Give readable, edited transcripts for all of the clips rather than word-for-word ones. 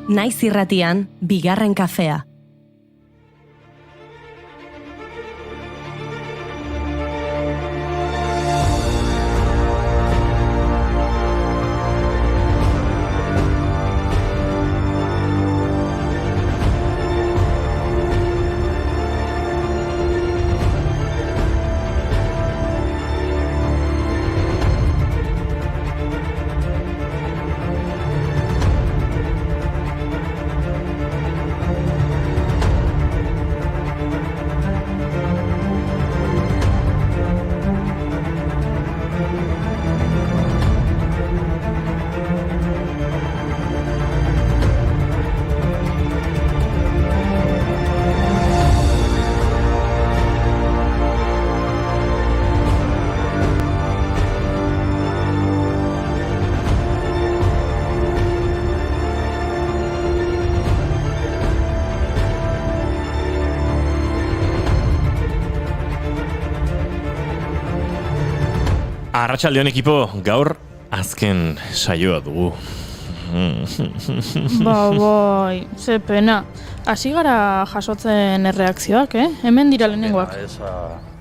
Naiz irratian, bigarren kafea. Arratsaldeon ekipo, gaur azken saioa dugu. Bai, ze pena. Hasi gara jasotzen erreakzioak, Hemen dira lehenengoak.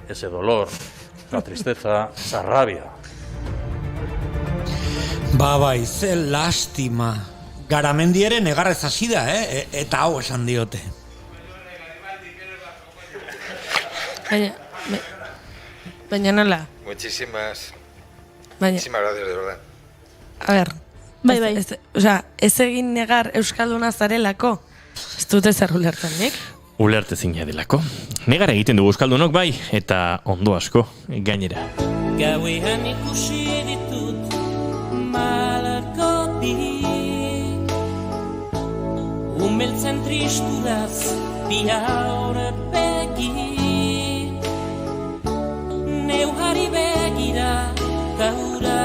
Ese dolor, la tristeza, esa rabia. Bai, ze lastima. Garamendiaren negarrez hasi da, Eta hau esan diote. Baina nola? Muchísimas Baina, gracias, de verdad. a ver. Bai. Ez egin negar euskalduna zarelako. Ez dute zer ulertzen nik? Ulertezina delako. Negar egiten dugu euskaldunok bai, eta ondo asko, gainera. Gauean ikusi ditut malakotik, umeltzen tristuraz bi aurpegi, neuhari begira gaura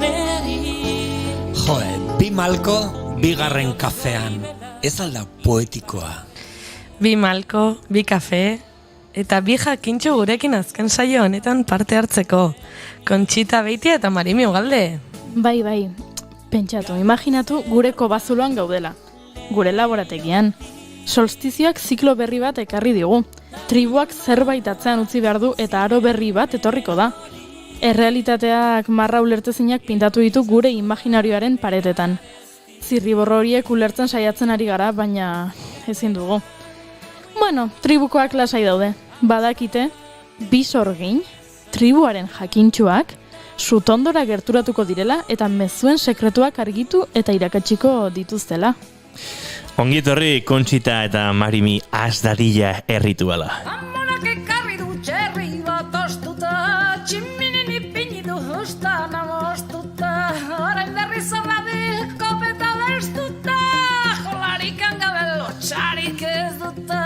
neri. Bi malko, bigarren kafean. Ez alda poetikoa. Bi malko, bi kafe, eta bi jakintxo gurekin azken saio honetan parte hartzeko. Kontxita Beitia eta Marimi Ugalde. Bai. Pentsatu, imaginatu gureko bazuloan gaudela. Gure laborategian. Solstizioak ziklo berri bat ekarri digu. Tribuak zerbait atzean utzi behar du eta aro berri bat etorriko da. Errealitateak marra ulertezinak pintatu ditu gure imaginarioaren paretetan. Zirriborro horiek ulertzen saiatzen ari gara, baina ezin dugu. Bueno, tribukoak lasai daude. Badakite, bi sorgin, tribuaren jakintxuak, sutondora gerturatuko direla eta mezuen sekretuak argitu eta irakatsiko dituztela. Ongi etorri Kontxita eta Marimi asdarilla errituala. Amonak ekarri du txerri bat ostuta, tximinin ipini du hustan amostuta, orain berri zorrabil kopeta berstuta, jolarikan gabe lotxarik ez duta.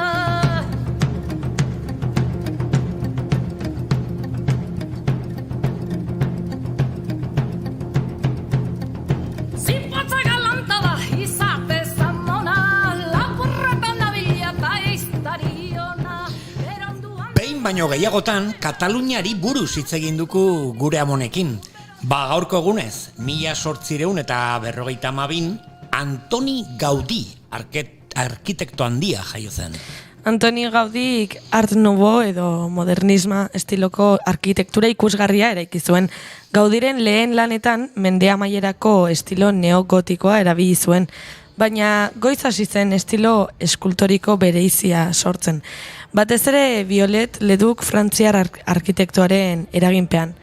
Zipotza galanta da izate zamona, lapurretan nabilia eta iztariona, eronduan... Behin baino gehiagotan, Kataluniari buruz hitz egin duku gure amonekin. Gaurko egunez, 1852 Antoni Gaudí, arkitekto handia jaio zen. Antoni Gaudik Art Nouveau edo modernisma estiloko arkitektura ikusgarria eraiki zuen. Gaudiren lehen lanetan mende amaierako estilo neogotikoa erabili zuen, baina goiz hasi zen estilo eskultoriko bereizia sortzen. Batez ere Violet Leduc frantziar arkitektoaren eraginpean.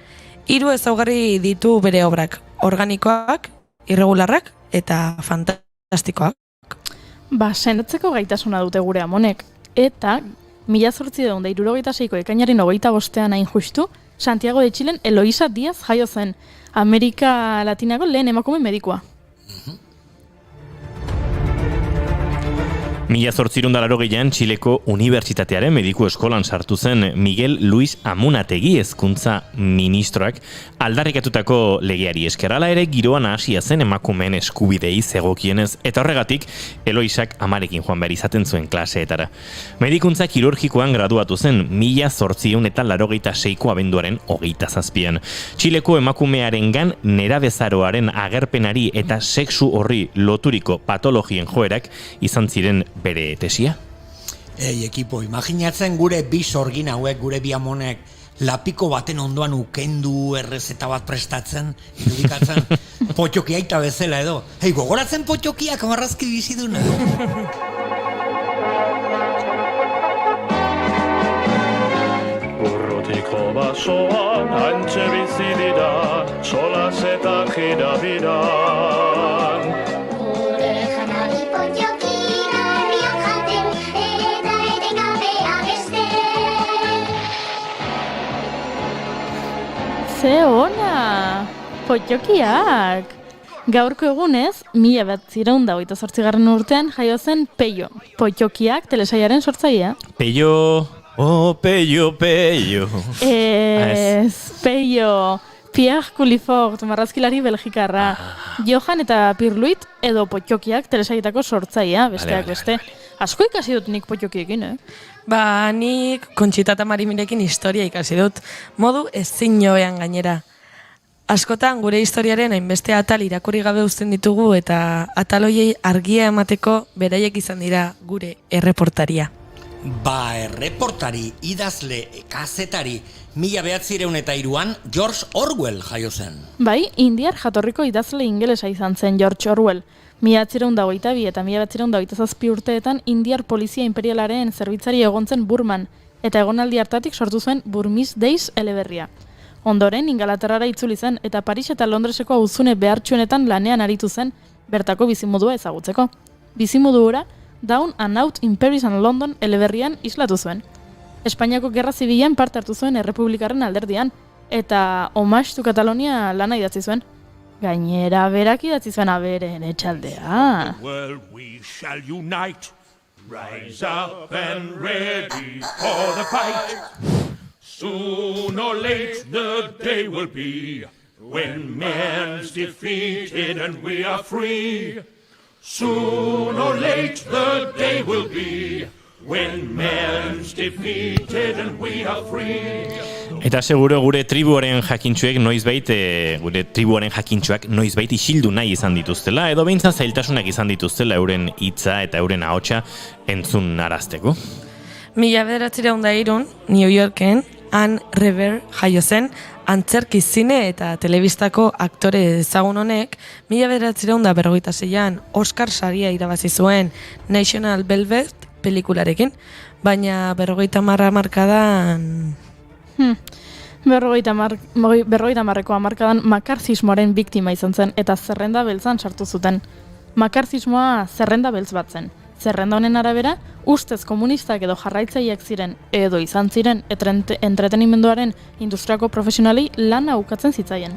3 ezaugarri ditu bere obrak: organikoak, irregularrak eta fantastikoak. Sendatzeko gaitasuna dute gure amonek. Eta, 1876ko ekainaren 25ean hain justu, Santiago de Txilen Eloisa Diaz jaio zen, Amerika Latinako lehen emakume medikua. 1880an Txileko Unibertsitatearen mediku eskolan sartu zen Miguel Luis Amunategi hezkuntza ministroak aldarrikatutako legeari esker. Hala ere giroan hasia zen emakumeen eskubidei zegokienez eta horregatik Eloisak amarekin joan behar izaten zuen klaseetara. Medikuntza kirurgikoan graduatu zen 1886ko abenduaren 27an. Txileko emakumearengan nerabezaroaren agerpenari eta sexu horri loturiko patologien joerak izan ziren bere tesia. Ekipo, imaginatzen gure bi sorgin hauek, gure bi amonek, lapiko baten ondoan ukendu errezeta bat prestatzen, irudikatzen, potxokiaita bezala edo. Gogoratzen potxokiak marrazki bizidun edo. Urrutiko basoan antxe bizi dira, solas eta jirabiran. Ze ona! Potxokiak! Gaurko egunez, 1928 urtean jaio zen Peio. Potxokiak telesaiaren sortzailea. Peio... Oh, Peio, Peio. Peio. Pierre Culifort, marrazkilari belgikarra. Johan eta Pirluit edo Potxokiak telesaietako sortzailea, besteak beste. Asko ikasi dut nik Potxokiekin, Nik Kontxita eta Marimirekin historia ikasi dut, modu ezin jobean gainera. Askotan gure historiaren hainbeste atal irakurri gabe uzten ditugu eta ataloiei argia emateko beraiek izan dira gure erreportaria. Erreportari, idazle, kazetari, 1903an George Orwell jaio zen. Bai, indiar jatorriko idazle ingelesa izan zen George Orwell. 1922 eta 1927 urteetan indiar polizia imperialaren zerbitzari egon zen Burman, eta egonaldi hartatik sortu zuen Burmese Days eleberria. Ondoren, Ingalaterrara itzuli zen eta Paris eta Londreseko auzune behartsuenetan lanean aritu zen, bertako bizimodua ezagutzeko. Bizimodu hura, Down and Out in Paris and London eleberrian islatu zuen. Espainiako Gerra Zibilean parte hartu zuen Errepublikaren alderdian, eta Homage to Catalonia lana idatzi zuen. Gainera, berak idatzi zuen aberen etxaldea. Well, we shall unite, rise up and ready for the fight. Soon or late the day will be when man's defeated and we are free. Soon or late the day will be when man's defeated and we are free. Eta seguro gure tribuaren jakintxuek noizbait, noizbait isildu nahi izan dituztela, edo behintzat zailtasunak izan dituztela euren hitza eta euren ahotsa entzun arazteko. 1903 New Yorken Anne Rever jaio zen, antzerki zine eta telebistako aktore ezagun honek 1946an Oscar saria irabazi zuen National Velvet pelikularekin, baina 50 hamarkadan... 50ko hamarkadan makarzismoaren biktima izan zen eta zerrenda beltzan sartu zuten. Makarzismoa zerrenda beltz bat zen. Zerrenda honen arabera, ustez komunistak edo jarraitzaileak ziren edo izan ziren entretenimenduaren industriako profesionalei lana ukatzen zitzaien.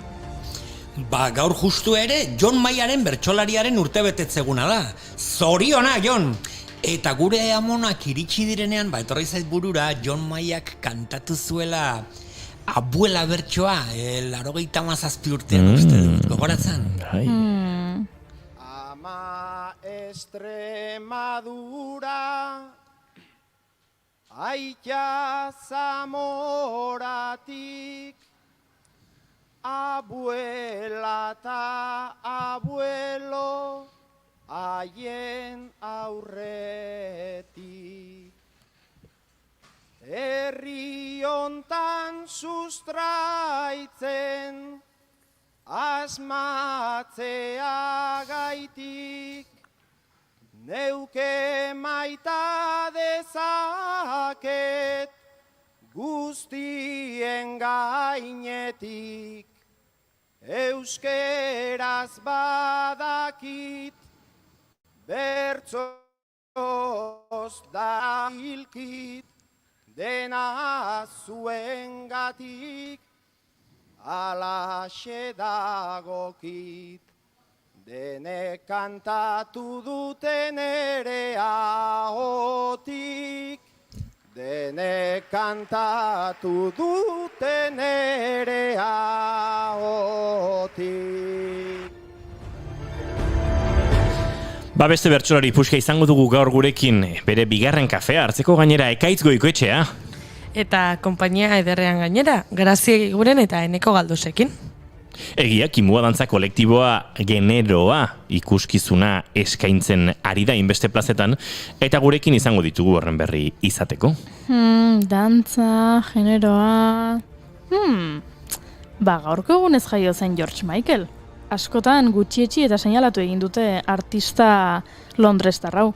Gaur justu ere, John Mayaren bertsolariaren urtebetetzeguna da. Zoriona, John! Eta gure amonak iritsi direnean, etorri zait burura, John Mayak kantatu zuela abuela bertsoa, 87 urtean, uste dut, gogoratzen. Ama Extremadura, aita Zamoratik, abuela eta abuelo, haien aurretik. Herri hontan sustraitzen, asmatzea gaitik, neuke maita dezaket, guztien gainetik. Euskeraz badakit, bertsoz da hilkit, dena zuengatik, alaxe dagokit, denek kantatu duten ere ahotik, denek kantatu duten ere ahotik. Beste bertsolari puska izango dugu gaur gurekin, bere bigarren kafea hartzeko gainera Ekaitz Goikoetxea. Eta konpainia ederrean gainera, Grazie Guren eta Eneko Galdosekin. Egia, kimua dantza kolektiboa generoa ikuskizuna eskaintzen ari da inbeste plazetan, eta gurekin izango ditugu horren berri izateko. Dantza, generoa... gaurko egunez jaio zen George Michael. Askotan gutxietxi eta seinalatu egin dute artista Londrestarrau.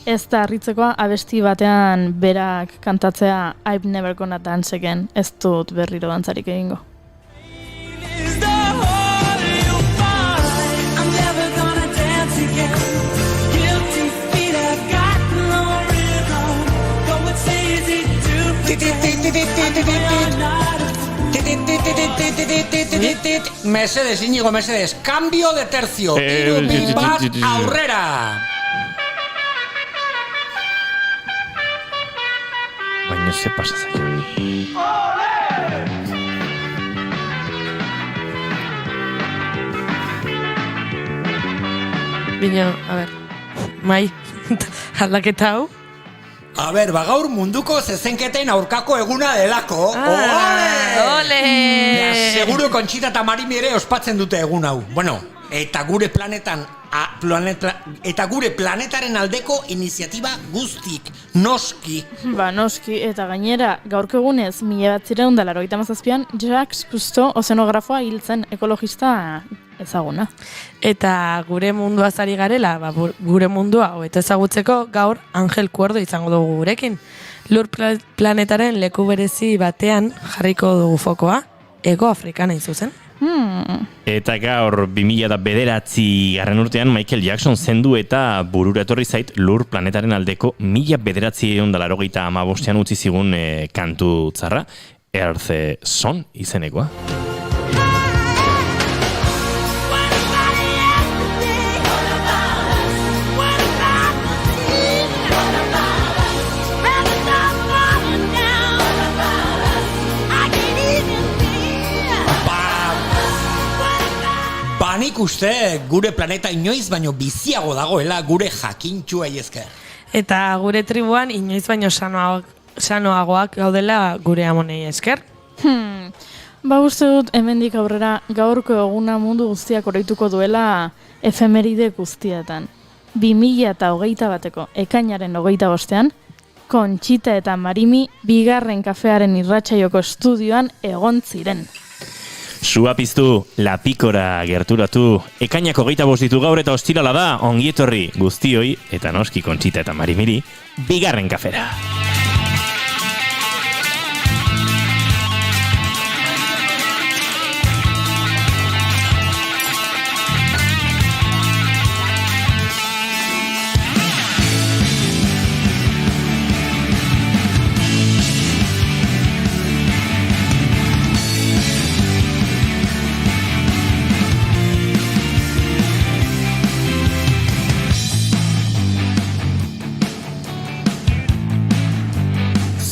Ez da harritzekoa abesti batean berak kantatzea I've never gonna dance again. Ez dut berriro dantzarik egingo. Mesedes, Iñigo, mesedes, cambio de tercio, hiru bi bat aurrera. Baina ze pasa zaio. Bino, a ber, mai, aldaketa hau? A ber, gaur munduko zezenketen aurkako eguna delako. Ole! Ja, seguro Conchita eta Marimi ere ospatzen dute egun hau. Bueno, eta gure planetaren aldeko iniziatiba guztik, noski. Noski, eta gainera, gaurko egunez, 1987an, Jacques Cousteau ozeanografoa hiltzen ekologista ezaguna. Eta gure mundua zari garela, gure mundua hobeto ezagutzeko gaur Angel Cuerdo izango dugu gurekin. Lur planetaren leku berezi batean jarriko dugu fokoa, Ego Afrikan hain zuzen. Eta gaur 2009 garren urtean Michael Jackson zendu eta burura etorri zait Lur planetaren aldeko 1985 utzi zigun kantu tzarra, Earth Song izenekoa. Nik uste gure planeta inoiz baino biziago dagoela gure jakintxuei esker. Eta gure tribuan inoiz baino sanoagoak gaudela gure amonei esker. Uste dut hemendik aurrera gaurko eguna mundu guztiak oroituko duela efemeride guztietan. 2021 ekainaren 25ean, Conchita eta Marimi bigarren kafearen irratsaioko estudioan egon ziren. Sua piztu, lapikora gerturatu, ekainak 25 ditu gaur eta ostirala da, ongietorri guztioi, eta noski Conchita eta Marimiri, bigarren kafera.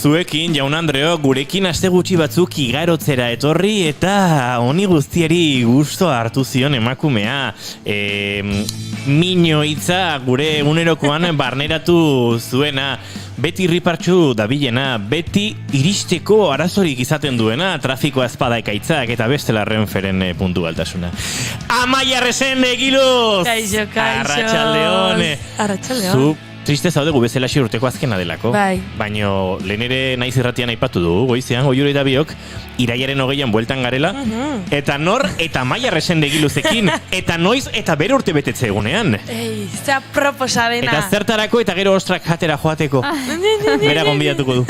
Zuekin, jaun Andreo, gurekin aste gutxi batzuk igarotzera etorri eta honi guztiari gusto hartu zion emakumea. Mino hitza gure egunerokoan barneratu zuena, beti irripartsu dabilena, beti iristeko arazorik izaten duena, trafikoa ezpada ekaitzak eta bestela Renferen puntualtasuna. Amaia Resende, egiluz! Kaixo. Arratsaldeon. Zu triste zaude gu bezalaxi urteko azkena delako. Bai. Baino, lehen ere naiz irratian aipatu du, goizean, Oiure eta biok, iraiaren 20an bueltan garela, eta nor eta Amaia Resende egiluzekin, eta noiz eta bere urte betetze egunean. Zea proposa dena. Eta zertarako eta gero ostrak jatera joateko. Bera gonbidatuko du.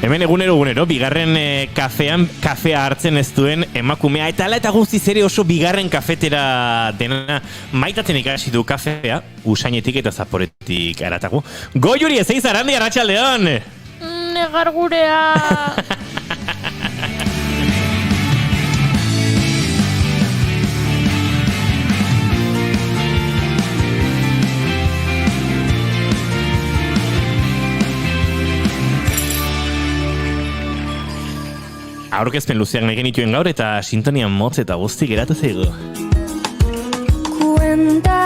Hemen egunero, bigarren kafea hartzen ez duen emakumea, eta ala eta guztiz ere oso bigarren kafetera dena maitatzen ikasi du kafea, usainetik eta zaporetik aratago. Goiuri ezeiz arrandi, arratsaldeon! Negar gurea! aurkezpen luzeak nahi genituen gaur eta sintonia motz eta guzti geratu zaigu. Cuenta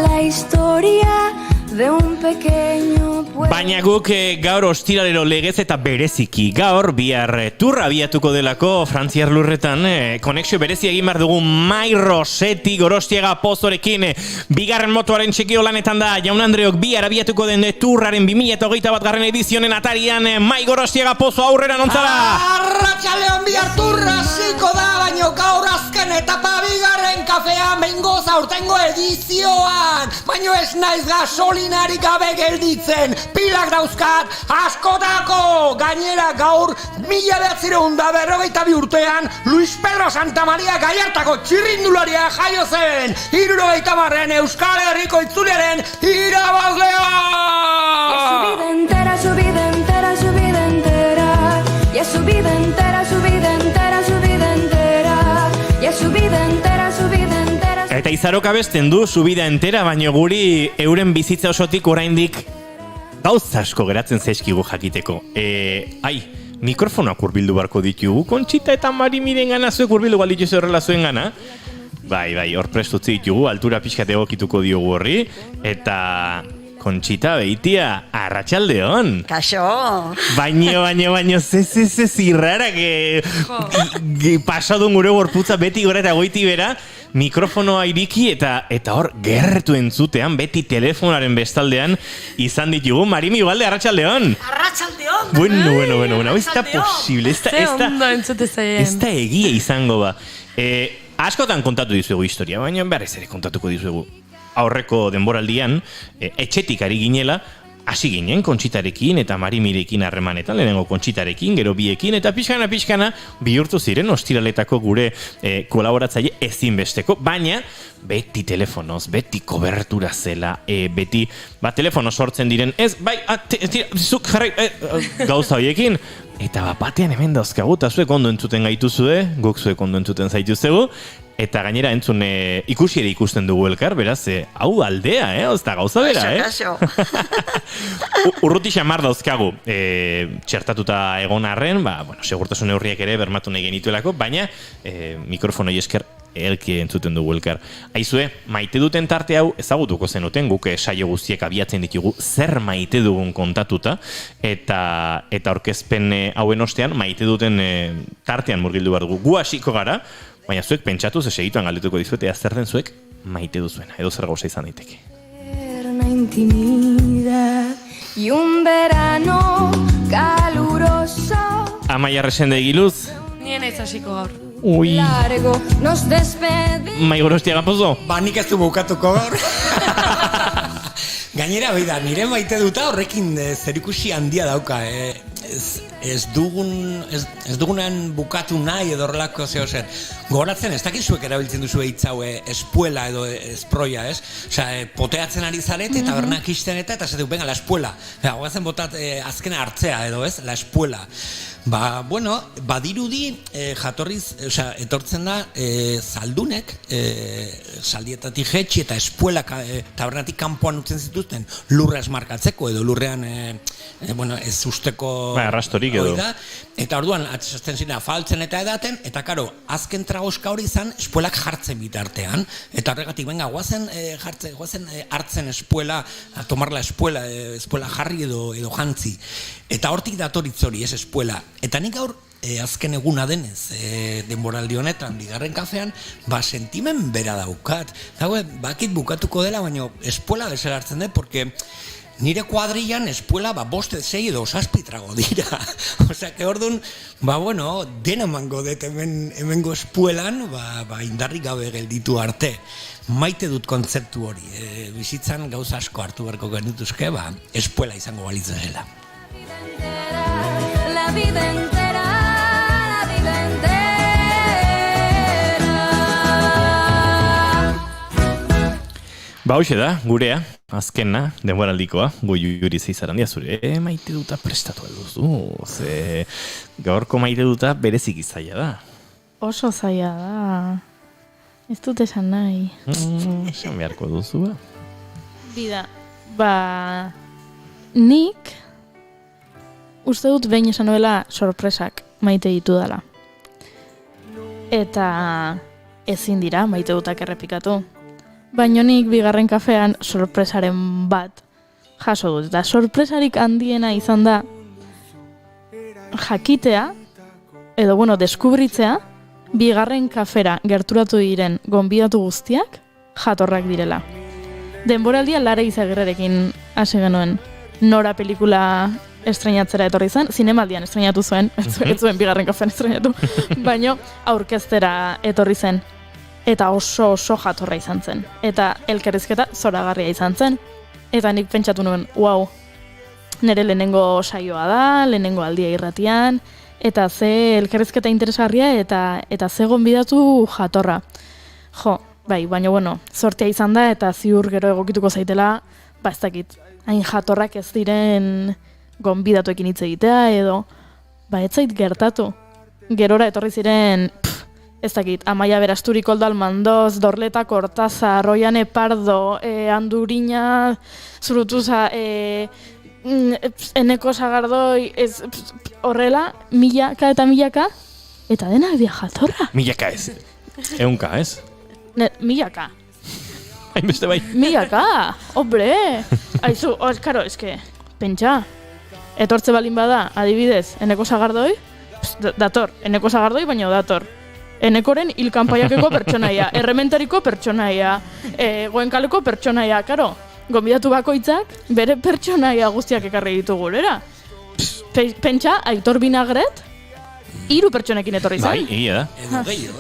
la historia de un pequeño pueblo. Baina guk gaur ostiralero legez eta bereziki gaur bihar turra abiatuko delako Frantziar lurretan konexio berezi egin behar dugu Mai Rosetti Gorostiaga Pozorekin bigarren motoaren txekio lanetan da Jaun Andreok bihar abiatuko den turraren 2021 edizionen atarian Mai Gorostiaga Pozo aurrera nontzara! Arratxaleon bihar turra ziko da, baino gaur azken etapa bigarren kafean behingoz aurtengo edizioan, baino ez naiz gasolinarik gabe gelditzen, pilak dauzkat, askotako, gainera gaur 1952 urtean Luis Pedro Santamaria Gallartako txirrindularia jaio zen, 70 Euskal Herriko itzuliaren irabazlea! Su vida entera, su vida entera, su vida entera, y su vida entera, su vida entera, su vida entera, y su vida entera, su vida entera. Eta Izaroka besten du su vida entera, baino guri euren bizitza osotik oraindik gauza asko geratzen zaizkigu jakiteko. Mikrofonoak hurbildu barko ditugu, Kontxita eta Mari Mirengana zuek hurbildu balditzu horrela zuen gana. Bai, hor prestutzi ditugu, altura pixkat egokituko diogu horri, eta Kontxita behitia, arratsaldeon. Kaixo. Baino, ze zirrara, pasadun gure gorputza beti gora eta goiti bera, mikrofonoa iriki eta hor gertu entzutean, beti telefonaren bestaldean izan ditugu. Marimi, Ugalde, arratsaldeon. Arratsaldeon. Bueno, ez da posible, ez da egia izango ba. Askotan kontatu dizuegu historia, baina berriz ere kontatuko dizuegu. Aurreko denboraldian, etxetik ari ginela, hasi ginen Kontxitarekin eta Marimirekin harremanetan, lehenengo Kontxitarekin, gero biekin, eta pixkana bihurtu ziren ostiraletako gure kolaboratzaile ezinbesteko, baina beti telefonoz, beti kobertura zela, beti telefono sortzen diren, zuk jarrai, gauza horiekin, eta batean hemen dauzkagu, eta zuek ondo entzuten gaituzue, guk zuek ondo entzuten zaituztegu, eta gainera entzun ikusi ere ikusten dugu elkar, beraz, hau aldea, ozta gauza bera, Kaixo. Urruti xamar dauzkagu, txertatuta egon arren, segurtasun neurriak ere bermatu nahi genituelako, baina mikrofonoi esker elki entzuten dugu elkar. Aizue, maite duten tarte hau ezagutuko zenuten, guk saio guztiek abiatzen ditugu zer maite dugun kontatuta, eta aurkezpen hauen ostean maite duten tartean murgildu behar dugu. Gu hasiko gara, baina zuek pentsatu segituan galdetuko dizuete zer den zuek maite duzuena, edo zer gauza izan daiteke. Una intimidad y un verano caluroso. Amaia Resende egiluz. Nien ez hasiko gaur. Ui. Largo nos despedimos. Mai Gorostiaga Pozo. Nik ez du bukatuko gaur. Gainera, nire maite duta horrekin zerikusi handia dauka. Ez dugunan bukatu nahi edo horrelako zeo zer. Gogoratzen, ez dakizuek erabiltzen duzu hitz hau espuela edo esproia, ez? Osea, poteatzen ari zarete eta bernak isten eta esatuk, venga, la espuela. Gogatzen botat azkena hartzea edo, ez? La espuela. Badirudi jatorriz, etortzen da zaldunek, saldietatik jetxi eta espuela tabernatik kanpoan utzen zituzten lurra esmarkatzeko edo lurrean ez usteko arrastorik edo. Eta orduan, atzasten ziren afaltzen eta edaten, eta karo, azken tragoska hori izan espuelak jartzen bitartean, eta horregatik, venga, guazen hartzen espuela, a tomar la espuela jarri edo jantzi. Eta hortik datoritz hori, ez espuela. Eta nik gaur, azken eguna denez, denboraldi honetan, bigarren kafean, sentimen bera daukat. Bakit bukatuko dela, baina espuela bezala hartzen dut, porque nire kuadrillan espuela 5, 6 edo 7 trago dira. Osea, que orduan, dena mango dut hemengo espuelan, indarrik gabe gelditu arte. Maite dut kontzeptu hori. Bizitzan gauza asko hartu beharko genituzke, espuela izango balitza dela. La vida entera, la vida entera. Hoxe da, gurea, azkena, denboraldikoa, Goiuri Zeizarandia zure, maite duta prestatu duzu, gaurko maite duta berezik zaila da. Oso zaila da. Ez dut esan nahi. Esan beharko duzu, Bida, nik uste dut behin esan nuela sorpresak maite ditu dela. Eta ezin dira maite dutak errepikatu. Baina nik bigarren kafean sorpresaren bat jaso dut. Eta sorpresarik handiena izan da jakitea, edo deskubritzea, bigarren kafera gerturatu diren gonbidatu guztiak jatorrak direla. Denboraldia Lara Izagirrerekin hasi genuen. Nora pelikula estreinatzera etorri zen, zinemaldian estreinatu zuen, ez zuen bigarren kafean estreinatu, baino aurkeztera etorri zen. Eta oso jatorra izan zen. Eta elkarrizketa zoragarria izan zen. Eta nik pentsatu nuen, wow, nire lehenengo saioa da, lehenengo aldia irratian, eta ze elkarrizketa interesgarria eta ze gonbidatu jatorra. Jo, bai, baina sortea izan da eta ziur gero egokituko zaitela, ez dakit, hain jatorrak ez diren gonbidatuekin hitz egitea edo, ez zait gertatu. Gerora etorri ziren, ez dakit, Amaia Berasturi, Koldo Almandoz, Dorleta Cortázar, Roiane Pardo, Andurina Zurutuza, Eneko Sagardoi, horrela, milaka eta milaka, eta denak dia jatorra. Milaka ez, eunka ez? Milaka. Hainbeste bai. Milaka, hombre! Aizu, karo, pentsa, etortze balin bada, adibidez, Eneko Sagardoi, dator, Eneko Sagardoi baina dator. Enekoren hilkanpaiakeko pertsonaia, errementariko pertsonaia, Goenkaleko pertsonaia, karo, gonbidatu bakoitzak bere pertsonaia guztiak ekarri ditu gurera. Pentsa, Aitor Binagret, 3 pertsonekin etorri zen. Bai, egia da. Edo gehiago,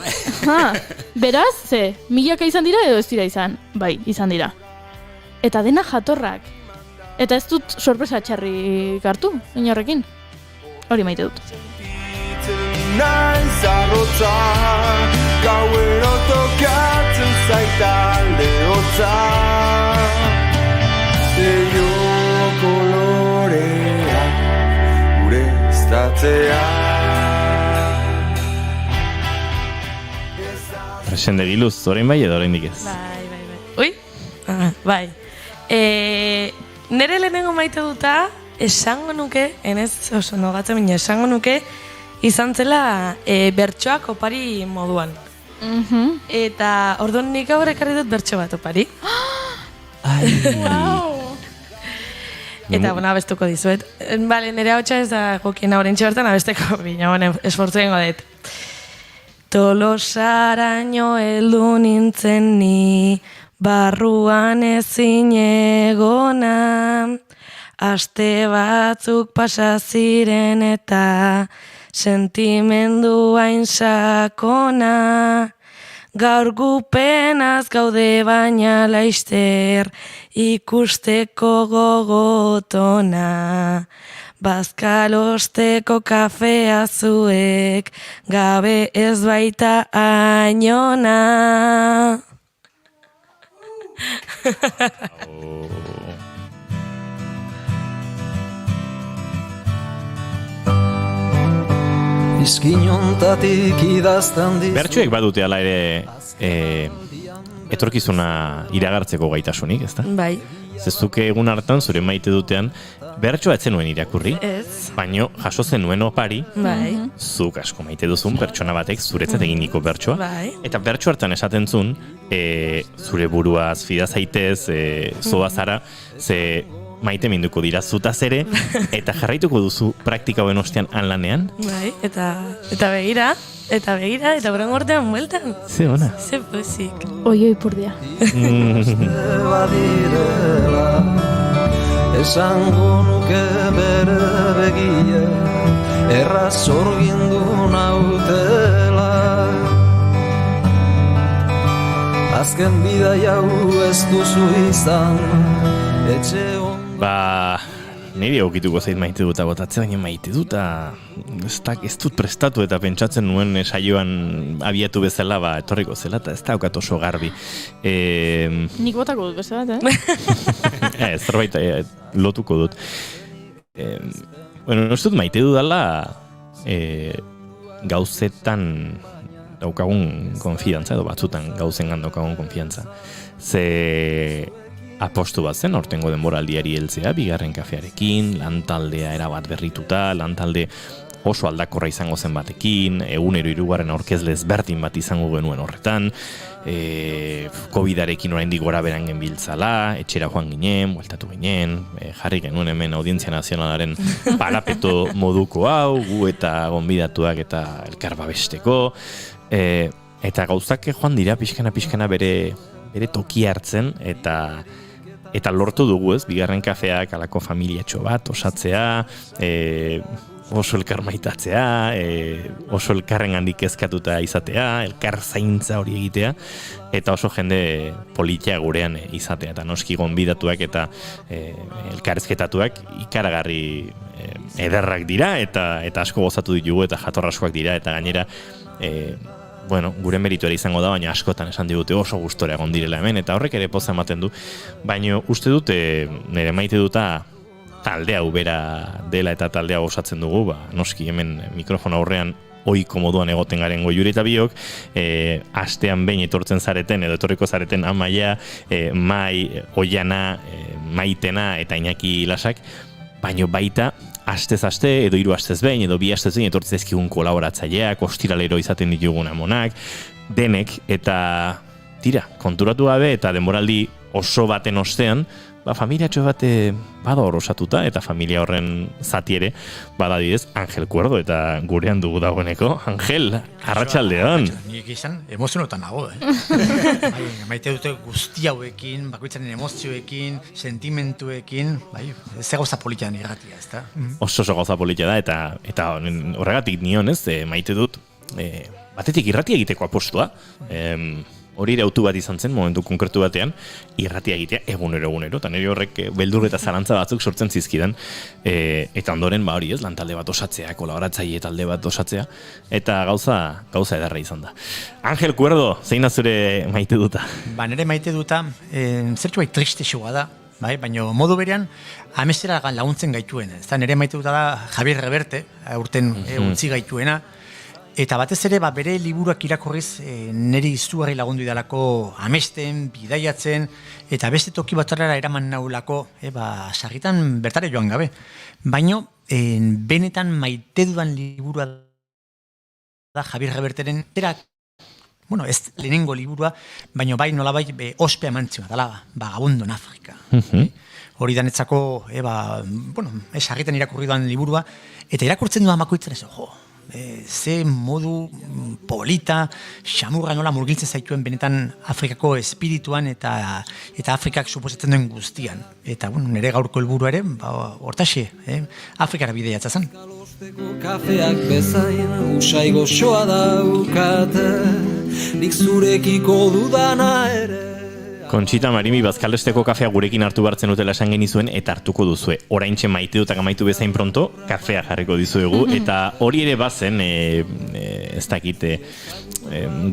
Beraz, milaka izan dira edo ez dira izan? Bai, izan dira. Eta dena jatorrak. Eta ez dut sorpresa txarrik hartu, inorrekin. Hori maite dut. Naiz arrotza, gauero tokatzen zaitalde hotza, leio kolorea gure estatzea. Presende giluz, orain bai edo oraindik ez? Bai. Ui? Bai. Nere lehenengo maite duta, esango nuke, enez oso nogatzen bine, esango nuke, izan zela bertsoak opari moduan. Eta orduan nik gaur ekarri dut bertso bat opari. Wow! Eta, abestuko dizuet. Bale, nire hautsa ez da gokiena horrentxe bertan abesteko, bina, esfortzu egingo dut. Tolosaraino heldu nintzen ni, barruan ezin egona, aste batzuk pasa ziren eta sentimendu hain sakona, gaur gupenaz gaude baina laister ikusteko gogotona. Bazkalosteko kafea zuek gabe ez baita ainona. Izkinontatik idazten dizu. Bertsoek badute ala ere etorkizuna iragartzeko gaitasunik, ezta? Bai. Zezuke egun hartan zure maite dutean bertsoa etzen nuen irakurri, baino jaso zenuen opari, zuk asko maite duzun pertsona batek zuretzat eginiko bertsoa, eta bertso hartan esaten zuen, zure buruaz fida zaitez, zoa zara, ze maite minduko dira zutaz ere, eta jarraituko duzu praktika hoen ostean lanean. Bai, eta begira, eta buran gortean bueltan. Ze ona. Ze pozik. Oi purdia. Esango nuke bere begia, erraz orgindu nautela. Azken bidai hau ez duzu izan, etxe hon. Niri okituko zait maite dut botatzea, baina maite dut ez dut prestatu eta pentsatzen nuen saioan abiatu bezala etorriko zela eta ez daukat oso garbi. Nik botako dut beste bat, Zerbait lotuko dut. Ez dut maite dudala gauzetan daukagun konfiantza, edo batzutan gauzengan daukagun konfiantza. Ze apostu bat zen, hortengo denboraldiari heltzea, bigarren kafearekin, lantaldea erabat berrituta, lantalde oso aldakorra izango zen batekin, egunero 3 aurkezle ezberdin bat izango genuen horretan, Covidarekin oraindik gora beran genbiltzala, etxera joan ginen, bueltatu ginen, jarri genuen hemen Audientzia Nazionalaren parapeto moduko hau, gu eta gonbidatuak eta elkar babesteko, eta gauzak joan dira pixkana bere tokia hartzen, eta lortu dugu, ez, bigarren kafeak alako familiatxo bat osatzea, oso elkar maitatzea, oso elkarren handik kezkatuta izatea, elkar zaintza hori egitea, eta oso jende politia gurean izatea, eta noski gonbidatuak eta elkarrezketatuak ikaragarri ederrak dira, eta asko gozatu ditugu, eta jatorraskoak dira, eta gainera, gure merituera izango da, baina askotan esan digute oso gustora egon direla hemen, eta horrek ere poza ematen du, baina uste dute, nire maite duta, taldea ubera dela eta taldea osatzen dugu, noski hemen mikrofon aurrean ohiko moduan egoten garen Goiuri eta biok, astean behin etortzen zareten edo etorriko zareten Amaia, Mai, Oiana, Maitena eta Iñaki Lasak, baino baita astez aste edo 3 astez behin edo 2 astez behin etortzen ezkigun kolaboratzaileak, ostiralero izaten ditugun amonak, denek, eta tira, konturatu gabe eta denboraldi oso baten ostean, familiatxo bat bada hor osatuta, eta familia horren zati ere badadidez Angel Cuerdo, eta gurean dugu dagoeneko. Angel, arratsaldeon. Nik izan emozionotan nago, maite dute guzti hauekin, bakoitzaren emozioekin, sentimentuekin, ze gauza politian irratia, ez da? Oso gauza politia da, eta horregatik nion, ez, maite dut, batetik irratia egiteko apostua, hori ere autu bat izan zen, momentu konkretu batean, irratia egitea egunero, eta nire horrek beldur eta zalantza batzuk sortzen zizkidan, eta ondoren, hori ez, lantalde bat osatzea, kolaboratzaile talde bat osatzea, eta gauza edarra izan da. Angel Cuerdo, zein da zure maite duta? Nire maite duta, zertu bai tristexua da, baina modu berean, amestera laguntzen gaituen. Nire maite duta da Javier Reverte, urten utzi gaituena, eta batez ere, bere liburuak irakorriz niri izugarri lagundu idalako amesten, bidaiatzen, eta beste toki batzarara eraman naulako, sarritan bertare joan gabe. Baina, benetan maite dudan liburua da Javier Reverteren, ez lehenengo liburua, baina bai nolabai ospea mantzioa, dala Vagabundo en Afrika. Hori danetzako, sarritan irakurri duan liburua, eta irakurtzen duan makoitzen ez, ze modu polita, xamurra nola murgiltzen zaituen benetan Afrikako espirituan eta Afrikak suposatzen duen guztian. Eta nire gaurko helburu ere, hortaxe, Afrikara bideiatza zen. Kafeak bezain usai goxoa daukate, nik zurekiko dudana ere. Conchita Marimi Bazkalesteko kafea gurekin hartu bartzen utela esan genizuen, eta hartuko duzue. Oraintxe maite dutak amaitu bezain pronto, kafea jarriko dizuegu, eta hori ere bazen, ez dakit,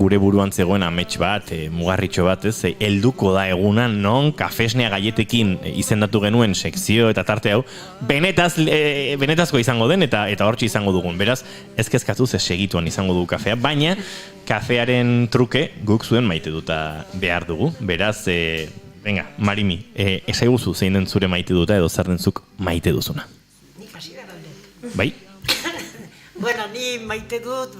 gure buruan zegoen amets bat, mugarritxo bat, ez, helduko da egunan, non, kafesnea gaietekin izendatu genuen sekzio eta tarte hau, benetazko izango den, eta hortxe izango dugun. Beraz, ez kezkatu ze segituan izango dugu kafea, baina kafearen truke guk zuen maite duta behar dugu. Beraz, venga, Marimi, esaiguzu zein den zure maite duta edo zer denzuk maite duzuna. Nik hasi gara alde. Bai? Bueno, ni maite dut,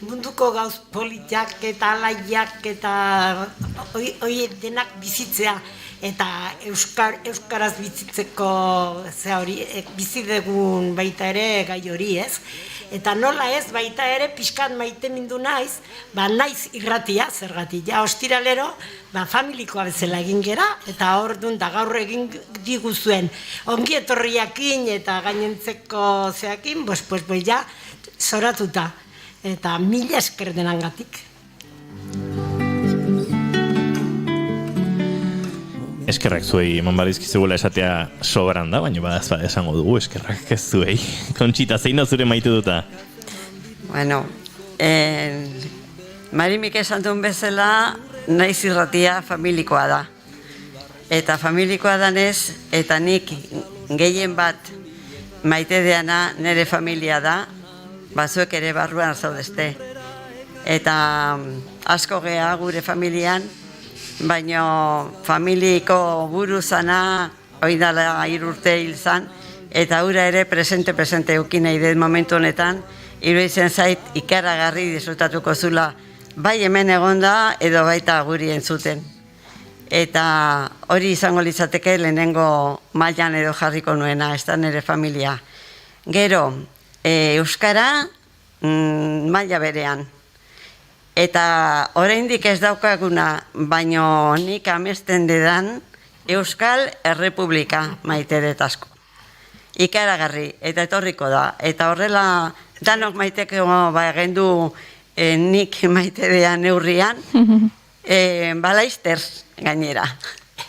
munduko gauz politiak eta alaiak eta hori denak bizitzea. Eta euskaraz bizitzeko bizi dugun baita ere gai hori, ez? Eta nola ez, baita ere pixkat maite mindu naiz, naiz irratia, zergatik. Ja, ostiralero, familikoa bezala egin gera, eta hor duen da gaur egin diguzuen ongi etorriakin eta gainentzeko zeakin, ja, zoratuta. Eta 1000 esker denangatik. Eskerrak zuei eman badizkizugula esatea sobran da, baina badaz esango dugu eskerrak ez zuei. Conchita, zein da zure maite duta? Bueno, Marimik esan duen bezala, naiz irratia familikoa da. Eta familikoa danez, eta nik gehien bat maite deana nire familia da, bazuek ere barruan zaudeste. Eta asko gea gure familian, baina familiko buruzana oidala 3 urte hil zan, eta hura ere presente eukin nahi dut momentu honetan, iruditzen zait ikaragarri disfrutatuko zula, bai hemen egonda edo baita guri entzuten. Eta hori izango litzateke lehenengo mailan edo jarriko nuena, ez da nire familia. Gero, euskara maila berean. Eta oraindik ez daukaguna, baino nik amesten dedan Euskal Errepublika maite dut asko. Ikaragarri, eta etorriko da. Eta horrela, danok maiteko gendu nik maite dean neurrian, balaizter gainera.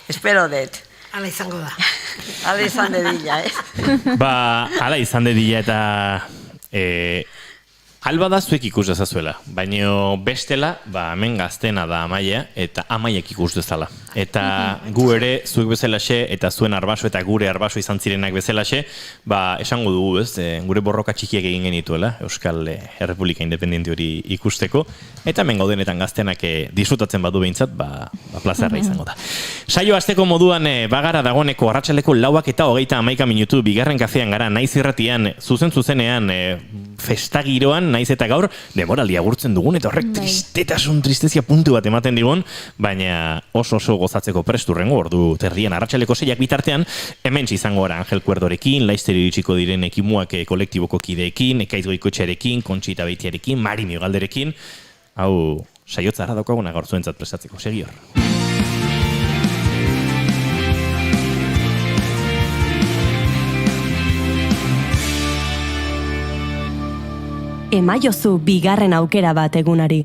Espero dut. Hala izango da. Hala izan dedila, ez? Hala izan dedila eta alba da zuek ikus dezazuela, baina bestela, hemen gaztena da Amaia, eta Amaiak ikus dezala. Eta gu ere, zuek bezalaxe, eta zuen arbaso eta gure arbaso izan zirenak bezalaxe, esango dugu, ez, gure borroka txikiak egin genituela, Euskal Errepublika Independiente hori ikusteko, eta hemen gaudenetan gaztenak disfrutatzen badu behintzat, plazerra izango da. Saio hasteko moduan, bagara dagoeneko arratsaleko 4:11 minutu, bigarren kafean gara, naiz irratian, zuzenean, festa giroan, naiz eta gaur, demoraldia agurtzen dugun, eta horrek tristezia puntu bat ematen digun, baina oso gozatzeko presturrengo, ordu terdian arratsaleko 6 bitartean, hemen izango gara Angel Kuerdorekin, laizter iritsiko diren ekimuak kolektiboko kideekin, Ekaitz Goikotxearekin, Kontxita Beitiarekin, Mari Migalderekin, hau saiotzara daukaguna gaur zuentzat prestatzeko, segi hor. Emaiozu bigarren aukera bat egunari.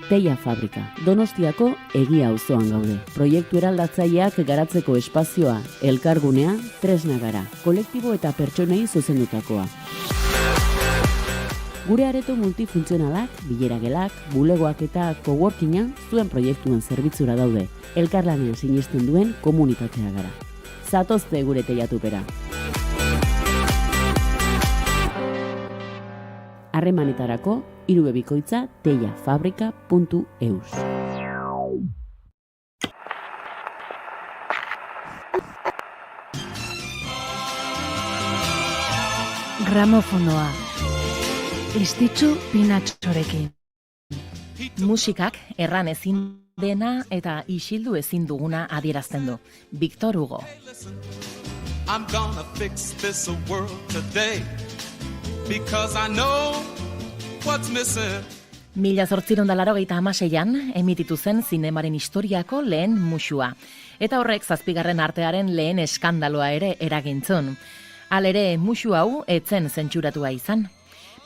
Teia Fabrika, Donostiako Egia auzoan gaude. Proiektu eraldatzaileak garatzeko espazioa, elkargunea, tresna gara, kolektibo eta pertsonei zuzendutakoa. Gure areto multifuntzionalak, bileragelak, bulegoak eta coworkinga zuen proiektuen zerbitzura daude. Elkarlanean sinesten duen komunitatea gara. Zatozte gure teiatupera. Harremanetarako irubebikoitza teiafabrika.eus. Gramofonoa. Estitxu Pinatxorekin. Musikak erran ezin dena eta isildu ezin duguna adierazten du. Victor Hugo. I'm gonna fix this world today. Because I know what's missing. 1886an emititu zen zinemaren historiako lehen musua. Eta horrek 7. artearen lehen eskandaloa ere eragintzun. Halere, musu hau etzen zentsuratua izan.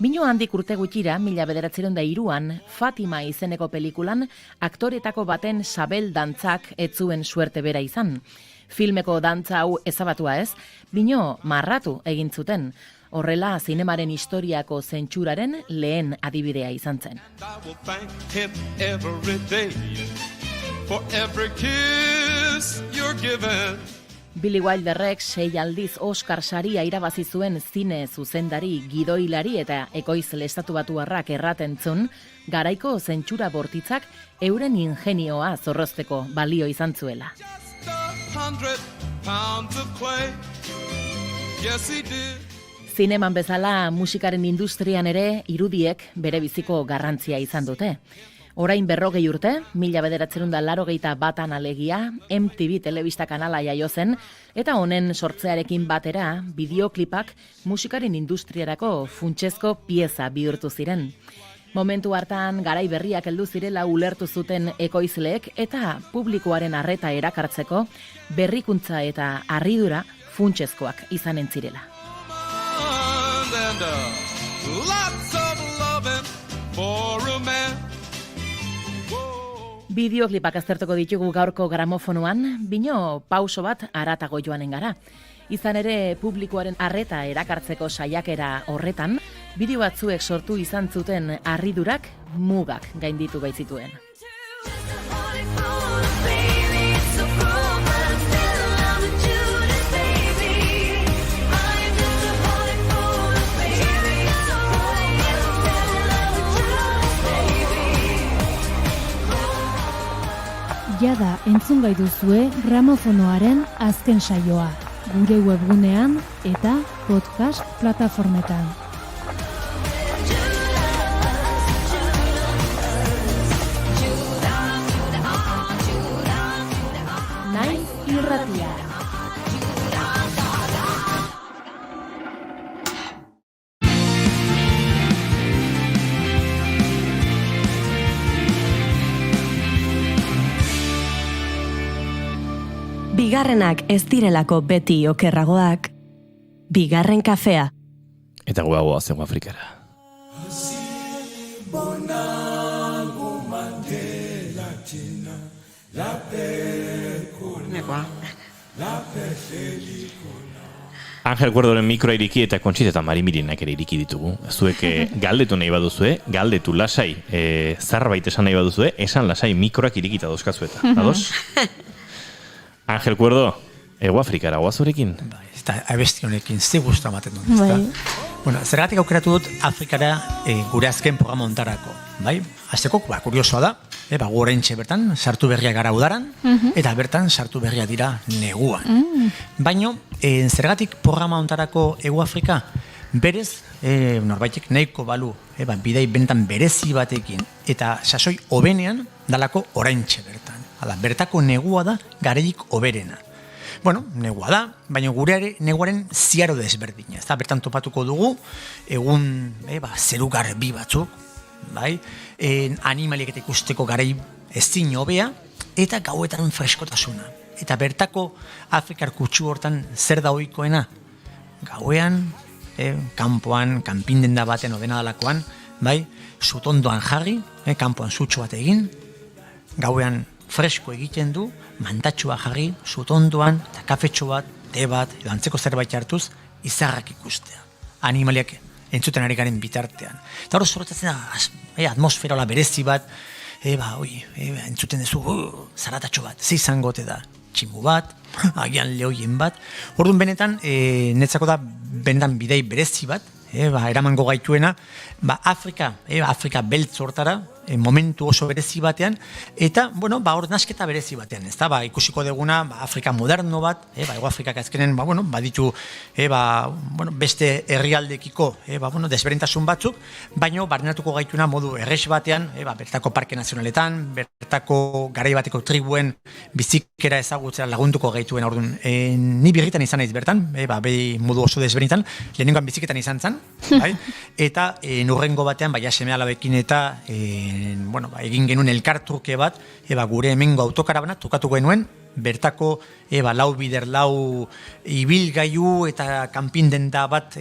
Bino handik urte gutxira, 1903an, Fatima izeneko pelikulan, aktoretako baten sabel dantzak etzuen suerte bera izan. Filmeko dantza hau ezabatua ez, bino marratu egin zuten. Horrela, zinemaren historiako zentsuraren lehen adibidea izan zen. Billy Wilderrek 6 aldiz Oscar saria irabazi zuen zine zuzendari, gidoilari eta ekoizle estatubatuarrak erratentzun, garaiko zentsura bortitzak euren ingenioa zorrozteko balio izan zuela. Zineman bezala musikaren industrian ere irudiek bere biziko garrantzia izan dute. Orain 40 urte, 1981an alegia, MTV telebista kanala jaio zen, eta honen sortzearekin batera, bideoklipak musikaren industriarako funtsezko pieza bihurtu ziren. Momentu hartan garai berriak heldu zirela ulertu zuten ekoizleek eta publikoaren arreta erakartzeko berrikuntza eta harridura funtsezkoak izanen zirela. Bideoklipak aztertuko ditugu gaurko gramofonoan, bino pauso bat haratago joanen gara. Izan ere, publikoaren arreta erakartzeko saiakera horretan, bideo batzuek sortu izan zuten harridurak mugak gainditu baitzituen. Entzun gai duzue gramofonoaren azken saioa, gure webgunean eta podcast plataformetan. Naiz irratia. Bigarrenak ez direlako beti okerragoak, bigarren kafea. Eta guagoa zengo Afrikara. Angel Cuerdoren mikroa iriki eta Kontxita eta Marimirinak ere iriki ditugu. Zuek galdetu nahi baduzue, galdetu lasai, zarbait esan nahi baduzue, esan lasai mikroak irikita dauzkazueta. Ados? Angel Cuerdo, Ego Afrikara, goazurekin? Eta abesti honekin, ze guztu amaten duen. Bueno, zergatik aukeratu dut Afrikara gure azken programa ontarako. Bai? Azteko, kuriosoa da, gu oraintxe bertan, sartu berria gara udaran, eta bertan sartu berria dira neguan. Baino, zergatik programa ontarako Ego Afrika, berez, norbaitek nahiko balu, bidai benetan berezi batekin, eta sasoi hobenean dalako oraintxe bertan. Hala, bertako negua da gareik hoberena. Bueno, negua da, baina gure neguaren ziaro desberdina. Ez da, bertan topatuko dugu, egun zeru garbi batzuk, bai? Animaliek eta ikusteko garei ezin hobea, eta gauetan freskotasuna. Eta bertako Afrikar kutsu hortan zer da ohikoena? Gauean, kanpoan, kanpindenda baten odena dalakoan, bai? Sutondoan jarri, kanpoan sutxo bat egin, gauean fresko egiten du, mandatxoa jarri, sutondoan, eta kafetxo bat, te bat, edo antzeko zerbait hartuz, izarrak ikustea. Animaliak entzuten ari garen bitartean. Eta hori zorretatzen da, atmosfera berezi bat, entzuten duzu, zaratatxo bat, ze izango ote da, tximu bat, agian lehoien bat. Orduan benetan, netzako da, benetan bidei berezi bat, eramango gaituena, Afrika beltz hortara, momentu oso berezi batean, eta, hor nasketa berezi batean, ez da, ikusiko deguna, Afrika moderno bat, Ego Afrikak azkenen, baditu, beste herrialdekiko, desberdintasun batzuk, baino, barrenatuko gaituna modu errex batean, bertako parke nazionaletan, bertako garai bateko tribuen bizikera ezagutzera lagunduko gaituen, orduan, ni birritan izan naiz bertan, behi modu oso desberdintan, lehenengoan biziketan izan zen, eta nurrengo batean, seme alabekin eta egin genuen elkartruke bat, gure hemengo autokarabana tokatu genuen, bertako lau bider, lau ibilgailu eta kanpindenda bat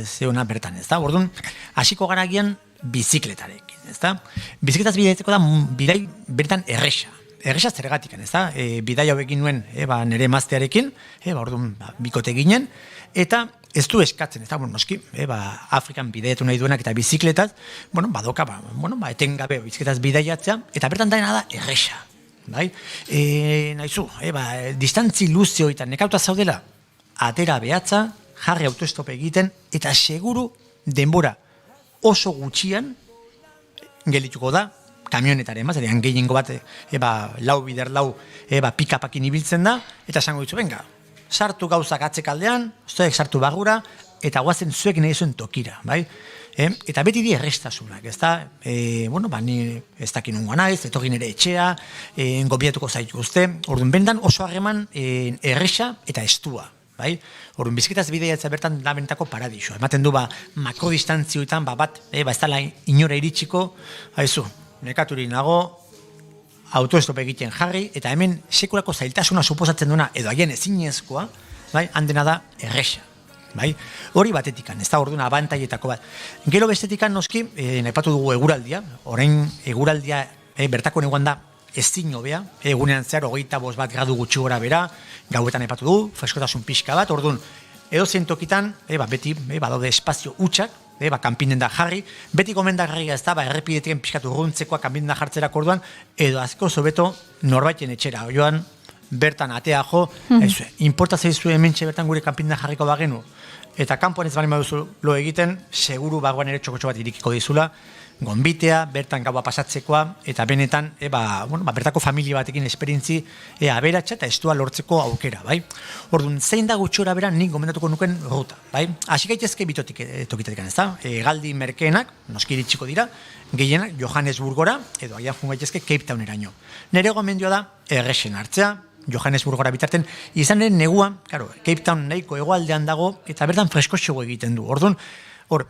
zeona bertan, ez da? Orduan, hasiko garagian bizikletarekin, ez da? Bizikletaz bidaitzeko da bidai bertan erresa. Erresa zergatikan, ez da? Bidai hau egin nuen nire emaztearekin, orduan bikote ginen, eta ez du eskatzen, ez da, noski, Afrikan bidaiatu nahi duenak eta bizikletaz, badoka, etengabe bizikletaz bidaiatzea, eta bertan dena da erresa, bai? Nahizu, distantzi luzio eta nekauta zaudela, atera behatza, jarri autostop egiten, eta seguru denbora oso gutxian gelituko da, kamionetaren, zerian gehiengo bat, lau bider, lau pikapakin ibiltzen da, eta esango ditzu, venga, sartu gauzak atzekaldean, zuek sartu bagura, eta guazen zuek nahi zuen tokira, bai? Eta beti di errestasunak, ez da? Ni ez dakin nungoa naiz, etorgin ere etxea, gobiatuko zaitu guzti, orduan bendan oso harreman erresa eta estua, bai? Orduan bizikletaz bidaiatza bertan da benetako paradiso. Ematen du makro distantzioetan bat, ez dala inora iritsiko, haizu, nekaturi nago, autostop egiten jarri, eta hemen sekulako zailtasuna suposatzen duena, edo haien ezinezkoa, handena da erresa. Hori batetikan, ez da orduan abantaietako bat. Gero bestetikan noski, naipatu dugu eguraldia, orain eguraldia bertako neguan da ezin hobea, egunean zehar 25 gradu gutxi gora bera, gauetan naipatu dugu, freskotasun pixka bat, orduan edo zentokitan, beti, badaude espazio hutsak, kanpinen da jarri, beti gomendagarria ez da, errepidetien pixkatu urruntzekoa kanpinen da jartzerak orduan, edo azko zobeto norbaiten etxera, joan, bertan atea jo, importa zaizu hementxe bertan gure kanpinen da jarriko bagenu, eta kanpoan ez bali baduzu lo egiten, seguru bagoan ere txokotxo bat irikiko dizula, gonbitea, bertan gaua pasatzekoa, eta benetan, bertako familia batekin esperientzi aberatsa eta estua lortzeko aukera, bai? Orduan, zein da gutxora bera nik gomendatuko nuken ruta, bai? Hasi gaitezke tokitatik, ez da? Hegaldi merkeenak, noski iritsiko dira, gehienak Johannesburgora, edo agian joan gaitezke Cape Towneraino. Nere gomendioa da, errexen hartzea, Johannesburgora bitarten, izan den negua, Cape Town nahiko hegoaldean dago, eta bertan freskoxego egiten du. Orduan,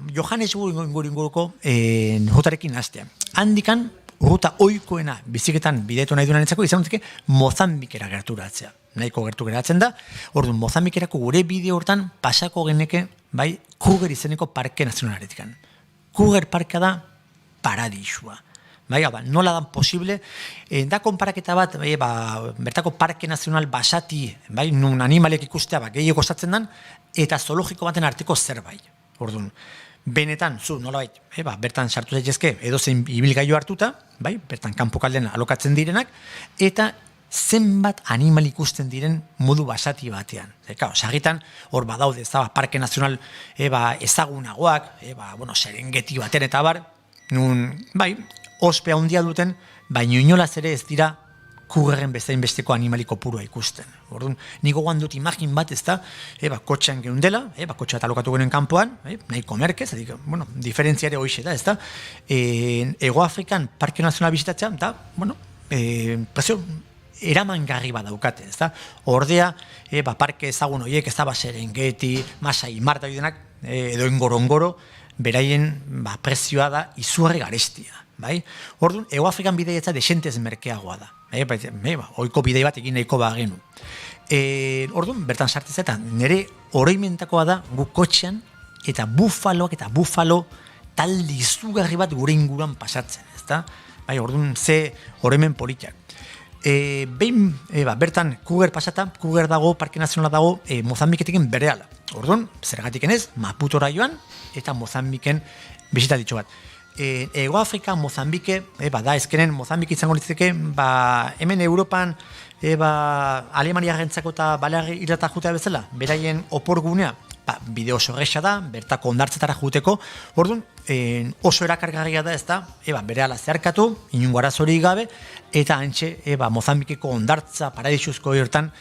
Johannesburg inguruko rutarekin hastea. Handikan, ruta oikoena biziketan bidetu nahi duen entzako, izan duteke Mozambikera gerturatzea. Nahiko gertu geratzen da, orduan Mozambikerako gure bide hortan pasako geneke, bai, Kruger izeneko parke nazionaletikan. Kruger parkea da paradisua. Bai, nola da posible, da konparaketa bat, bertako parke nazional basati, bai, nun animaliak ikustea, gehiago gozatzen dan, eta zoologiko baten arteko zerbait. Orduan, benetan, nolabait, bertan sartu zaitezke edozein ibilgailu hartuta, bai, bertan kanpokalden alokatzen direnak, eta zenbat animal ikusten diren modu basati batean. Sarritan, hor badaude, ez da, parke nazional ezagunagoak, Serengeti baten eta bar, nun, bai, ospe handia duten, baina inolaz ere ez dira Krugerren bezain besteko animaliko purua ikusten. Orduan, niko guan dut imagin bat ez da, kotxean geundela, kotxea talokatu genen kanpoan, nahiko merkez, diferentziare hoxe da, ez da, Ego Afrikan Parke Nazional bizitatzea, da, presio eramangarri bat daukate, ez da, ordea, parke ezagun horiek, ez da, Serengeti, Masai Mara denak, edo engorongoro, beraien prezioa da izugarri garestia. Orduan, Ego Afrikan bideietza desentez merkeagoa da. Oiko bidei bat egin nahiko bagenu. Orduan, bertan sartez eta nire oroimentakoa da gu kotxean eta bufaloak eta bufalo talde izugarri bat gure inguruan pasatzen. Orduan, ze oroimen politiak. Bertan Kruger pasata, Kruger dago, Parke Nazionala dago, Mozambiketiken berehala. Orduan, zergatiken ez, Maputora joan eta Mozambiken bisita ditxo bat. Ego Afrika, Mozambike, da ezkenen Mozambik izango litzeke, hemen Europan Alemania gentzako eta Balear irata jutea bezala, beraien oporgunea, bide oso erresa da, bertako ondartzetara juteko, orduan oso erakargarria da ez da, berehala zeharkatu, inungo arazorik gabe, eta antxe Mozambikeko ondartza paradisuzko hortan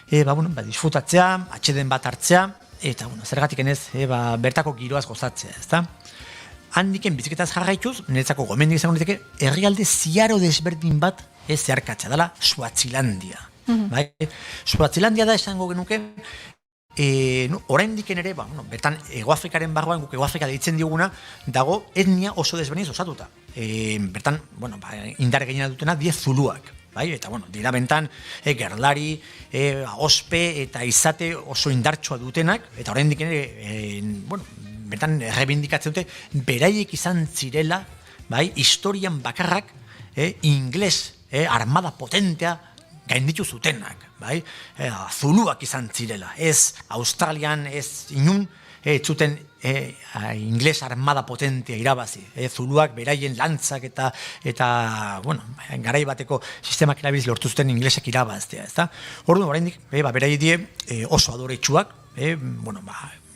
disfrutatzea, atxeden bat hartzea, eta zergatiken ez bertako giroaz gozatzea, ez da? Handiken biziketaz jarraituz, niretzako gomendik izango niteke, herrialde ziaro desberdin bat zeharkatzea dela Suazilandia. Suazilandia da esango genuke, oraindiken ere, bertan Ego Afrikaren barruan, guk Ego Afrika deitzen diguna, dago etnia oso desberdin osatuta. Bertan, indar gehiena dutena, 10 zuluak. Eta, dira bentan, gerlari, ospe eta izate oso indartsua dutenak, eta oraindiken ere, bertan errebindikatzen dute, beraiek izan zirela, historian bakarrak, ingles, armada potentea, gainditu zutenak, zuluak izan zirela, ez Australian, ez inun, zuten ingles armada potentea irabazi, zuluak beraien lantzak eta garai bateko sistemak erabiliz lortu zuten inglesek irabaztea, ez da? Orduan, oraindik, beraiek die oso adoretsuak,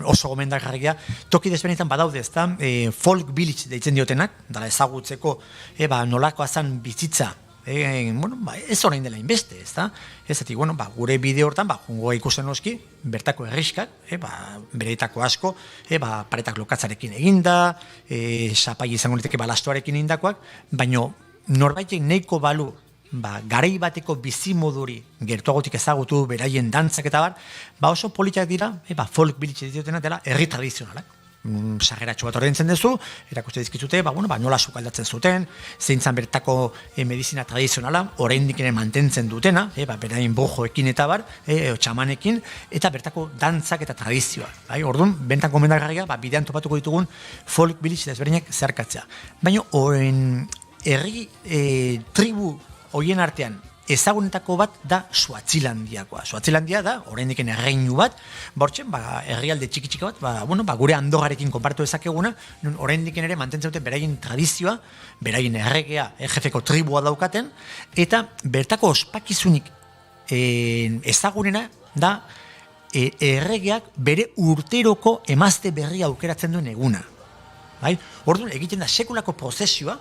oso gomendagarria, toki desberdinetan badaude, ez da, folk village deitzen diotenak, dala ezagutzeko, nolakoa zan bizitza, ez orain dela inbeste, ez da, ez ati, gure bide hortan, jungoa ikusten noski, bertako erriskak, bereitako asko, paretak lokatzarekin eginda, sapai izango liteke balastoarekin egindakoak, baino norbaitek nahiko balu, garai bateko bizimoduri gertuagotik ezagutu, beraien dantzak eta oso politiak dira, folk village ditutenak dela, herri tradizionalak. Sarreratxo bat ordaintzen duzu, erakuste dizkizute, nola sukaldatzen zuten, zeintzan bertako medizina tradizionala, oraindik ere mantentzen dutena, beraien bojoekin eta txamanekin, eta bertako dantzak eta tradizioak. Orduan, bentan komendagarria, bidean topatuko ditugun folk village desberdinak zeharkatzea. Baina, herri tribu horien artean, ezagunetako bat da Suazilandiakoa. Suazilandia da, oraindiken erreinu bat, bortzen, herrialde txiki bat, gure Andorrarekin konpartu ezakeguna, oraindiken ere mantentzen dute beraien tradizioa, beraien erregea, jefeko tribua daukaten, eta bertako ospakizunik ezagunena da erregeak bere urteroko emazte berria aukeratzen duen eguna. bai? Orduan, egiten da sekulako prozesioa,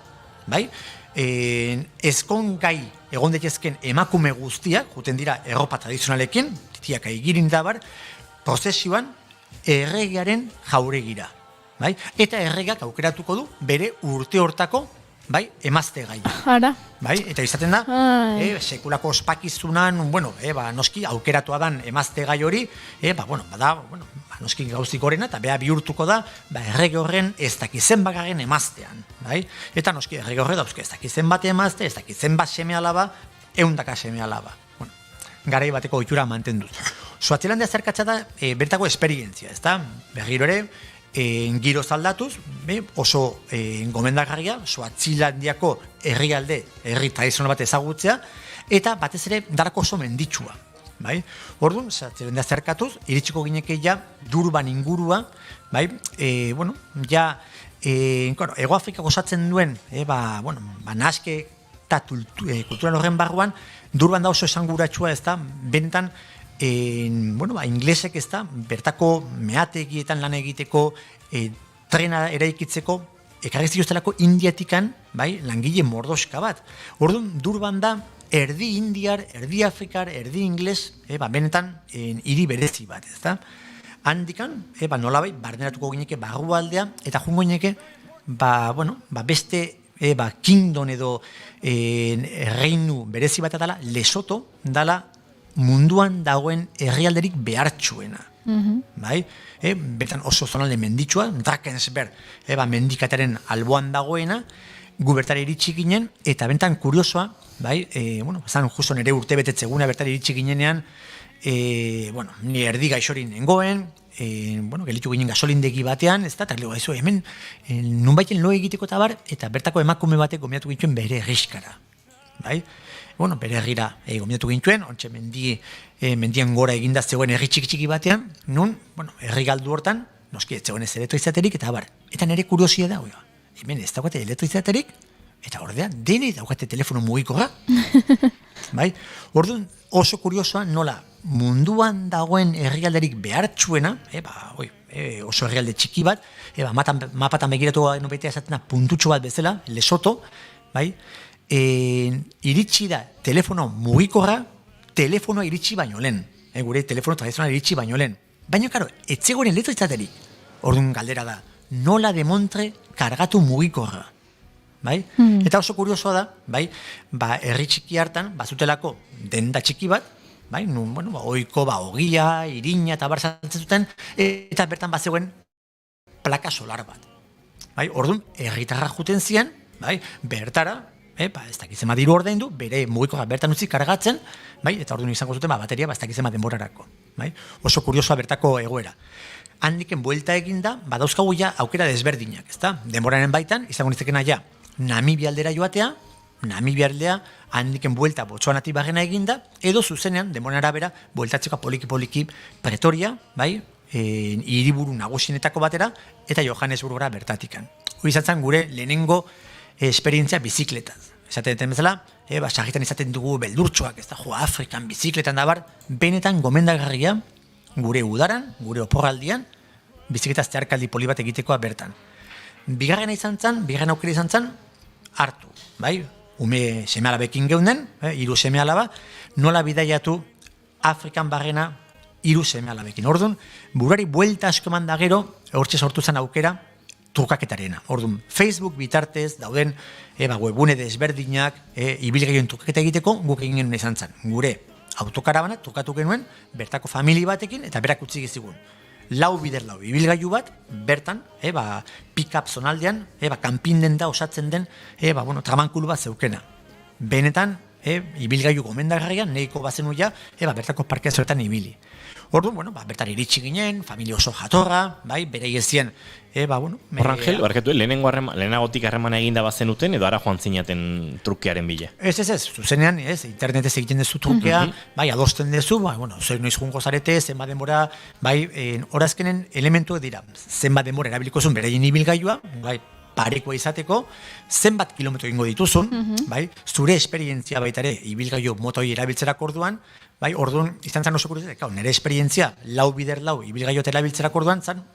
bai? Ezkongai egon daitezken emakume guztiak, juten dira erropa tradizionalekin, titiak aigirin da bar, prozesioan erregearen jauregira, bai? Eta erregak aukeratuko du bere urte hortako, bai, emazte gai. Ara. Bai, eta izaten da, sekulako ospakizunan, bueno, noski aukeratua dan emazte gai hori, noski gauzik gorena, eta beha bihurtuko da, errege horren ez dakizen bagaren emaztean, bai? Eta noski errege horre dauzke ez dakizen bat emazte, ez dakizen bat seme alaba, 100 seme alaba. Bueno, garai bateko ohitura mantenduz. Suazilandia zerkatza da, bertako esperientzia, ez da? Berriro ere, giro zaldatuz, oso gomendagarria, Suazilandiako herri tradizional bat ezagutzea, eta batez ere darako oso menditsua. Bai? Orduan, Suazilandia zerkatuz, iritsiko gineke ja Durban ingurua, bai? Ego Afrika gozatzen duen, nahaske eta kulturan horren barruan, Durban da oso esanguratsua, ez da, benetan, inglesek ez da, bertako meategietan lan egiteko, trena eraikitzeko, ekarri zituztelako Indiatikan, bai, langile mordoska bat. Orduan, Durban da, erdi indiar, erdi afrikar, erdi ingles, benetan, hiri berezi bat, ez da. Handikan, nolabai, barneratuko gineke barrualdea, eta jungo gineke, beste, kingdom edo reinu berezi bat dala, Lesoto dala, munduan dagoen herrialderik behartsuena. Bai? Bertan oso zonalde menditsua, Drakensberg, mendikataren alboan dagoena, gu bertara iritsi ginen, eta bentan kuriosoa, bai, zan justo nire urte betetzeguna bertara iritsi ginenean, ni erdi gaixori nengoen, gelitu ginen gasolindegi batean, ez da, eta lego gaizu, hemen, nunbaiten lo egiteko eta bar, eta bertako emakume batek gomiatu gintuen bere erriskara. Bai? Bere herrira gomiatu gintuen, ontsa mendian gora eginda zegoen herri txiki batean, nun, herri galdu hortan, noski ez zegoen ez elektrizaterik, eta bar, eta nire kuriosia da, hemen ez daukate elektrizaterik, eta ordea, dene daukate telefono mugikorra. Bai? Orduan, oso kuriosoa nola munduan dagoen herrialderik behartsuena, oso herrialde txiki bat, mapatan begiratu betea esatena puntutxo bat bezala, Lesoto, bai? Iritsi da telefono mugikorra, telefonoa iritsi baino lehen, gure telefono tradizional iritsi baino lehen. Baina, karo, etzegoen elektrizaterik. Orduan galdera da, nola demontre kargatu mugikorra. Bai? Eta oso kuriosoa da, bai, herri txiki hartan, bazutelako denda txiki bat, bai, oiko, ogia, irina eta bar saltzen zuten, eta bertan bazegoen plaka solar bat. Bai? Orduan, herritarra juten zian, bai, bertara, ez dakizema diru ordaindu, bere mugikorra bertan utzi kargatzen, bai, eta orduan izango zuten bateria, ez dakizema denborarako. Bai? Oso kuriosoa bertako egoera. Handiken buelta eginda, badauzkagu ja aukera desberdinak, ezta? Denboraren baitan, izango nitzekena ja, Namibia aldera joatea, Namibia aldea, handiken buelta Botsuanatik barrena eginda, edo zuzenean, denboran arabera, bueltatzeko poliki Pretoria, bai, hiriburu nagusienetako batera, eta Johannesburgora bertatikan. Hori izatzen gure lehenengo esperientzia bizikletaz. Esaten bezala, sarritan izaten dugu beldurtxoak, ez da, Afrikan bizikletan dabar, benetan gomendagarria gure udaran, gure oporraldian, bizikletaz zeharkaldi poli bat egitekoa bertan. Bigarren aukera izan zen, hartu, bai? Ume seme-alabekin geunden, 3 seme-alaba, nola bidaiatu Afrikan barrena 3 seme-alabekin. Orduan, burari buelta asko eman da gero, hortxe sortu zen aukera, trukaketarena. Orduan, Facebook bitartez dauden webune desberdinak, ibilgailuen trukaketa egiteko, guk egin genuen izan zen. Gure autokarabana trukatu genuen, bertako famili batekin, eta berak utzi gizigun. 4 bider 4 ibilgailu bat, bertan, pick-up zonaldean, kanpinden da osatzen den, tramankulu bat zeukena. Benetan, ibilgailu gomendagarrian, nahiko bazenu ja, bertako parkea zoretan ibili. Orduan, bertan iritsi ginen, familia oso jatorra, bai, bere egezien, Rangel, barkatu, lehenagotik harremana eginda bazenuten, edo ara joan zinaten trukearen bile? Ez, zuzenean, internetez egiten dezu trukea, bai, adosten dezu, zer noiz jungo zarete, zenbat denbora, bai, horazkenen elementu dira, zenbat denbora erabiliko zuen bereien ibilgailua, bai, parekoa izateko, zenbat kilometro ingo dituzun, bai, zure esperientzia baitare, ibilgailu motoi erabiltzerak orduan, bai, orduan, izan zan oso kurioz, nire esperientzia, 4 bider 4 ibilgailu erabiltzerak orduan, zan,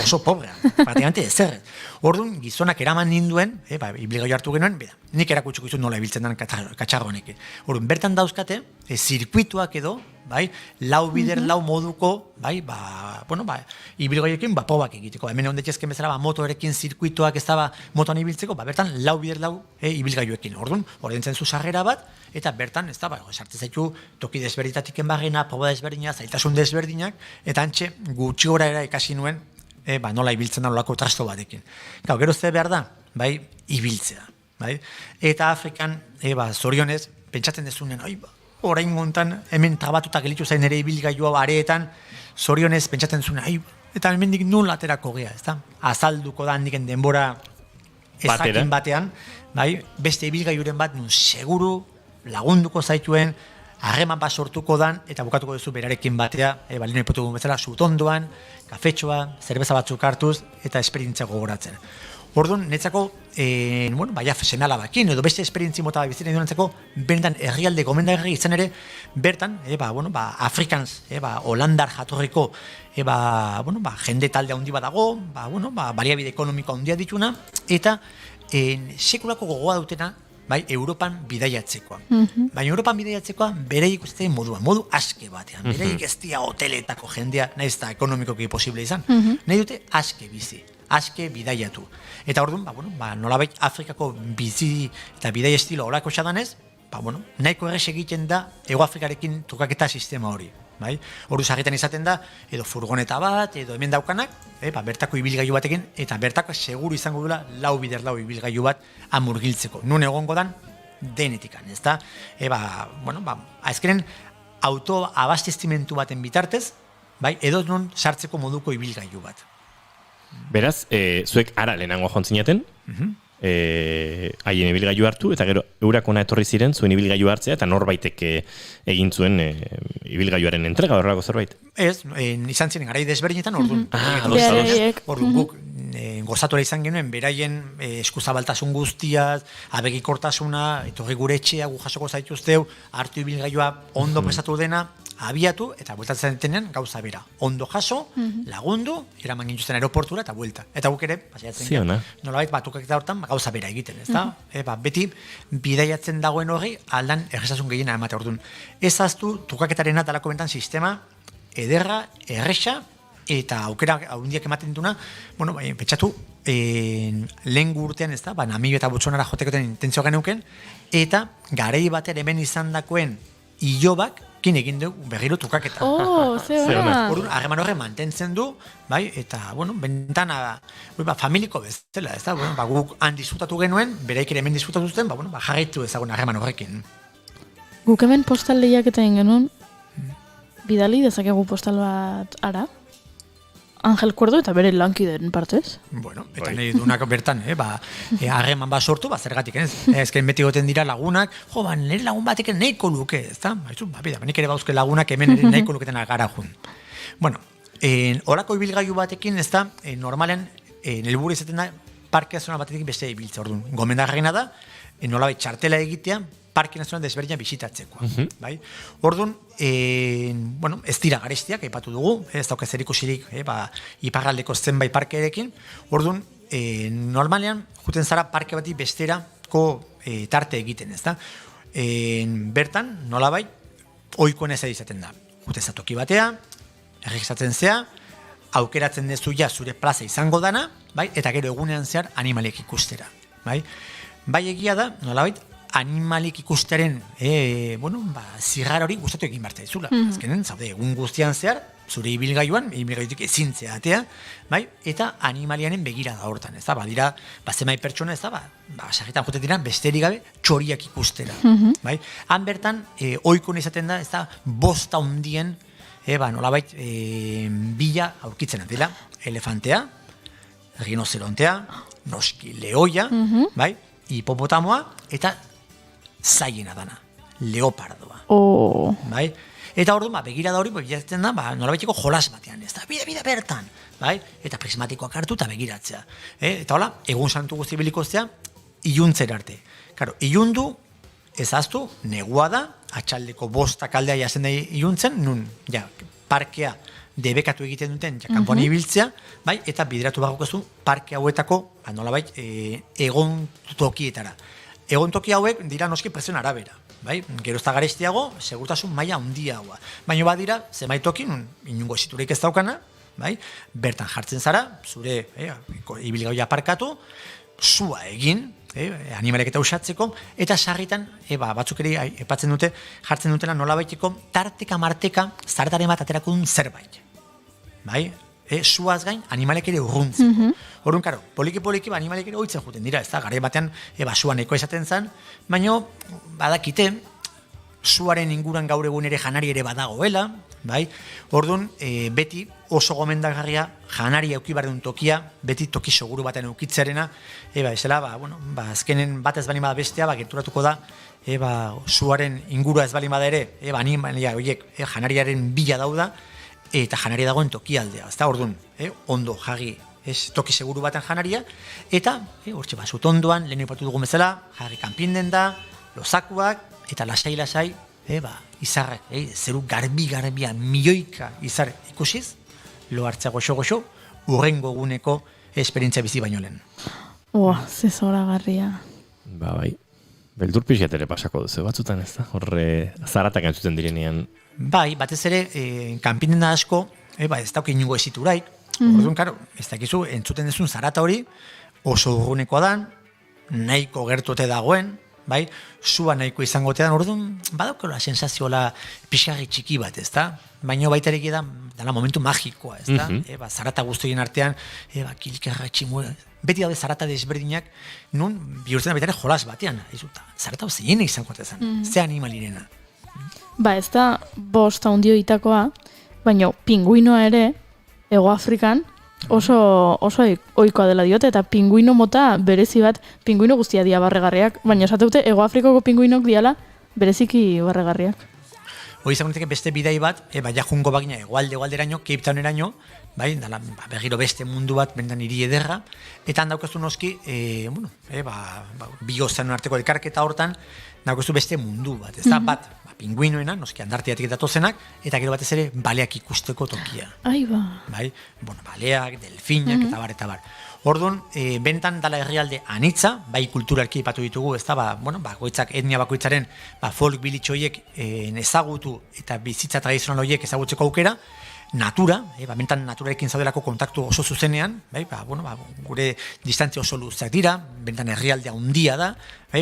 oso pobrea, praktikamente ezer. Orduan, gizonak eraman ninduen, ibilgailu hartu genuen, nik erakutsiko izut nola ibiltzen den katxarro honek. Orduan, bertan dauzkate, zirkuituak edo, lau bider, lau moduko, ibilgaiekin, probak egiteko. Hemen ondetxezken bezala, motorekin zirkuituak ez da motoan ibiltzeko, bertan lau bider, lau ibilgailuekin. Orduan, ordentzen zu sarrera bat, eta bertan, ez da, sartzen zaitu toki desberditatiken barrena, proba desberdina, zailtasun desberdinak, eta antxe gutxi gora era ikasi nuen, nola ibiltzen da nolako trasto batekin. Gero ze behar da, ibiltzea. Eta Afrikan, zorionez, pentsatzen dezunen, orain gontan, hemen trabatuta gelitu zain ere ibilgailua areetan, zorionez, pentsatzen zuen, eta hemendik nola aterako gea, ez da? Azalduko da handiken denbora ezakin batean, beste ibilgailuren bat, nun seguru, lagunduko zaituen, harreman bat sortuko dan, eta bukatuko duzu berarekin batea, balino ipotugun bezala, sutondoan, kafetxoa, zerbeza batzuk hartuz, eta esperientzia gogoratzen. Orduan, netzako, senala bakin, edo beste esperientzi mota bizitzen duenentzako, benetan herrialde gomendarri izan ere, bertan, Afrikans, Holandar jatorriko, jende talde handi badago, baliabide ekonomiko handia dituna, eta sekulako gogoa dutena, Europan bidaiatzekoa. Baina Europan bidaiatzekoa bereik uste modu aske batean. Bereik ez dia hoteletako jendea, nahiz eta ekonomikoki posible izan. Nahi dute aske bizi, aske bidaiatu. Eta orduan, nolabait Afrikako bizi eta bidai estilo horako xadanez, nahiko errez egiten da Ego Afrikarekin trukaketa sistema hori. Ordu sarritan izaten da, edo furgoneta bat, edo hemen daukanak, bertako ibilgailu batekin, eta bertako seguru izango dula lau ibilgailu bat amurgiltzeko. Nun egongo dan, denetikan, ez da? Azkenen, autoabasteztimentu baten bitartez, edo nun sartzeko moduko ibilgailu bat. Beraz, zuek ara lehenango jontzinaten, haien ibilgailu hartu, eta gero eurak ona etorri ziren zuen ibilgailu hartzea, eta norbaitek egin zuen ibilgailuaren entrega horrelako zerbait. Ez, izan ziren garai desberdinetan, orduan. Orduan guk gozatora izan genuen, beraien eskuzabaltasun guztiaz, abegikortasuna, etorri gure etxea, gu jasoko zaituzteu, hartu ibilgailua ondo prestatu dena, abiatu, eta bueltatzen detenean gauza bera. Ondo jaso, lagundu, eraman gintuzten aeroportura, eta buelta. Eta guk ere, pasaiatzen nolabait batukaketa hortan gauza bera egiten, ez da? Beti, bidaiatzen dagoen hori, aldan errezasun gehiena emate orduan. Ez aztu, trukaketaren atalako bentan sistema, ederra, erresa, eta aukera haundiak ematen duna, pentsatu, lehen urtean, ez da, Namibia eta Botswanara jotekoten intentzio geneuken, eta garei batean hemen izan dakoen ilobak, kin egin dugu berriro trukaketa. Orduan, harreman horre mantentzen du, eta, bentan, familiko bezala, ez da, guk han disfrutatu genuen, bereik ere hemen disfrutatu zuten, jarraitu ezagun harreman horrekin. Guk hemen postal lehiaketa egin genuen, bidali dezakegu postal bat ara? Angel Cuerdo eta bere lankideen partez. Eta nahi dunak bertan, harreman bat sortu, zergatik, ezken beti goten dira lagunak, nire lagun batek nahiko luke, ez da? Nik ere bauzke lagunak hemen ere nahiko luketen agara jun. Horako ibilgailu batekin, ez da, normalen, helburu izaten da, parke nazional batetik beste ibiltza, orduan. Gomendarrena da, nolabait txartela egitea, parke nazional desberdina bisitatzeko. Orduan, ez dira garestiak, aipatu dugu, ez dauk ez erikusirik iparraldeko zenbait parkeerekin. Orduan, normalean, juten zara parke bati besterako tarte egiten, ez da? Bertan, nolabait, oikoen ez izaten da. Juten zatoki batea, erregistratzen zea, aukeratzen dezu ja zure plaza izango dana, eta gero egunean zehar animaliek ikustera. Bai egia da, nolabait, animalik ikustearen zirrar hori gustatu egin behar zaizula. Azkenen, zaude, egun guztian zehar, zure ibilgailuan, ibilgailutik ezintzea atea, eta animalianen begira da hortan, ez da, badira, zemai pertsona, ez da, sarritan joten dira, besterik gabe, txoriak ikustera. Han bertan, oikon izaten da, ez da, bosta hundien, nolabait, bila aurkitzen dela, elefantea, rinocerontea, noski lehoia, hipopotamoa, eta zaiena dana, leopardoa. Eta orduan, begirada hori, begiratzen da, nolabaiteko jolas batean, ez da, bide bertan, eta prismatikoak hartu eta begiratzea. Eta hola, egun santu guzti bilikoztea, iluntzen arte. Ilundu, ezaztu, negua da, atxaldeko 5 aldea jazen da iluntzen, nun, parkea debekatu egiten duten kanpoan ibiltzea, bai, eta bideratu barrokozu parke hauetako, nolabait, egon tokietara. Egon toki hauek dira noski prezioen arabera, bai, gero ez da garestiago, segurtasun maila handiagoa. Baina badira, zenbait toki, inungo esiturik ez daukana, bai, bertan jartzen zara, zure ibilgailuak aparkatu, sua egin, animalek eta usatzeko, eta sarritan, batzuk ere epatzen dute, jartzen dutela nolabaiteko tarteka marteka zaretaren bat aterakun zerbait. Bai? Suaz gain, animalek ere urruntzeko. Orduan, karo, poliki-poliki animalek ere oitzen juten dira, ez da, gare batean, sua nahiko esaten zen, baina, badakite, suaren inguran gaur egun ere janari ere badagoela, bai? Orduan, beti oso gomendagarria janari euki behar duen tokia, beti toki seguru baten eukitzearena, esela, azkenen bat ez bali bada bestea, gerturatuko da, suaren ingurua ez bali bada ere, animalia horiek janariaren bila dauda, eta janaria dagoen toki aldea, ez da, orduan, ondo jagi, toki seguru baten janaria, eta, hortxe, zut ondoan, lehen ipatu dugun bezala, jarri kanpinden da, lozakuak, eta lasai-lasai, izarrak, zeru garbi-garbian, milioika izar ikusiz, lo hartza goxo-goxo, urrengo guneko esperientzia bizi baino lehen. Ze zoragarria. Bai, beldur pixat ere pasako duzu, batzutan ez da, horre zaratak entzuten direnean. Bai, batez ere, kanpinen da asko, ez dauk inungo ezituraik, orduan, karo, ez dakizu, entzuten dezun zarata hori, oso urrunekoa dan, nahiko gertote dagoen, bai, sua nahiko izango tean, orduan, badaukela sensazioa pixarri txiki bat, ez da? Baina baita ere da momentu magikoa, ez da? Zarata guztien artean, kilkerra tximu, beti daude zarata desberdinak, nun, bihurtzen da baita ere jolas batean, zarata zein izango tean, ze animalirena. Ez da bosta hundio itakoa, baina pinguinoa ere, Hego Afrikan, oso ohikoa dela diote, eta pinguino mota berezi bat, pinguino guztia dia barregarriak, baina esateute Hego Afrikako pinguinok diala bereziki barregarriak. Hoi izango beste bidai bat, ja jungo bagina egoalderaino, Cape Towneraino, bai, dala, berriro beste mundu bat, bendan hiri ederra, eta handaukazu noski, biozan arteko elkarketa hortan, daukazu beste mundu bat, ez da, bat, pinguinoena, noski andartiatik datozenak, eta gero batez ere baleak ikusteko tokia. Bai, baleak, delfinak, eta bar. Orduan, bentan dala herrialde anitza, bai kulturalki ipatu ditugu, ez da, bakoitzak, etnia bakoitzaren, folk bilitxoiek ezagutu eta bizitza tradizional horiek ezagutzeko aukera, natura, bentan naturarekin zaudelako kontaktu oso zuzenean, gure distantzia oso luzeak dira, bentan herrialdea handia da,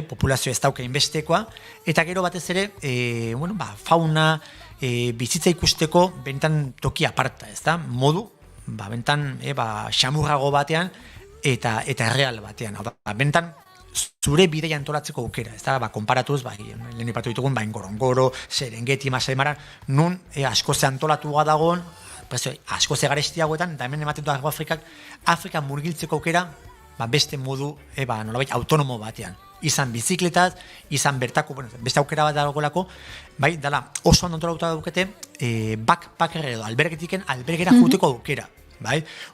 populazio ez dauka inbestekoa, eta gero batez ere, fauna, bizitza ikusteko bentan toki aparta, ez da, modu, bentan xamurrago batean eta erreal batean, bentan zure bidea antolatzeko aukera, ez da, konparatuz, lehen ipatu ditugun, Ngorongoro, Serengeti, Masai Mara, nun asko ze antolatua dagoen, asko ze garestiagoetan, da hemen ematen du Afrika murgiltzeko aukera, beste modu, nolabait, autonomo batean. Izan bizikletaz, izan bertako, beste aukera bat dagoelako, dala, oso antolatuta daukete, backpacker edo albergetiken albergera juteko aukera.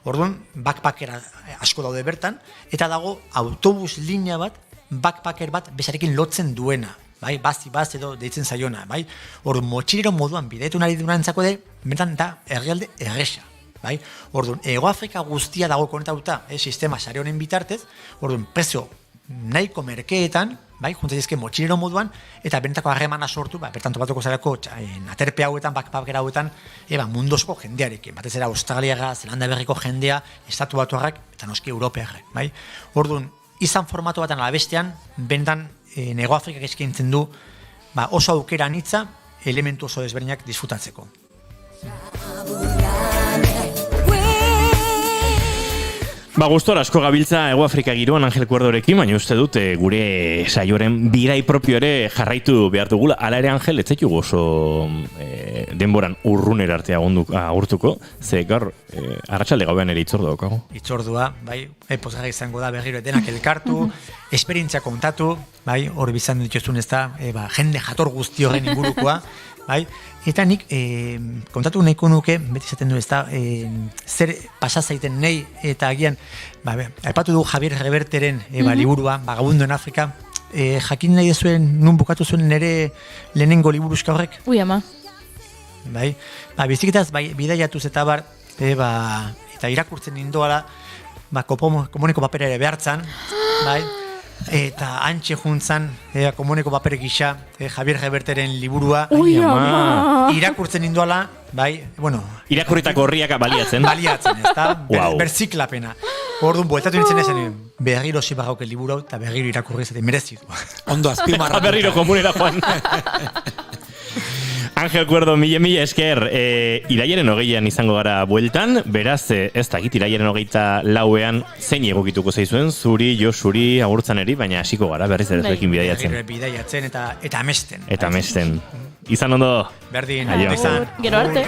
Orduan, backpacker asko daude bertan, eta dago autobus linea bat, backpacker bat besarekin lotzen duena, baz edo deitzen zaiona. Orduan, motxilero moduan bideetu nahi durantzako bentan da herrialde erresa. Orduan, Hego Afrika guztia dago konetauta sistema sare honen bitartez, orduan, prezio nahiko merkeetan, juntzaizke motxilero moduan, eta benetako harremana sortu, bertan topatuko zareko aterpe hauetan, backpacker hauetan, mundozko jendearekin, batez era Australiaga, Zelanda Berriko jendea, Estatu Batuarrak, eta noski Europearrak. Orduan, izan formatu batean alabestean, bentan Hego Afrikak eskaintzen du oso aukera anitza, elementu oso desberdinak disfrutatzeko. Gustora asko gabiltza Hego Afrika giroan Angel Kuerdorekin, baina uste dut gure saioren birai propio ere jarraitu behar dugula. Hala ere, Angel, ez zaitu oso denboran urrunera arte agurtuko, ze gaur arratsalde gauean ere itzordua daukagu. Itzordua, pozgarri izango da berriro denak elkartu, esperientzia kontatu, hor bizan dituzun ez da, jende jator guzti horren ingurukoa, eta nik kontatu nahiko nuke, beti izaten du ez da, zer pasazaiten nahi, eta agian, aipatu du Javier Reverteren liburua, Vagabundo en Afrika, jakin nahi dezuen nun bukatu zuen nire lehenengo liburuzka horrek? Ui, ama. bai? Bizikletaz bidaiatuz eta bar, eta irakurtzen nindoala, komuneko papera ere behartzan, bai? Eta antxe juntzan, komuneko paper gisa, Javier Reverteren liburua, irakurtzen nindoala, bai, bueno... Irakurritako horriak baliatzen. Baliatzen, ez da? Berziklapena. Orduan, bueltatu nintzen esan, berriro zibarrauke liburu eta berriro irakurri zaten merezitu. Ondo azpimarra. Berriro komunera joan. Ángel Cuerdo, mila esker, irailaren 20an izango gara bueltan, beraz, ez dakit, irailaren 24ean zein egokituko zaizuen, zuri, Josuri, agurtzaneri, baina hasiko gara, berriz ere zuekin bidaiatzen. Bidaiatzen eta amesten. Eta amesten. Izan ondo. Berdin, izan. Gero arte.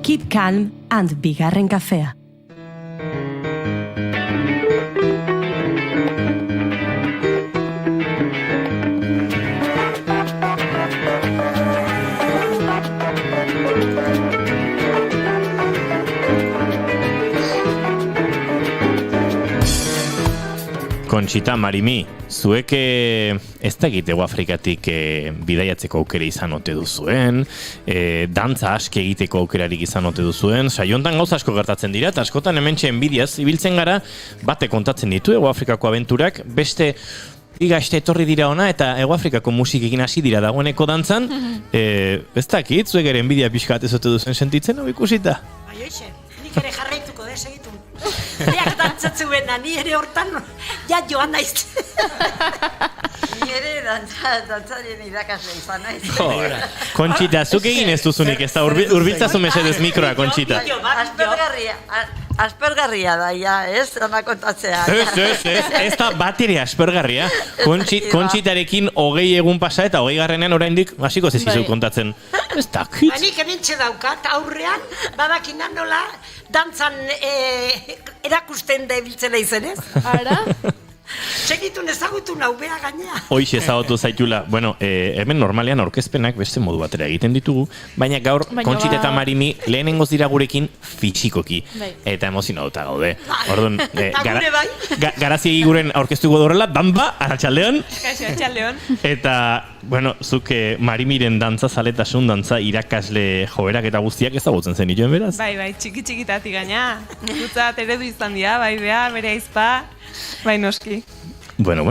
Keep Calm and Bigarren Kafea. Conchita, Marimi, zuek ez da egiteko Afrikatik bidaiatzeko aukera izan ote duzuen, dantza aske egiteko aukerarik izan ote duzuen, saiontan gauza asko gertatzen dira, eta askotan hementxe enbidiaz, ibiltzen gara, bate kontatzen ditu Afrikako abenturak, beste bi gazte etorri dira ona eta Hego Afrikako musikekin hasi dira dagoeneko dantzan, ez dakit, zuek ere enbidia pixka bat ez ote duzen sentitzen, hau ikusita? Bai, hoxe, nik ere jarraituko da, segitu. Beak dantzatzuen, ni ere hortan, ja joan naiz. Ni ere dantzarien irakasle izan naiz. Kontxita, zuk egin ez duzunik, ez da urbiltzazu mesedez mikroa, Kontxita. Aspergarria da, ja, ez? Dana kontatzea. Ez da bat ere aspergarria. Kontxitarekin 20 egun pasa eta 20 oraindik hasiko zezizu kontatzen. Ez dakit. Nik hementxe daukat, aurrean, badakina nola, dantzan erakusten da biltzela izenez. Ara? Segitun ezagutu nau beha gainea. Hoixe ezagutu zaitula. Bueno, hemen normalean aurkezpenak beste modu batera egiten ditugu, baina gaur Kontxita eta Marimi lehenengoz dira gurekin fisikoki. Eta emozionatuta gaude. Orduan, garaziegi guren aurkeztuko dorrela, Bamba, arratsaldeon. Kaixo, arratsaldeon. Eta, bueno, zuk Marimiren dantza zaletasun, dantza irakasle joerak eta guztiak ezagutzen zen ituen beraz? Bai, txiki-txikitatik gaina. Gutzat eredu izan dira, bai bea, bere aizpa, bai noski. Bueno,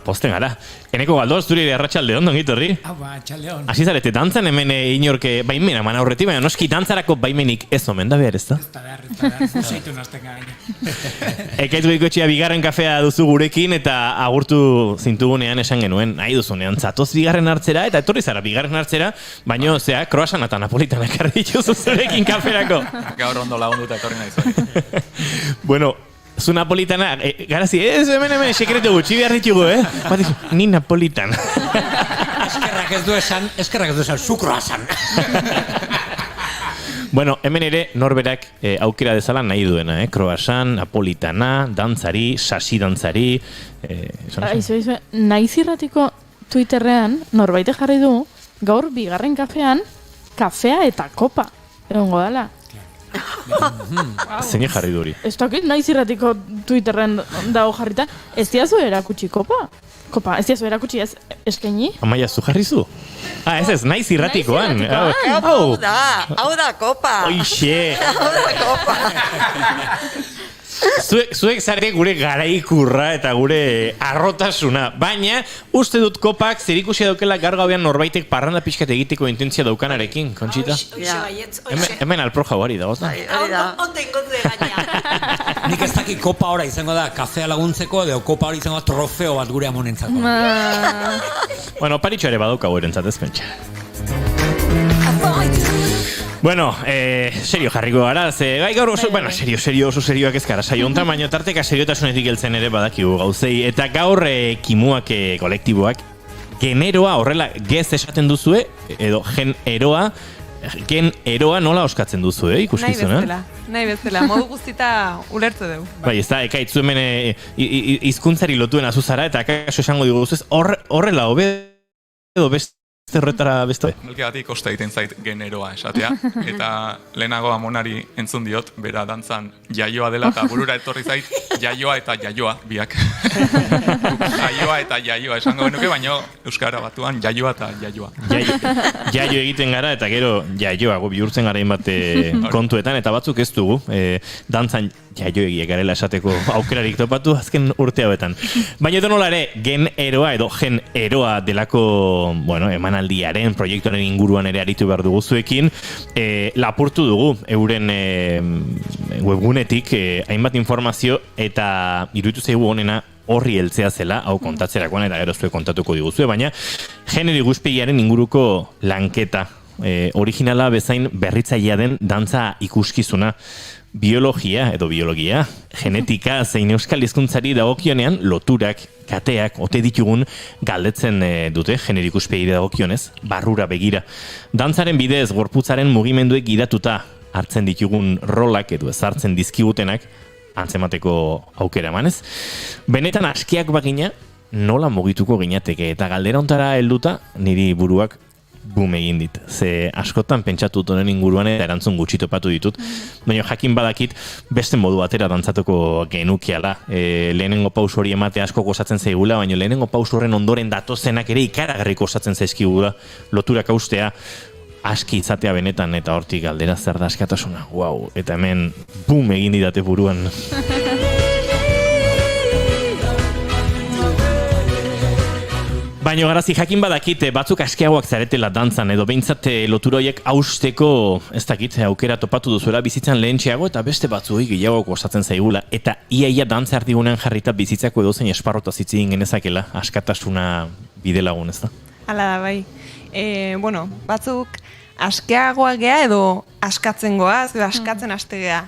posten gara. Eneko Galdoz, zuri arratsaldeon, dongit horri? Arratsaldeon. Hasi zarete, dantzan hemen inorke baimena man aurretik, baina noski dantzarako baimenik ez omen da behar, ez da? Ez da behar, zuzeitu nazten gaina. Ekaitu goikotxea bigarren kafea duzu gurekin eta agurtu zintugunean esan genuen, nahi duzunean, zatoz bigarren hartzera eta etorri zara bigarren hartzera, baino, zea, kroasan eta napolitana ekarri dituzu zurekin kaferako. Gaur ondo lagunduta etorri nahi zuen. Bueno, zu napolitana, garazi, hemen, sekretu gutxi behar ditugu, ni napolitan. Eskerrak ez du esan, zukroa esan. Bueno, hemen ere norberak aukera dezala nahi duena, kroasan, napolitana, dantzari, sasi dantzari. Naiz irratiko Twitterrean norbaite jarri du, gaur bigarren kafean, kafea eta kopa. Egongo dala. Zein jarri duri? Ez dakit naiz irratiko Twitterren dago jarrita. Ez diazu erakutsi kopa? Kopa, ez diazu erakutsi ez eskaini? Amaia, zu jarri zu? Ez, naiz irratikoan. Hau da kopa. Oixe. Hau da kopa. Zuek zare gure garaikurra eta gure arrotasuna, baina uste dut kopak zerikusia daukela gaur gauean norbaitek parranda pixkat egiteko intentzia daukanarekin, Kontxita? Hemen alpro jauari dagoz da? Ondo ingotu gaina. Nik ez dakit kopa ora izango da kafea laguntzeko edo kopa hori izango da trofeo bat gure amonentzako. Bueno, paritxo ere badaukagu erentzat ez, Kontxa. Bueno, serio jarriko gara, gai gaur oso, bueno, oso serioak ez gara, saio ontan, baina tarteka seriotasunetik heltzen ere badakigu gauzei, eta gaur kimuak kolektiboak, generoa horrela gez esaten duzue, edo gen eroa nola oskatzen duzue, ikuskizuna? Nahi bezala, modu guztita ulertu dugu. Bai, ez da, ekaitu hemen hizkuntzari lotuen azuzara, eta akaso esango digu guzez, horrela hobe edo beste horretara beste. Melkeatik kosta egiten zait generoa esatea, eta lehenago amonari entzun diot, bera dantzan jaioa dela, eta burura etorri zait jaioa eta jaioa, biak. Jaioa eta jaioa esango genuke, baino Euskara Batuan jaioa eta jaioa. Jaio egiten gara, eta gero jaioa bihurtzen gara inbat kontuetan, eta batzuk ez dugu, dantzan jaioegiek garela esateko aukerarik topatu azken urte hauetan. Baina edo nola ere, gen eroa edo gen eroa delako, bueno, emanaldiaren, proiektuaren inguruan ere aritu behar dugu zuekin, lapurtu dugu euren webgunetik hainbat informazio eta iruditu zaigu honena horri heltzea zela, hau kontatzerakoan eta gero zuek kontatuko diguzue, baina genero ikuspegiaren inguruko lanketa originala bezain berritzailea den dantza ikuskizuna, biologia, genetika, zein euskal hizkuntzari dagokionean loturak, kateak, ote ditugun galdetzen dute, genero ikuspegi dagokionez, barrura begira. Dantzaren bidez, gorputzaren mugimenduek gidatuta hartzen ditugun rolak edo ezartzen dizkigutenak, antzemateko aukera emanez. Benetan askiak bagina, nola mugituko ginateke, eta galdera ontara helduta, niri buruak boom egin dit. Ze askotan pentsatu dut honen inguruan eta erantzun gutxi topatu ditut. Baina jakin badakit beste modu batera dantzatuko genukiala. Lehenengo pauso hori emate asko gozatzen zaigula, baina lehenengo pauso horren ondoren datozenak ere ikaragarriko osatzen zaizkigula. Loturak haustea, aski izatea benetan, eta hortik galdera zer da askatasuna. Wow, eta hemen boom egin didate buruan. Baina garazi jakin badakit, batzuk askeagoak zaretela dantzan, edo behintzat loturoiek hausteko, ez dakit, aukera topatu duzuela bizitzan lehentxeago, eta beste batzuei gehiago kostatzen zaigula. Eta iaia dantza erdigunean jarrita bizitzako edozein esparrota zitzin genezakela, askatasuna bide lagun, ez da? Hala da, bai. Batzuk askeagoak gea edo askatzen goaz, edo askatzen haste gea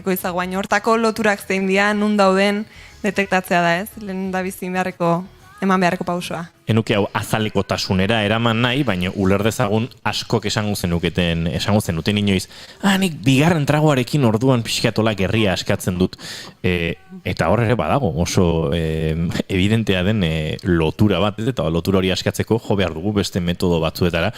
goizago, baina hortako loturak zein dira, nun dauden detektatzea da, ez? Lehen da bizin eman beharreko pausoa. Enuke hau azaleko tasunera eraman nahi, baina uler dezagun askok esango zenuten inoiz, nik bigarren tragoarekin orduan pixkatola gerria askatzen dut. Eta hor ere badago, oso evidentea den lotura bat, eta lotura hori askatzeko jo behar dugu beste metodo batzuetara.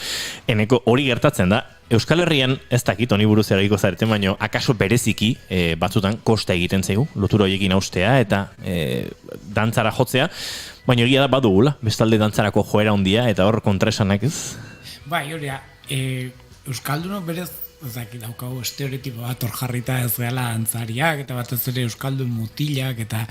Eneko hori gertatzen da, Euskal Herrian ez dakit honi buruz eragiko zareten, baina akaso bereziki batzutan kosta egiten zaigu, lotura horiekin haustea eta dantzara jotzea, baina egia da badugula, bestalde dantzarako joera handia eta hor kontraesanak ez? Bai, hori Euskaldunok berez daukagu estereotipo bat hor jarrita ez gehala dantzariak eta batez ere Euskaldun mutilak eta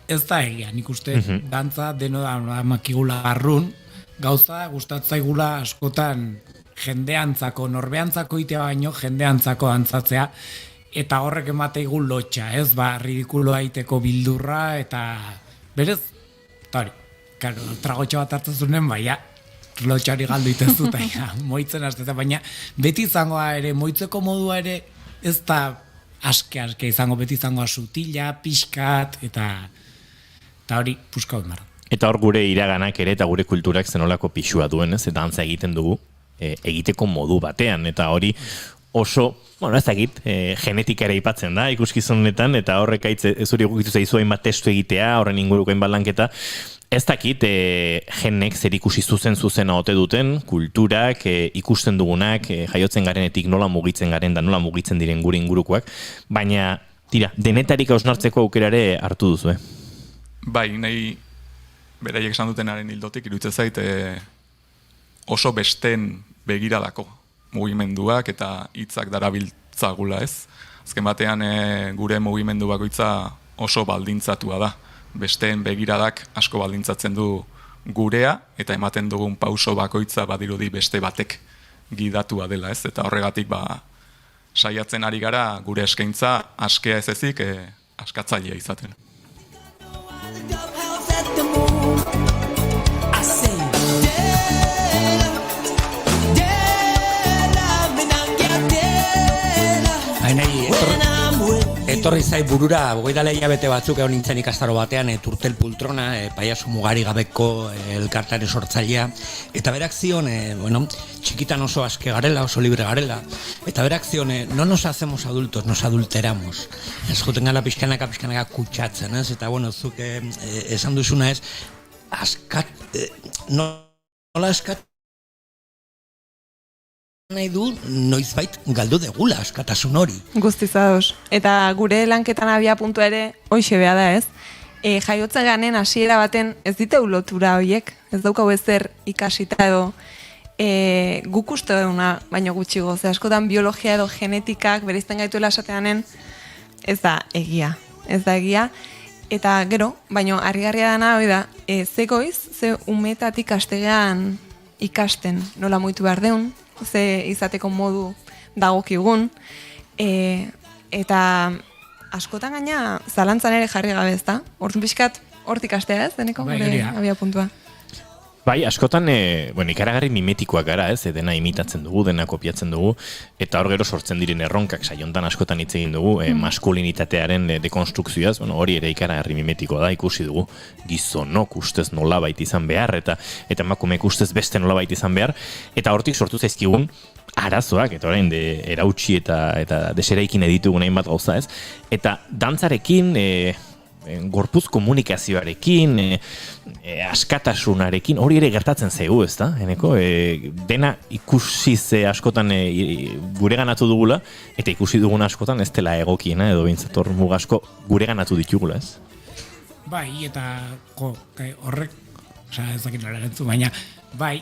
ez da egia, nik uste dantza deno da makigula garrun, gauza gustatzaigula askotan jendeantzako, norbeantzako itea baino jendeantzako dantzatzea eta horrek emateigu lotxa, ez ridikulo aiteko bildurra eta berez, eta hori, tragotxo bat hartzen zuen, baina lotxari galdu itezu eta moitzen hasteta, baina beti izangoa ere, moitzeko modua ere ez da aske izango, beti izangoa sutila, pixkat eta hori puska hori marra. Eta hor gure iraganak ere eta gure kulturak zenolako pixua duen, ez? Eta dantza egiten dugu, egiteko modu batean, eta hori oso, ez dakit, genetika ere ipatzen da, ikuskizunetan, eta horrek ez hori egukitu zaizu hainbat testu egitea, horren inguruko hainbat lanketa, ez dakit, genek zer ikusi zuzena ote duten, kulturak, ikusten dugunak, jaiotzen garenetik nola mugitzen garen, da nola mugitzen diren gure ingurukoak, baina, tira, denetarik hausnartzeko aukerare hartu duzu, Bai, nahi beraiek esan dutenaren hildotik, iruditzen zait, oso besten begiradako mugimenduak eta hitzak darabiltzagula, ez? Azken batean gure mugimendu bakoitza oso baldintzatua da. Besteen begiradak asko baldintzatzen du gurea eta ematen dugun pauso bakoitza badirudi beste batek gidatua dela, ez? Eta horregatik saiatzen ari gara gure eskaintza askea ez ezik askatzailea izaten. Etorri zai burura, bogeidala hilabete batzuk egon nintzen ikastaro batean, Turtel Pultrona, paiasu mugari gabeko elkartaren sortzailea, eta berak zion, txikitan oso aske garela, oso libre garela, eta berak zion, no nos hacemos adultos, nos adulteramos. Ez juten gala pixkanaka kutsatzen, ez? Eta, zuk esan duzuna ez, nola askat nahi du, noizbait galdu degula askatasun hori. Guztizados. Eta gure lanketan abia puntua ere, hoxe beha da, ez? Jaiotzen ganen hasiera baten ez diteu lotura horiek, ez daukau ezer ikasita edo guk uste duguna, baino gutxigo. Ze askotan biologia edo genetikak bereizten gaituela esateanen, ez da egia. Ez da egia. Eta gero, baino harrigarria dana hori da, ze goiz, ze umetatik astegean ikasten nola muitu behar deun, ze izateko modu dagokigun, eta askotan gaina zalantzan ere jarri gabe, ez da? Hortzun pixkat hortik astea, ez? Deneko gure abia puntua. Bai, askotan, ikaragarri mimetikoak gara, ez? Dena imitatzen dugu, dena kopiatzen dugu, eta hor gero sortzen diren erronkak, saiontan askotan hitz egin dugu, maskulinitatearen dekonstrukzioaz, hori ere ikaragarri mimetikoa da, ikusi dugu, gizonok ustez nolabait izan behar, eta emakumeek ustez beste nolabait izan behar, eta hortik sortu zaizkigun arazoak, eta orain erautsi eta deseraikin editugun hainbat gauza, ez? Eta dantzarekin, gorpuz komunikazioarekin, askatasunarekin, hori ere gertatzen zaigu, ez da? Dena ikusiz askotan gure ganatu dugula, eta ikusi dugun askotan ez dela egokiena, edo bintzator mugasko gure ganatu ditugula, ez? Bai, eta horrek, ez dakit nara gentzu, baina, bai,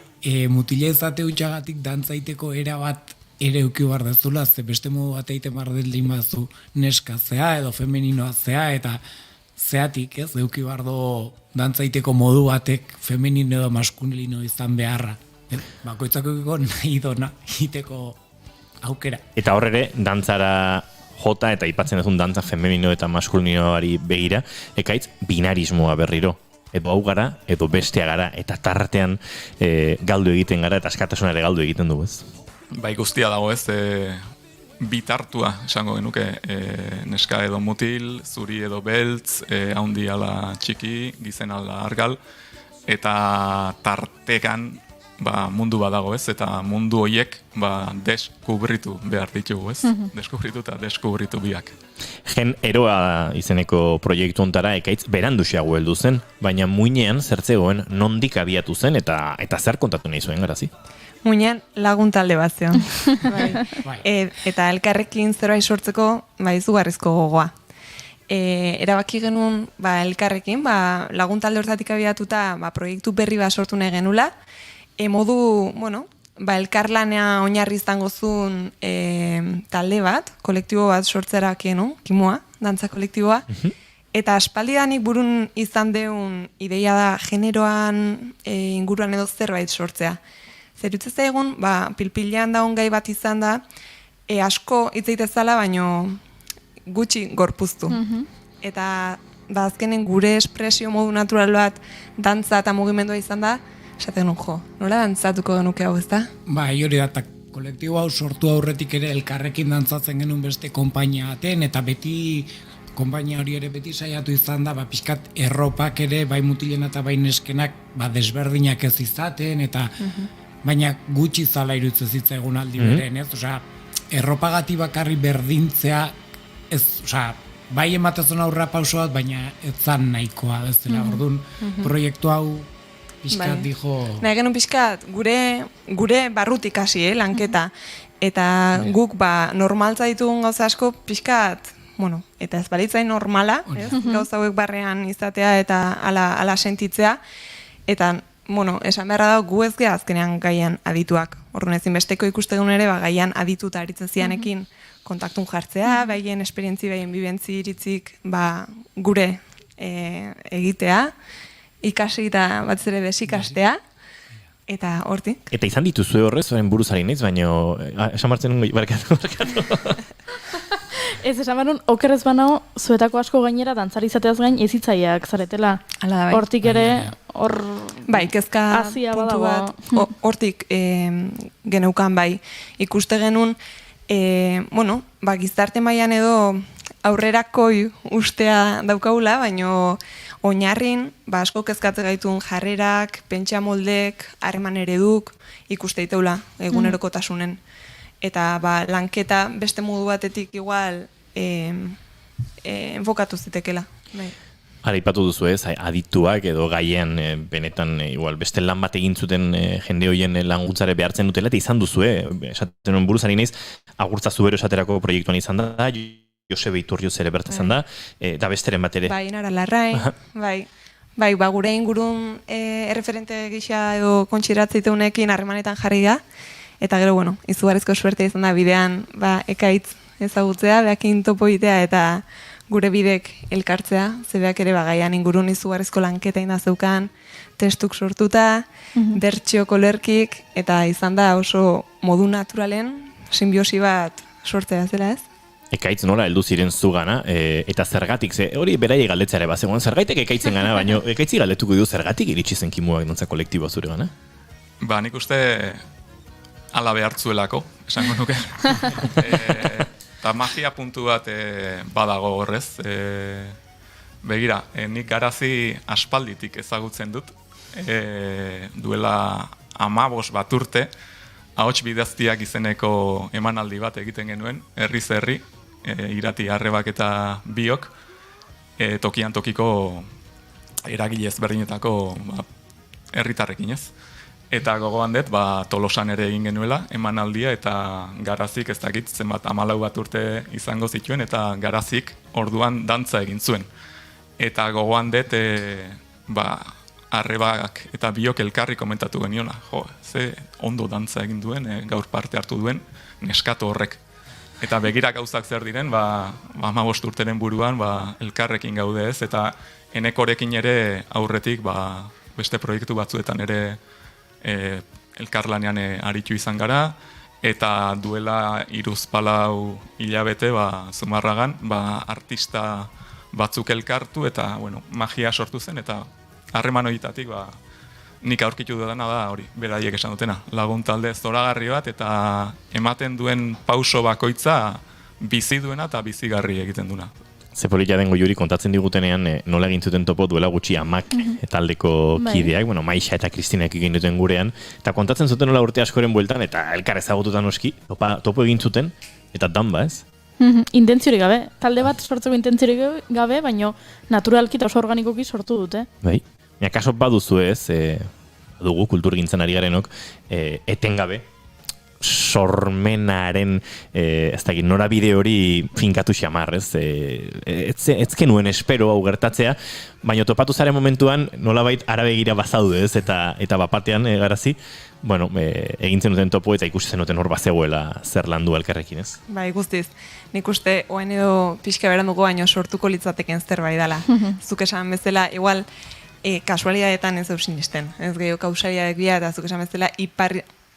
mutile ezate utxagatik dantzaiteko erabat ere euki behar dezula, ze beste modu bat egiten behar dut bazu neskazea edo femeninoazea, eta zeatik, ez, eduki bardo dantzaiteko modu batek femenino edo maskulino izan beharra. Bakoitzako nahi dona iteko aukera. Eta hor ere, dantzara jota eta aipatzen duzun dantza femenino eta maskulinoari begira, ekaitz binarismoa berriro. Edo hau gara, edo bestea gara, eta tartean galdu egiten gara, eta askatasunare galdu egiten dugu, ez? Bai, guztia dago, ez, bitartua, esango genuke, neska edo mutil, zuri edo beltz, haundi ala txiki, gizen ala argal, eta tartekan mundu badago, ez, eta mundu horiek deskubritu behar ditugu, ez? Deskubritu eta deskubritu biak. Gen eroa izeneko proiektu ontara ekaitz beranduxeago heldu zen, baina muinean zertzegoen nondik abiatu zen eta zer kontatu nahi zuen garazi? Muinean lagun talde bat zeon. Eta elkarrekin zerbait sortzeko izugarrizko gogoa. Erabaki genuen elkarrekin lagun talde hortatik abiatuta proiektu berri bat sortu nahi genula. Modu, elkarlanea oinarri izango zuen talde bat, kolektibo bat sortzera kimua, dantza kolektiboa. Eta aspaldidanik burun izan deun ideia da generoan inguruan edo zerbait sortzea. Zerutze egun, pilpilean daun gai bat izan da, asko hitz egitezala, baino gutxi gorpuztu. Eta azkenen gure espresio modu natural bat dantza eta mugimendua izan da, esaten nun nola dantzatuko genuke hau, ezta? Hori da, eta kolektibo hau sortu aurretik ere elkarrekin dantzatzen genuen beste konpainia baten, eta beti konpainia hori ere beti saiatu izan da, pixkat erropak ere, bai mutilena eta bai neskenak, desberdinak ez izaten, eta baina gutxi zala iruditzen zitzaigun aldi beren, ez? Osea, erropagati bakarri berdintzea, ez, osea, bai ematezen aurra pauso bat, baina ez zan nahikoa, ez dela, orduan, proiektu hau pixkat dijo... Nahi genuen pixkat, gure barrutik hasi, lanketa, eta guk normaltza ditugun gauza asko pixkat, eta ez balitzain normala, gauza hauek barrean izatea eta ala sentitzea, eta esan beharra dago gu ez geha azkenean gaian adituak. Orduan ezin besteko ikustegun ere gaian adituta aritzen zianekin kontaktun jartzea, baien esperientzi, baien bibentzi iritzik gure egitea, ikasi eta batz ere desikastea, eta hortik. Eta izan dituzue horrez, oren buruzari naiz, baina esan martzen nuen barkatu. Ez, esan barun, okerrez banao, zuetako asko gainera dantzari izateaz gain ezitzaileak zaretela. Hortik ere, kezka puntu bat, hortik geneukan ikuste genuen, gizarte mailan edo aurrerakoi ustea daukagula, baino oinarrin, asko kezkatze gaitun jarrerak, pentsa moldek, harreman ereduk, ikuste diteula egunerokotasunen. Eta lanketa beste modu batetik igual enfokatu zitekela. Ara, ipatu duzu ez, adituak edo gaien benetan igual beste lan bat egin zuten jende hoien laguntzare behartzen dutela, eta izan duzu, esaten nuen buruzari naiz, agurtza zubero esaterako proiektuan izan da, Josebe Iturrioz ere bertezan da, eta besteren bat ere. Nara Larrain, gure ingurun erreferente gisa edo kontsideratziteunekin harremanetan jarri da, eta gero, izugarrizko suerte izan da bidean, ekaitz ezagutzea, behakin topo itea eta gure bidek elkartzea, zebeak ere gaian ingurun izugarrizko lanketa indazeukan, testuk sortuta, bertxio kolerkik, eta izan da oso modu naturalen simbiosi bat sortzea zela ez? Ekaitz nola heldu ziren zugana, eta zergatik, hori beraiek galdetzea ere bazegoen, zergaitek ekaitzen gana, baina ekaitzi galdetuko du zergatik iritsi zen kimuak dantza kolektiboa zure gana? Nik uste ala behartzuelako, esango nuke. Eta magia puntu bat badago horrez. Begira, nik garazi aspalditik ezagutzen dut. Duela 15 bat urte, ahots bidaztiak izeneko emanaldi bat egiten genuen, herriz herri, irati arrebak eta biok, tokian tokiko eragile ezberdinetako herritarrekin ez. Eta gogoan dut, Tolosan ere egin genuela, emanaldia, eta garazik ez dakit zenbat 14 bat urte izango zituen, eta garazik orduan dantza egin zuen. Eta gogoan dut, arrebak eta biok elkarri komentatu geniona, ze ondo dantza egin duen, gaur parte hartu duen, neskato horrek. Eta begira gauzak zer diren, 15 urteren buruan, elkarrekin gaude ez, eta enekorekin ere aurretik, beste proiektu batzuetan ere elkarlanean aritu izan gara, eta duela 3-4 hilabete, Zumarragan, artista batzuk elkartu, eta, magia sortu zen, eta harreman horietatik, nik aurkitu dudana da hori, beraiek esan dutena. Lagun talde zoragarri bat eta ematen duen pauso bakoitza bizi duena eta bizigarri egiten duna. Ze polita dengo Juri kontatzen digutenean nola egin zuten topo duela gutxi Amak taldeko kideak, Maixa eta Kristinak egin duten gurean, eta kontatzen zuten nola urte askoren bueltan eta elkar ezagututan oski, topo egin zuten, eta danba ez? Intentziorik gabe, talde bat sortzeko intentziorik gabe, baina naturalki eta oso organikoki sortu dute. Bai. Kaso baduzu ez, dugu kulturgintzan ari garenok, etengabe, sormenaren, ez dakit, norabide hori finkatu xamar, ez? Etzken nuen espero hau gertatzea, baina topatu zaren momentuan nolabait arabegira bazaude ez, eta bapatean garazi, egintzen duten topo eta ikusten duten hor bazegoela zer landu elkarrekin ez? Bai, guztiz. Nik uste, oain edo pixka beranduko baino sortuko litzateken zerbait dela. Zuk esan bezala, igual, kasualidadetan ez sinisten. Ez gehiago kausalidadeak bia, eta zuk esan bezala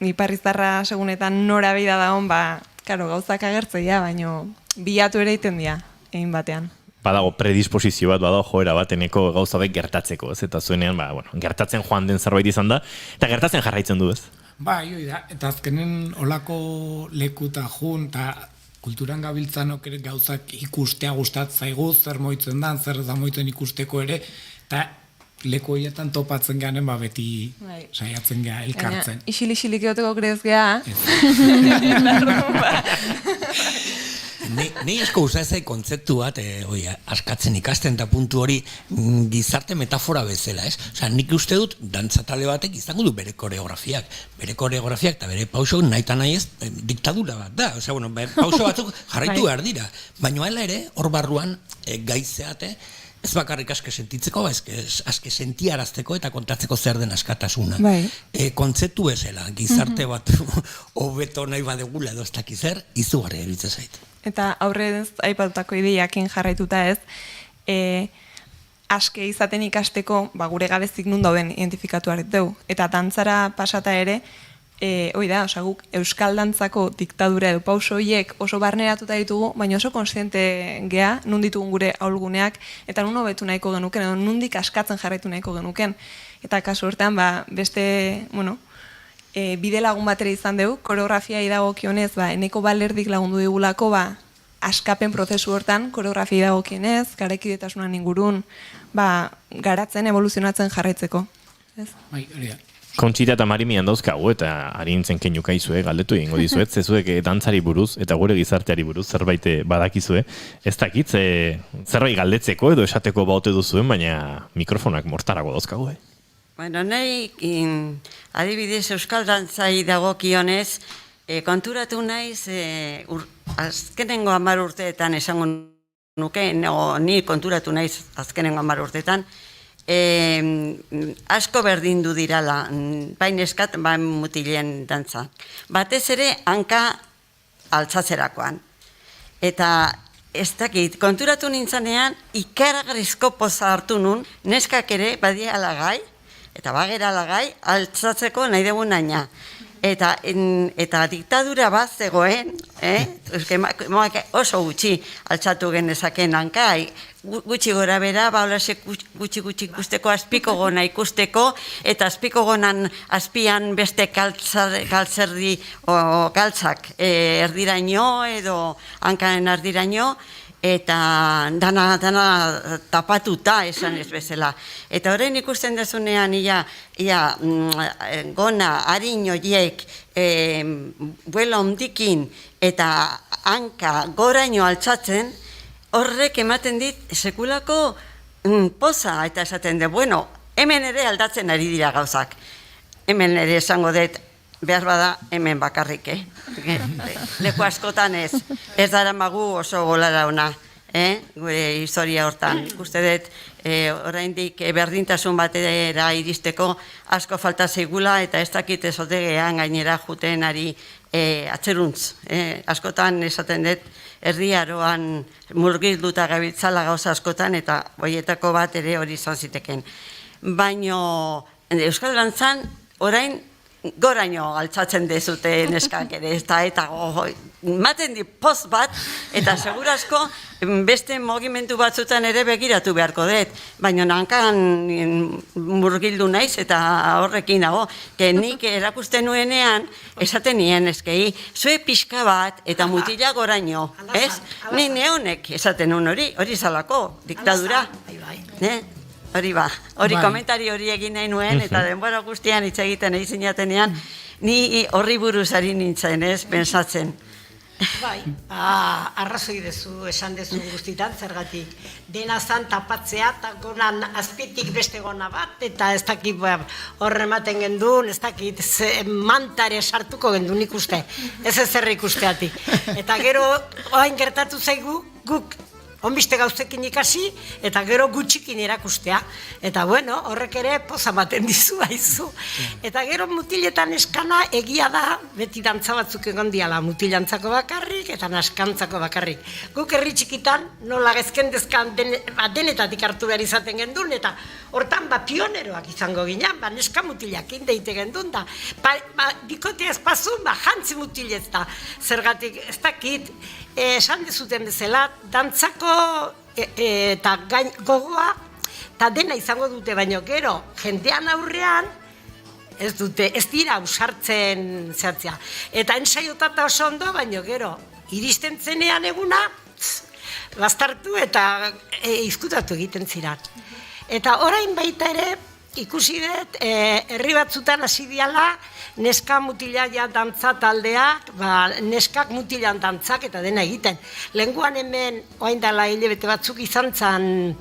iparrizarra segunetan norabida dagoen, gauzak agertzea, baino bilatu ere iten dira, egin batean. Badago predisposizio bat, badago joera bat, eneko gauza bat gertatzeko, ez? Eta zuenean, gertatzen joan den zerbait izan da, eta gertatzen jarraitzen du, ez? Joi da, eta azkenen olako lekuta jun, eta kulturan gabiltzanok ere gauzak ikustea gustatzen zaigu, zer moitzen dan, zer da moiten ikusteko ere, eta leku horietan topatzen ganen, beti saiatzen gea elkartzen. Isil-isilik egoteko grez gea. Nei asko usatzei kontzeptu bat, askatzen ikasten eta puntu hori gizarte metafora bezala, ez? Osa, nik uste dut, dantzatale batek izango du bere koreografiak eta bere pauso nahi eta nahi ez, diktadura bat da. Osa, pauso batzuk jarraitu behar dira. Baina hala ere, hor barruan gaizeate, ez bakarrik aske sentitzeko, aske sentiarazteko eta kontatzeko zer den askatasuna. Kontzeptu bezala, gizarte bat hobeto nahi badegula edo ez dakiz zer, izugarria iruditzen zait. Eta aurrez aipatutako ideiakin jarraituta ez, aske izaten ikasteko, gure gabezik nun dauden identifikatu arreteu. Eta dantzara pasata ere, guk euskal dantzako diktadura edo pauso horiek oso barneratuta ditugu, baina oso konsiente gea, nun ditugun gure aholguneak, eta nun hobetu nahiko genuken, edo nundik askatzen jarraitu nahiko genuken. Eta kasu hortean, beste, bide lagun batera izan dugu, koreografia idagokionez, eneko balerdik lagundu digulako, askapen prozesu hortan, koreografia idagokionez, garekidetasunan ingurun, garatzen, evoluzionatzen jarraitzeko. Bai, hori da. Kontxita eta Marimian dauzkagu eta harintzen keinuka izue, galdetu egingo dizuet, zezuek dantzari buruz eta gure gizarteari buruz zerbait badakizue. Ez dakit, zerbait galdetzeko edo esateko baute duzuen, baina mikrofonak mortarago dauzkagu. Nahi, adibidez euskal dantzai dagokionez, konturatu naiz, azkenengo 10 urteetan esango nuke, ni konturatu naiz azkenengo 10 urteetan, asko berdindu dirala, bain eskat, bain mutilen dantza. Batez ere, hanka altzatzerakoan. Eta ez dakit, konturatu nintzanean, ikaragarrizko poza hartu nun, neskak ere badia alagai, eta bagera alagai, altzatzeko nahi dugun naina. Eta diktadura bat zegoen, oso gutxi altzatu genezaken hankai, gutxi gora bera, gutxi ikusteko, azpiko gona ikusteko, eta azpiko gonan azpian beste galtzerdi o galtzak erdiraino edo hankaen erdiraino, eta dana tapatuta esan ez bezala. Eta orain ikusten dezunean gona harin horiek buela ondikin eta hanka goraino altzatzen, horrek ematen dit sekulako poza eta esaten de, hemen ere aldatzen ari dira gauzak. Hemen ere esango dut, behar bada hemen bakarrik, leku askotan ez dara magu oso golara ona, gure historia hortan. Ikuste dut, oraindik berdintasun batera iristeko asko falta zeigula, eta ez dakit ezotegean gainera juten ari atzeruntz. Askotan esaten dut, erdiaroan murgilduta gabiltzala gauza askotan, eta horietako bat ere hori izan ziteken. Baino, Euskal Dantzan, orain, goraino altzatzen dezute neskak ere, eta maten di poz bat, eta segurazko beste mogimendu batzutan ere begiratu beharko dut, baina nankan murgildu naiz eta horrekin nago, nik erakusten nuenean, esaten nien eskei, zue pixka bat eta mutila goraino, ez? Ni neonek esaten nun hori zalako, diktadura. Hori ba, hori komentari hori egin nahi nuen, eta denbora guztian hitz egiten nahi zinatenean, ni horri buruz ari nintzen, ez, pensatzen. Bai, arrazoi dezu, esan dezu guztitan, zergatik. Dena zan tapatzea, eta gonan azpitik beste gona bat, eta ez dakit horre ematen gendun, ez dakit mantare sartuko gendun ikuste, ez ezer ikusteatik. Eta gero, oain gertatu zaigu, guk onbiste gauzekin ikasi, eta gero gutxikin erakustea. Eta bueno, horrek ere poza ematen dizu haizu. Eta gero mutiletan eskana egia da, beti dantza batzuk egon diala, mutilantzako bakarrik eta naskantzako bakarrik. Guk herri txikitan, nola gezkendezkan denetatik hartu behar izaten gendun, eta hortan pioneroak izango ginen, neska mutilak indeite gendun da. Bikotea espazun, jantzi mutilez da. Zergatik, ez dakit, esan dezuten bezala, dantzako eta gogoa, eta dena izango dute, baino gero, jendean aurrean, ez dira ausartzen zehatzea. Eta ensaiotata oso ondo, baino gero, iristen zenean eguna, bastartu eta izkutatu egiten zirat. Eta orain baita ere, ikusi dut, herri batzutan hasi diala, neska mutilaia dantza taldeak, neskak mutilan dantzak eta dena egiten. Lehenguan hemen, oain dela hilabete batzuk izan zen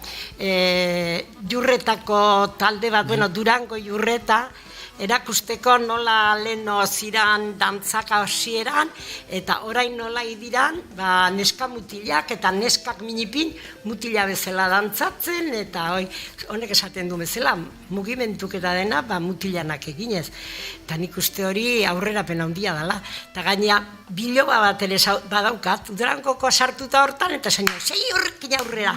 jurretako talde bat, Durango jurreta, erakusteko nola leno ziran dantzaka hasieran, eta orain nola idiran, neska mutilak eta neskak minipin mutila bezala dantzatzen, eta honek esaten du bezala, mugimentuk eta dena mutilanak eginez. Eta nik uste hori aurrerapen handia dela. Eta gaina biloba bat ere badaukat, Durangoko sartuta hortan, eta zaino, sei horrekin aurrera.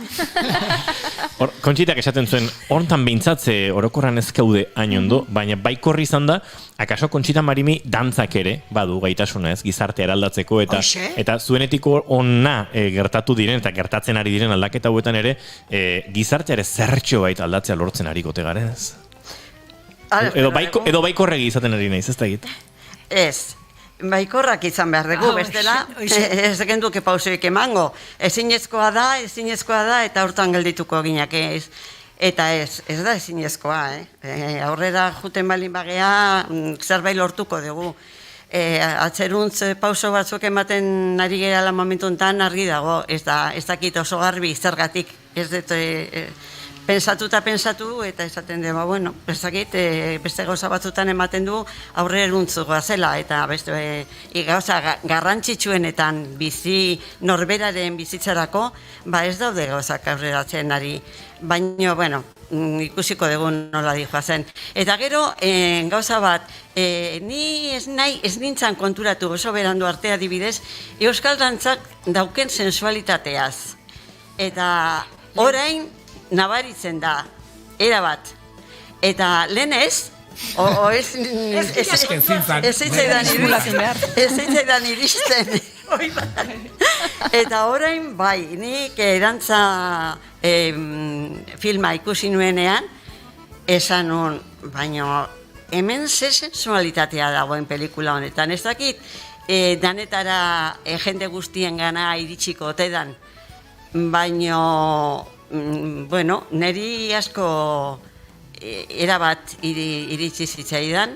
Kontxitak esaten zuen, hortan behintzatze orokorran ez gaude hain ondo, baina baikorri izan da, akaso Kontxita Marimi dantzak ere, badu gaitasuna ez, gizarte eraldatzeko, eta zuenetiko ona gertatu diren, eta gertatzen ari diren aldaketa hauetan ere, gizarteare zertxo bait aldatzea lortzen ari gote garen ez? Edo baikorregi izaten ari naiz, ez da egit? Ez, baikorrak izan behar dugu, bestela, ez genduke pausoik emango. Ezinezkoa da, eta hortan geldituko ginak ez. Eta ez da ezinezkoa, aurrera juten balin bagea, zerbait lortuko dugu. Atzeruntz pauso batzuk ematen ari gerala momentu enten argi dago, ez dakit oso garbi zergatik, ez dut pensatu eta esaten dugu, bueno, beste gauza batzutan ematen du aurreruntzukoa zela, eta beste gauza garrantzitsuenetan bizi norberaren bizitzarako, ez daude gauzak aurreratzen ari, baina, bueno, ikusiko dugu nola dijoa zen. Eta gero, gauza bat, ni ez nintzen konturatu oso berandu artea adibidez, Euskal Dantzak dauken sensualitateaz. Eta orain, nabaritzen da, erabat. Eta lehen ez zitzaidan iristen. Eta orain, bai, nik dantza filma ikusi nuenean, esan nun, baina hemen sensualitatea dagoen pelikula honetan. Ez dakit, danetara jende guztien gana iritsiko otedan, baina bueno, niri asko erabat iritsi zitzaidan,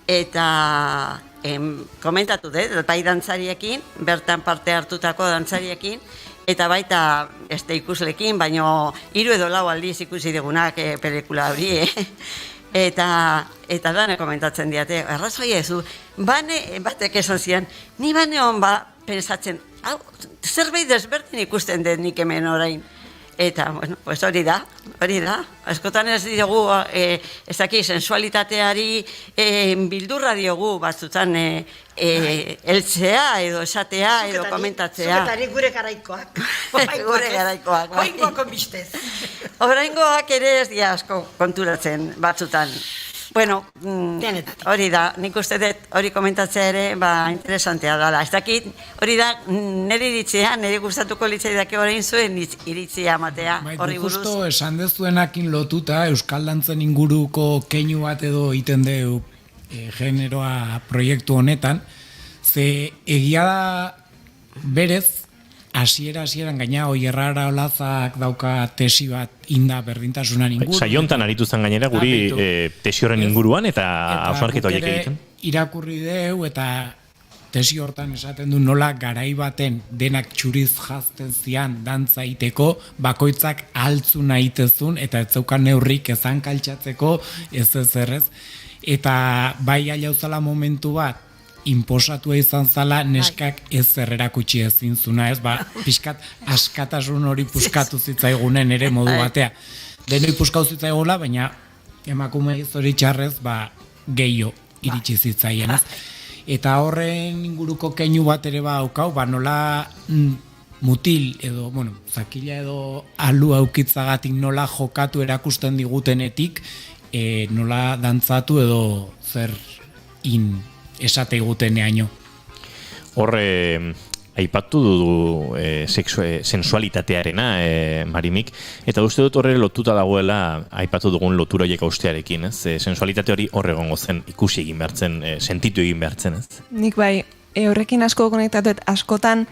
eta komentatu dut, bai dantzariekin, bertan parte hartutako dantzariekin, eta baita ikuslekin, baina 3 edo 4 aldiz ikusi dugunak pelikula hori, Eta dane komentatzen diate, arrazoia ezu, batek esan zian, ni bane hon pensatzen, zerbait desberdin ikusten den nik hemen orain. Eta, bueno, pues hori da. Askotan ez diogu, ez daki, sensualitateari bildurra diogu batzutan eltzea edo esatea edo komentatzea. Zuketari gure garaikoak. Gure garaikoak. Oingoako bistez. Oraingoak ere ez dira asko konturatzen batzutan. Bueno, hori da, nik uste dut hori komentatzea ere, interesantea dela. Ez dakit, hori da, nire iritzia, nire gustatuko litzaidake orain zuen iritzia matea, horri buruz. Justo esan dezuenakin lotuta, Euskal Dantzen inguruko keinu bat edo iten deu generoa proiektu honetan, ze egia da berez, hasieran gaina Oierrara Olazak dauka tesi bat inda berdintasunan inguru. Saiontan aritu zen gainera guri tesi horren inguruan eta hausnarketa horiek egiten. Irakurri deu eta tesi hortan esaten du nola garai baten denak txuriz jazten zian dantza iteko, bakoitzak altzu nahitezun eta ez zeukan neurrik ezan kaltsatzeko ez errez. Eta bai ailauzala momentu bat, inposatua izan zala neskak ez erakutsi ezin zuna, ez, pixkat askatasun hori puskatu zitzaigunen ere modu batea. Denoi puskatu zitzaigola, baina emakume hori txarrez, gehiago iritsi zitzaien, ez. Eta horren inguruko keinu bat ere aukau, nola mutil edo, zakila edo alu aukitzagatik nola jokatu erakusten digutenetik, nola dantzatu edo zer esate eguteneaino. Horre, aipatu du sensualitatearena, Marimik, eta uste dut horre lotuta dagoela aipatu dugun lotura horiek austearekin, ez? Sensualitate hori horre gongo zen, ikusi egin behartzen, sentitu egin behartzen, ez? Nik bai, horrekin asko konektatu, askotan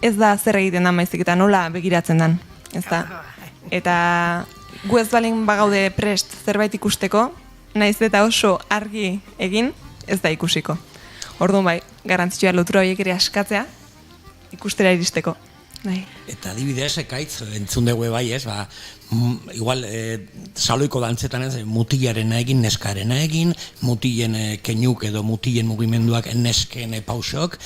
ez da zer egiten da maizik eta nola begiratzen dan, ez da? Eta gu ez balin bagaude prest zerbait ikusteko, naiz eta oso argi egin, ez da ikusiko. Orduan bai, garrantzitsua lotura horiek ere askatzea, ikustera iristeko. Eta adibidez, ekaitz, entzun dugu bai ez, igual, saloiko dantzetan ez, mutilaren egin, neskarena egin, mutilen keinuk edo mutilen mugimenduak nesken pausok,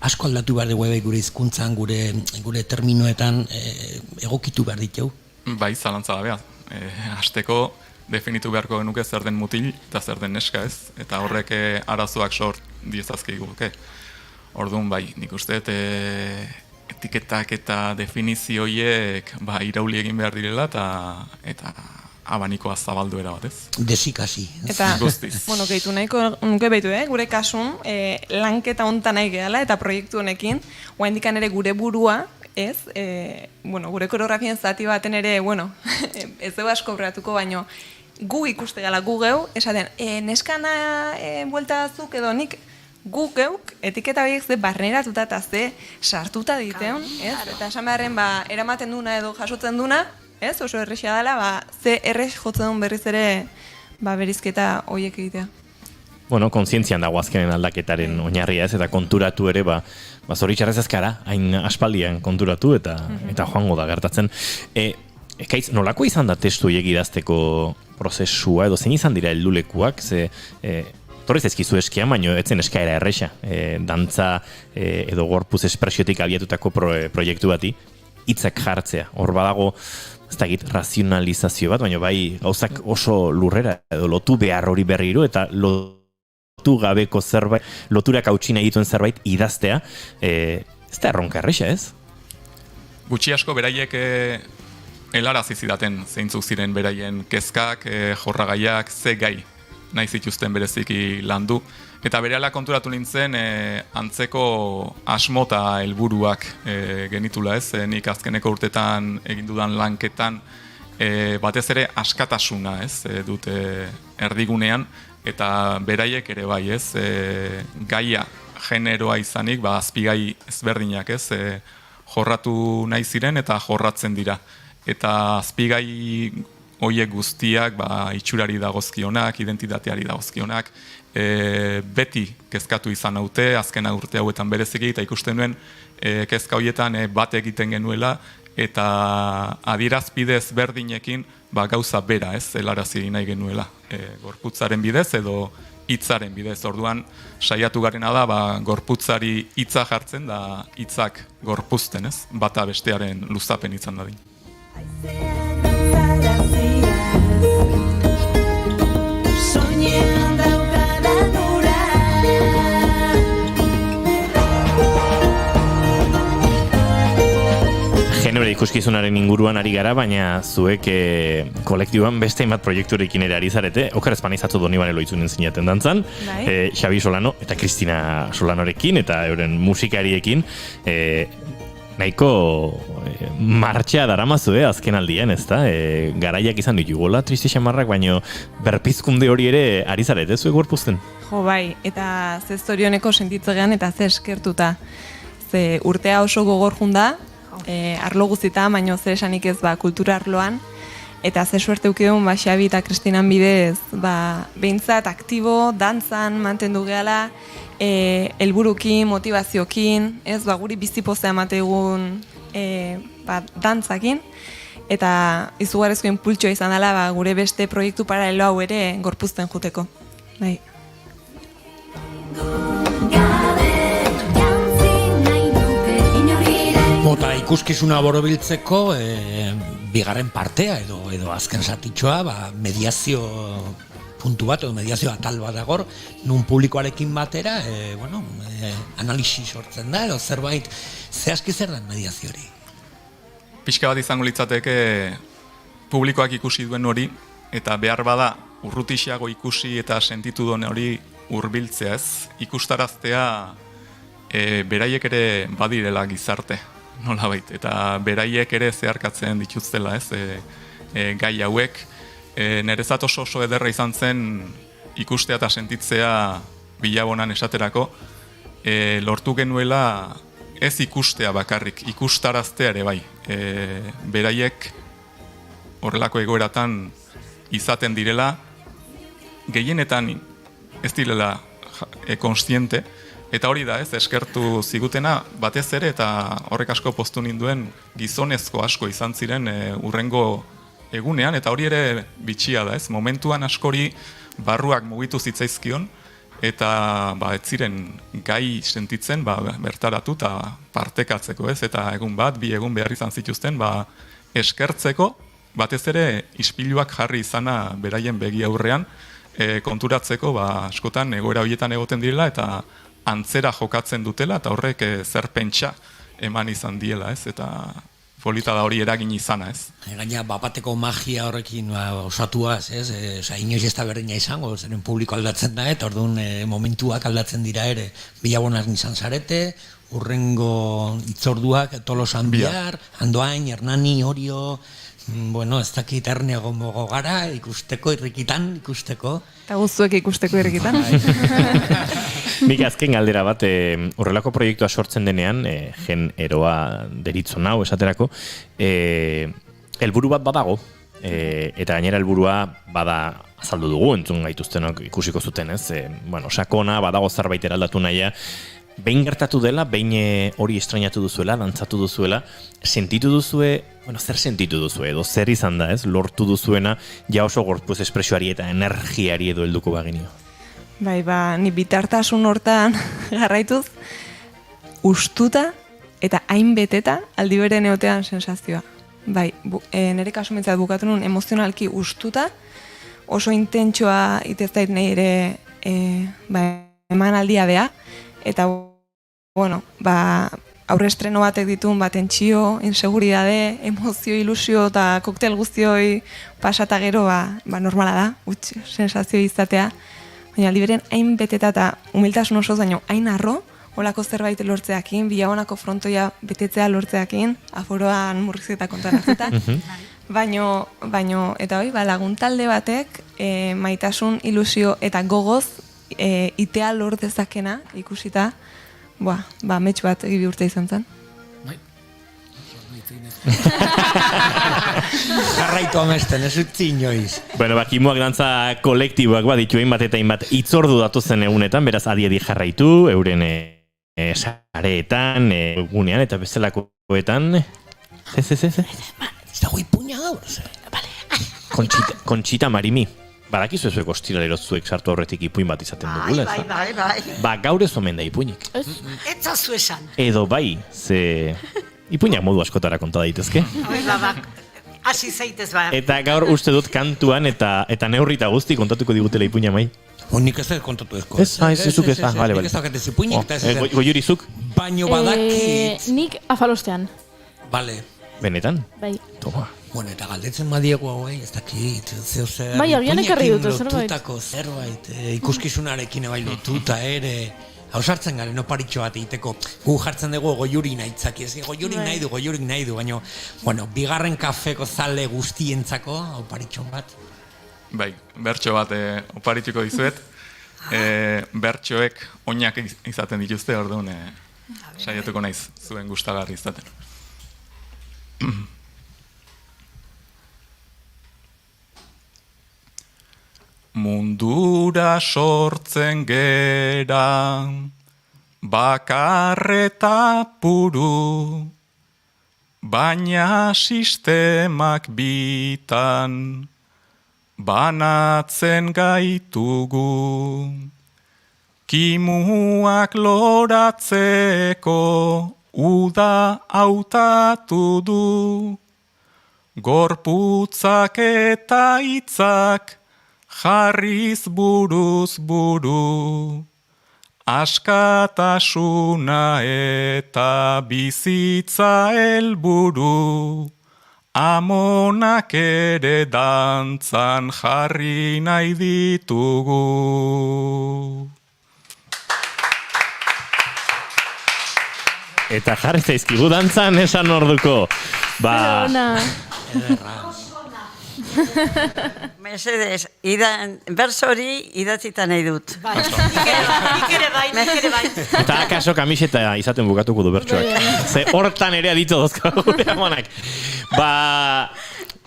asko aldatu behar dugu gure hizkuntzan, gure terminoetan egokitu behar ditu. Bai, zalantza da behar. Hasteko, definitu beharko genuke zer den mutil eta zer den neska ez, eta horrek arazoak sort diezazke iguke. Orduan bai, nik uste etiketak eta definizioiek irauli egin behar direla eta abanikoa zabaldu era bat ez. Desikasi. Eta, gehitu nahiko nuke behitu, gure kasun, lanketa hontan nahi gehala eta proiektu honekin, oaindikan ere gure burua, ez, gure koreografian zati baten ere, ez dugu asko obratuko, baino, gu ikuste gala, gu geu, esaten, neskana bueltazuk edo nik, gu geuk, etiketa behiek ze barneratuta eta ze sartuta diteun, ez? Eta esan beharren, eramaten duna edo jasotzen duna, ez? Oso errexia dela, ze errex jotzen duen berriz ere, berizketa horiek egitea. Kontzientzian dago azkenen aldaketaren oinarria ez, eta konturatu ere, zoritxarrez ezkara, hain aspaldian konturatu eta joango da gertatzen. Ekaitz, nolako izan da testu horiek idazteko prozesua, edo zein izan dira heldulekuak, torrez ezkizu eskian, baino etzen eskaera erresa, dantza edo gorpuz espresiotik abiatutako proiektu bati, hitzak jartzea, hor badago, ez dakit, razionalizazio bat, baina bai gauzak oso lurrera, edo lotu behar hori berriro, eta lotu gabeko zerbait, loturak hautsina egituen zerbait idaztea, ez da erronka erresa, ez? Gutxi asko beraiek helarazi zidaten zeintzuk ziren beraien kezkak, jorragaiak, ze gai nahi zituzten bereziki landu. Eta berehala konturatu nintzen antzeko asmota helburuak genitula ez, nik azkeneko urtetan egin dudan lanketan batez ere askatasuna ez, dute erdigunean, eta beraiek ere bai ez, gaia generoa izanik, azpigai ezberdinak ez, jorratu nahi ziren eta jorratzen dira. Eta azpigai horiek guztiak itxurari dagozkionak, identitateari dagozkionak, beti kezkatu izan naute, azken urte hauetan bereziki, eta ikusten nuen kezka horietan bat egiten genuela, eta adierazpidez berdinekin gauza bera, ez, helarazi nahi genuela, gorputzaren bidez edo hitzaren bidez. Orduan saiatu garena da gorputzari hitza jartzen da hitzak gorpuzten, ez? Bata bestearen luzapen izan dadin. Genero ikuskizunaren inguruan ari gara, baina zuek kolektiboan beste hainbat proiekturekin ere ari zarete. Okar Espanizatzu Donibane Loitzunen zinaten dantzan, Xabi Solano eta Kristina Solanorekin eta euren musikariekin nahiko martxea daramazue azken aldian, ezta? Garaiak izan ditugola, triste xamarrak, baina berpizkunde hori ere ari zarete zuek gorpuzten. Jo, bai, eta ze zorioneko sentitzegean eta ze eskertuta. Ze urtea oso gogor junda, arlo guztita, baino zer esanik ez kultura arloan, eta ze suerte ukideun Xabi eta Kristinan bidez behintzat aktibo, dantzan mantendu gehala, helburukin, motivaziokin, ez guri bizipozea emategun dantzakin, eta izugarrezko impultsoa izan dela gure beste proiektu paralelo hau ere gorpuzten juteko. Bai. Mota ikuskizuna borobiltzeko bigarren partea edo azken satitxoa mediazio puntu bat edo mediazio atal bat dagor, nun publikoarekin batera analisi sortzen da edo zerbait zehazki zer den mediazio hori. Pixka bat izango litzateke publikoak ikusi duen hori eta behar bada urrutixeago ikusi eta sentitu duen hori hurbiltzea, ez? Ikustaraztea beraiek ere badirela gizarte, nolabait, eta beraiek ere zeharkatzen dituztela, ez? Gai hauek, nerezat oso ederra izan zen ikustea eta sentitzea bilabonan esaterako, lortu genuela ez ikustea bakarrik, ikustaraztea ere bai. Beraiek horrelako egoeratan izaten direla, gehienetan ez direla konstiente, eta hori da, ez, eskertu zigutena batez ere, eta horrek asko poztu ninduen gizonezko asko izan ziren urrengo egunean, eta hori ere bitxia da, ez, momentuan askori barruak mugitu zitzaizkion, eta ez ziren gai sentitzen bertaratu eta partekatzeko, ez, eta egun bat, bi egun behar izan zituzten, eskertzeko, batez ere ispiluak jarri izana beraien begi aurrean, konturatzeko askotan egoera horietan egoten direla, eta antzera jokatzen dutela, eta horrek zer pentsa eman izan diela, ez, eta polita da hori eragin izana, ez. Gaina bapateko magia horrekin osatuaz, ez, inoiz ez da berdina izango, zeren publiko aldatzen da, eta orduan momentuak aldatzen dira ere, bilabonak izan zarete, urrengo itzorduak tolosan bihar, Andoain, Hernani, Orio, ez dakit erneago mogo gara, ikusteko, irrikitan ikusteko. Eta guztuek ikusteko irrikitan. Nik azken galdera bat, horrelako proiektua sortzen denean, gen eroa deritzon hau esaterako, helburu bat badago, eta gainera helburua bada azaldu dugu, entzun gaituztenok ikusiko zuten, ez? Sakona, badago zerbait eraldatu nahia, behin gertatu dela, behin hori estrainatu duzuela, dantzatu duzuela, sentitu duzue, zer sentitu duzue, edo zer izan da, ez? Lortu duzuena, ja oso gorpuz espresioari eta energiari edo helduko bagenio. Bai, ni bitartasun hortan garraituz, ustuta eta hain beteta aldi bere neotean sensazioa. Bai, nire kasumentzat bukatu nun emozionalki ustuta, oso intentsoa iteztait nahi ere eman aldia bea, eta aurre estreno batek ditun tentsio, inseguridade, emozio, ilusio eta koktel guztioi pasata gero normala da, sensazio izatea, baina aldi beren hain beteta eta humiltasun osoz baino hain arro, holako zerbait lortzeakin, bilabonako frontoia betetzea lortzeakin, aforoan murrizketa kontan hartzeta, baino, eta hoi, laguntalde batek maitasun, ilusio eta gogoz itea lort dezakena ikusita, metx bat egibi urte izan zen. Jarraitu amesten, ez utzi inoiz. Kimuak dantza kolektiboak ditu hainbat eta hainbat itzordu datozen egunetan, beraz adi jarraitu, euren sareetan, egunean eta bestelakoetan. Ez. Ez dago ipuña gaur, ze. Kontxita Marimi. Badakizu ezuek ostiralero zuek sartu aurretik ipuin bat izaten dugula, ez da? Bai. Ba, gaur ez omen da ipuinik. Ez zazu esan. Edo bai, ze ipuinak modu askotara konta daitezke. Hasi zaitez ba. Eta gaur uste dut kantuan eta neurrita guzti kontatuko digutela ipuina mai. Nik ez kontatu ezko. Zuk ez, bale. Nik ez dakatez ipuinik, eta ez. Goiurizuk? Baino badakit. Nik afalostean. Bale. Benetan? Bai. Toma. Bueno, eta galdetzen badiegu hauei, ez dakit, zeo zer... Bai, agian ekarri dute lotutako zerbait, ikuskizunarekin ebai lotuta ere... Hau sartzen garen, oparitxo bat egiteko, gu jartzen dugu goiuri nahitzaki, ez goiurik nahi du, baina, bueno, bigarren kafeko zale guztientzako, oparitxo bat. Bai, bertso bat oparituko dizuet, bertsoek oinak izaten dituzte, orduan saiatuko naiz zuen gustagarri izaten. Mundura sortzen gera, bakarreta puru, baina sistemak bitan, banatzen gaitugu. Kimuak loratzeko, uda hautatu du, gorputzak eta hitzak, jarriz buruz buru, askatasuna eta bizitza helburu, amonak ere dantzan jarri nahi ditugu. Eta jarri zaizkigu dantzan esan orduko. Ba... Mesedez, berso hori idatzita nahi dut. Nik ere bai. Eta akaso kamiseta izaten bukatuko du bertsoak. Ze hortan ere adito dozka gure amonak. Ba...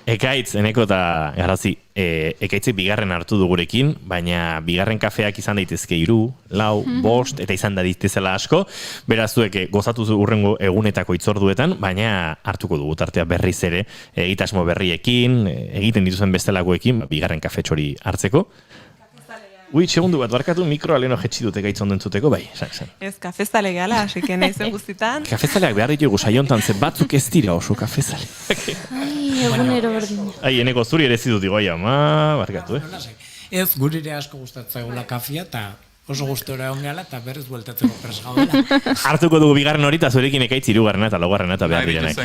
Ekaitz, eneko eta garazi, ekaitzek bigarren hartu du gurekin, baina bigarren kafeak izan daitezke 3, 4, 5, eta izan da ditezela asko, beraz zuek gozatu urrengo egunetako itzorduetan, baina hartuko dugu tartea berriz ere, egitasmo berriekin, egiten dituzen bestelakoekin, bigarren kafetxori hartzeko. Ui, segundu bat, barkatu mikroa leheno jetxi dute gaitz onden zuteko, bai, esan. Ez, kafezale gala, asike nahi zen guztitan. Kafezaleak behar ditugu saiontan, ze batzuk ez dira oso kafezale. Egunero berdin. Eneko zuri ere zidu digo, ama, barkatu, Ez, gurire asko gustatzea kafia, eta oso gustora egon gehala, eta berriz bueltatzeko presa gaudela. Hartuko dugu bigarren hori, eta zurekin ekaitz 3. eta 4. eta behar direnek.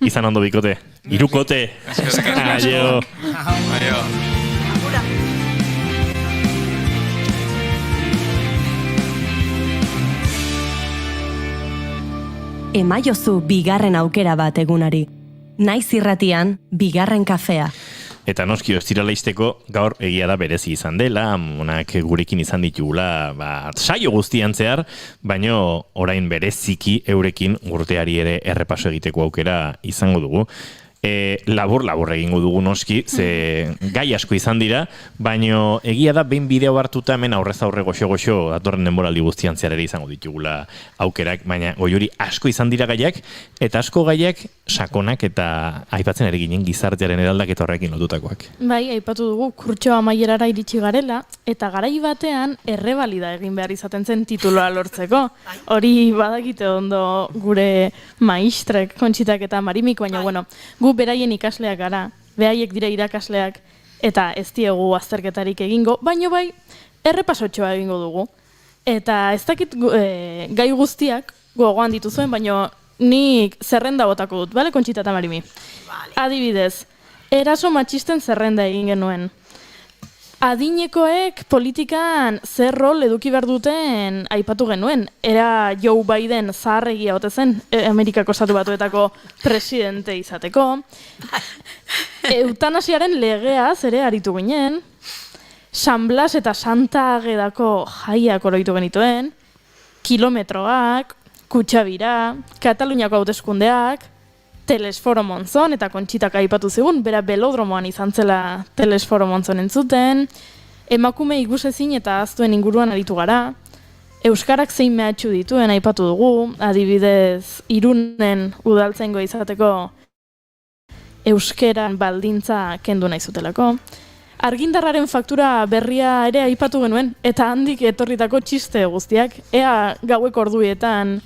Izan ondo bikote. 3kote. Aio. Emaiozu bigarren aukera bat egunari. Naiz irratian, bigarren kafea. Eta noski ostirala izteko gaur egia da berezi izan dela, amonak gurekin izan ditugula, saio guztian zehar, baino orain bereziki eurekin urteari ere errepaso egiteko aukera izango dugu. Labur egingo dugu noski, ze gai asko izan dira, baino egia da behin bideo hartuta hemen aurrez aurre goxo datorren denboraldi guztian zehar ere izango ditugula aukerak, baina goiuri asko izan dira gaiak, eta asko gaiak sakonak eta aipatzen ere ginen gizartearen eraldaketa horrekin lotutakoak. Bai, aipatu dugu kurtsoa amaierara iritsi garela, eta garai batean errebalida egin behar izaten zen tituloa lortzeko. Hori badakite ondo gure maistrek, Kontxitak eta Marimik, baina bueno, gu beraien ikasleak gara, behaiek dira irakasleak, eta ez diegu azterketarik egingo, baino bai, errepasotxoa egingo dugu. Eta ez dakit gai guztiak gogoan dituzuen, baino nik zerrenda botako dut, bale, Kontxita eta Marimi? Adibidez, eraso matxisten zerrenda egin genuen. Adinekoek politikan zer rol eduki behar duten aipatu genuen. Era Joe Biden zaharregia ote zen, Amerikako Estatu Batuetako presidente izateko. Eutanasiaren legeaz ere aritu ginen. San Blas eta Santa Agedako jaiak oroitu genituen. Kilometroak, Kutxabira, Kataluniako hauteskundeak, Telesforo Monzon, eta Kontxitak aipatu zigun, bera belodromoan izan zela Telesforo Monzon entzuten, emakume ikusezin eta aztuen inguruan aritu gara, euskarak zein mehatxu dituen aipatu dugu, adibidez Irunen udaltzaingo izateko euskeran baldintza kendu nahi zutelako. Argindarraren faktura berria ere aipatu genuen, eta handik etorritako txiste guztiak, ea gaueko orduetan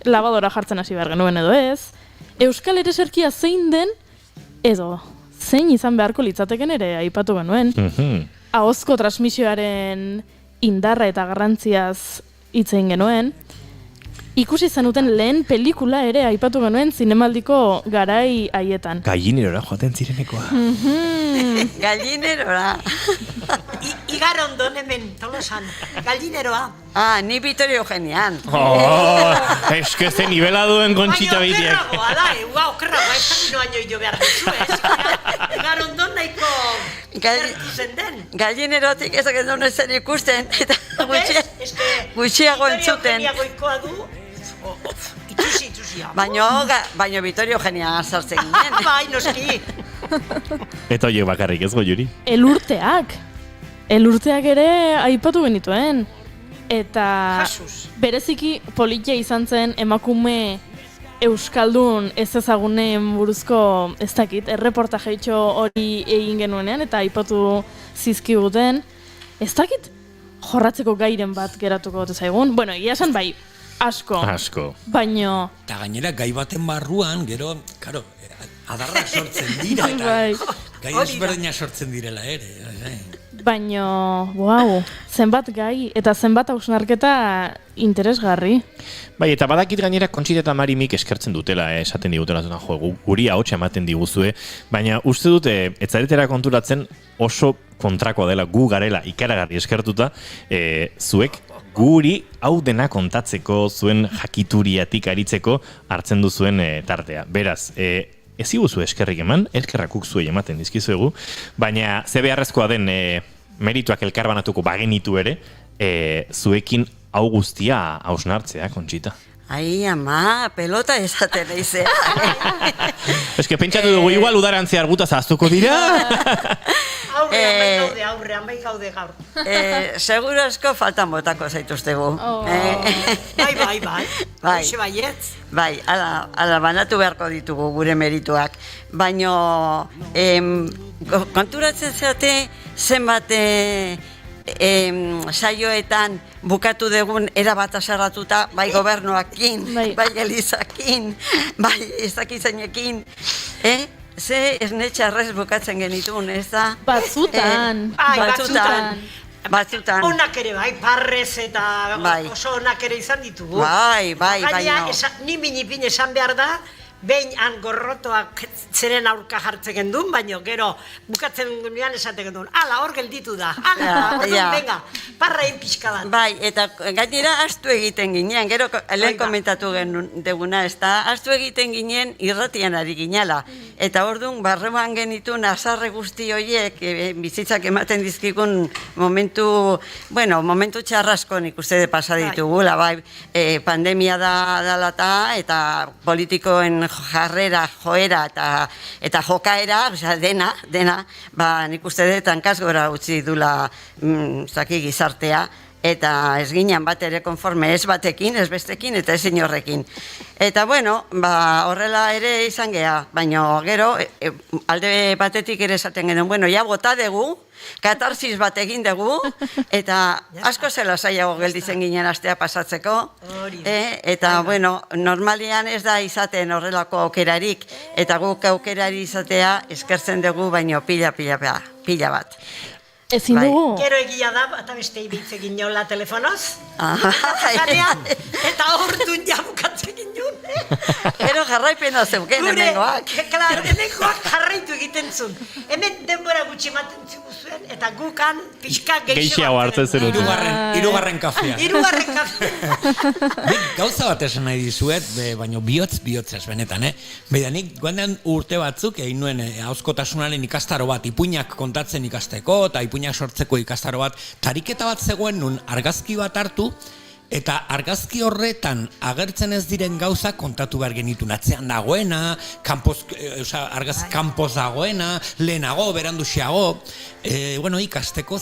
labadora jartzen hasi behar genuen edo ez, euskal ereserkia zein den, edo zein izan beharko litzateken ere aipatu genuen. Ahozko transmisioaren indarra eta garrantziaz hitz egin genuen. Ikusi zenuten lehen pelikula ere aipatu genuen zinemaldiko garai haietan. Gallinerora joaten zirenekoa. Gallinerora. Igar ondon hemen, Tolosan. Gallineroa. Ni Vitorio Eugenian. Es que ze nivela duen Conchita Beitiak. Baina okerragoa da, okerragoa, ez noaino jo behar duzu, ez? Igar ondon nahiko gertu zen den. Gallinerotik ezak ez duen zer ikusten, eta gutxiago entzuten. Vitorio Eugeniagoikoa du, itxusia. Baina Vitorio Eugenia sartzen ginen. Bai, noski. Eta horiek bakarrik ez Goiuri? Elurteak ere aipatu genituen. Eta bereziki politia izan zen emakume euskaldun ez ezagunen buruzko, ez dakit, erreportajeitxo hori egin genuenean eta aipatu zizkiguten. Ez dakit, jorratzeko gairen bat geratuko dut zaigun. Bueno, egia esan bai, asko. Baino... Eta gainera, gai baten barruan, gero, karo, adarrak sortzen dira, eta gai ezberdina sortzen direla ere. Baino, zenbat gai eta zenbat hausnarketa interesgarri. Bai, eta badakit gainera Conchita eta Marimik eskertzen dutela, esaten digutela guri ahotsa ematen diguzue, baina uste dute, etzaretera konturatzen oso kontrakoa dela gu garela ikaragarri eskertuta, zuek guri hau dena kontatzeko, zuen jakituriatik aritzeko hartzen duzuen tartea. Beraz, ez iguzu eskerrik eman, eskerrakuk zuei ematen dizkizuegu, baina ze beharrezkoa den merituak elkarbanatuko bagenitu ere, zuekin hau guztia hausnartzea, Conchita. Ai, ama, pelota esaten eizea. Ez que pentsatu dugu, igual udarantzear guta zaztuko dira. Aurrean bai gaude gaur. Seguro asko faltan botako zaituztegu. Bai. Hoxe baietz. Bai, ala banatu beharko ditugu gure merituak. Baina, konturatzen zeate zenbat saioetan bukatu dugun erabat asarratuta, bai gobernuakin, bai elizakin, bai ezakizainekin, ze esnetxarrez bukatzen genitun, ez da? Batzutan. Onak ere bai, parrez eta oso onak ere izan ditugu. Bai, baina. Ni minipin esan behar da, behin han gorrotoak zeren aurka jartzen gendun, baina gero bukatzen gunean esaten gendun. Ala, hor gelditu da. Venga, parra egin pixka bat. Bai, eta gainera astu egiten ginen, gero lehen komentatu deguna, ez da, astu egiten ginen irratian ari ginala. Eta orduan, barreman genitun azarre guzti horiek, bizitzak ematen dizkikun momentu txarrasko nik uste de pasa ditugula, bai, pandemia dala eta politikoen jarrera, joera eta jokaera, dena, nik uste dut hankasgora utzi dula gizartea, eta ez ginen bat ere konforme ez batekin, ez bestekin eta ez inorrekin. Eta horrela ere izan geha, baina gero alde batetik ere esaten genuen, ja bota dugu, katarsis bat egin dugu, eta asko zela zailago gelditzen ginen astea pasatzeko, eta normalian ez da izaten horrelako aukerarik, eta guk aukerari izatea eskertzen dugu, baina pila bat. Ezin dugu. Gero egia da, eta beste ibitze ginola telefonoz. Eta ordun jabukatzen ginen. Gero jarraipena zeuken hemengoak. Claro, hemengoak jarraitu egiten zuen. Hemen denbora gutxi ematen zuen, eta gukan pixka geixeago hartzen zen. Hirugarren kafea. Gauza bat esan nahi dizuet, baina bihotzez benetan, Baina nik guandean urte batzuk egin nuen ahozkotasunaren ikastaro bat, ipuinak kontatzen ikasteko, eta ipuinak sortzeko ikastaro bat, tariketa bat zegoen nun argazki bat hartu, eta argazki horretan agertzen ez diren gauza kontatu behar genitun. Atzean dagoena, argazki kanpoz dagoena, lehenago, beranduxiago, ikasteko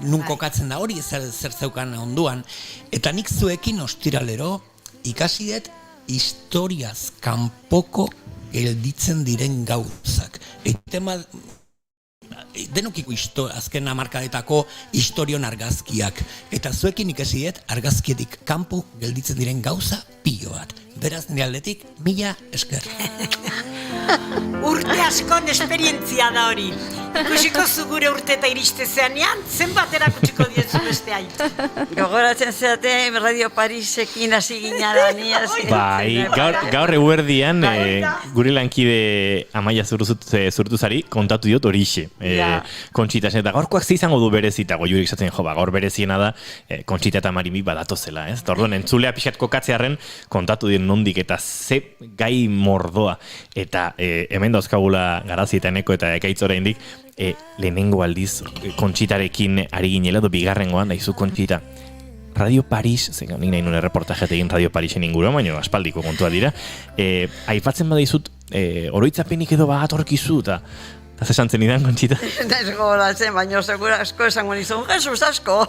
nun kokatzen da hori, zer zeukan onduan. Eta nik zuekin ostiralero ikasi dut historiaz kanpoko gelditzen diren gauzak. tema denokiko azken hamarkadetako historion argazkiak. Eta zuekin ikasiet argazkietik kanpo gelditzen diren gauza pilo bat. Beraz, nire aldetik, 1000 esker. Urte askon esperientzia da hori. Ikusiko zu gure urte eta iriste zeanean, zenbat erakutsiko diezu beste hain. Gogoratzen zeate Radio Parisekin hasi ginara ni hasi. Bai, gaur eguerdian gure lankide Amaia Zurtuzari kontatu diot horixe. Kontxita eta gaurkoak ze izango du berezita, goiurik esaten gaur bereziena da Kontxita eta Marimi badatozela, ez? Orduan entzulea pixat kokatzearren kontatu dien nondik eta ze gai mordoa eta hemen dauzkagula Garazietaeneko eta Ekaitz oraindik lehenengo aldiz Kontxitarekin ari ginela edo bigarrengoan daizu Kontxita Radio Paris, nik nahi nuen reportajeat egin Radio Parisen inguruan, baina aspaldiko kontua dira, aipatzen badaizut oroitzapenik edo bagatorkizu eta esan zen idan, Kontxita? Naiz gogoratzen, baina segura asko esango nizun, Jesus asko.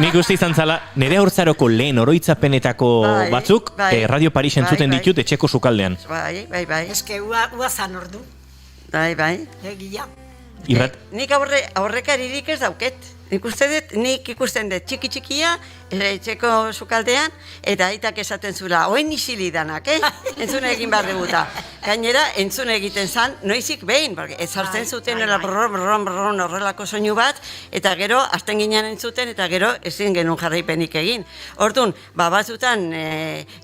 Nik uste izan zala, nire hortzaroko lehen oroitzapenetako batzuk Radio Paris entzuten ditut etxeko sukaldean. Bai. Eske, uazan ordu. Bai. Egia. Nik aurrekaririk ez dauket. Nik ikusten dut txiki-txikia, etxeko sukaldean, eta aitak esaten zula, oen isili danak, entzune egin behar deguta. Gainera, entzune egiten zan, noizik behin, ez hartzen zuten bron horrelako soinu bat, eta gero, azten ginen entzuten, eta gero, ezin genuen jarraipenik egin. Orduan, batzutan,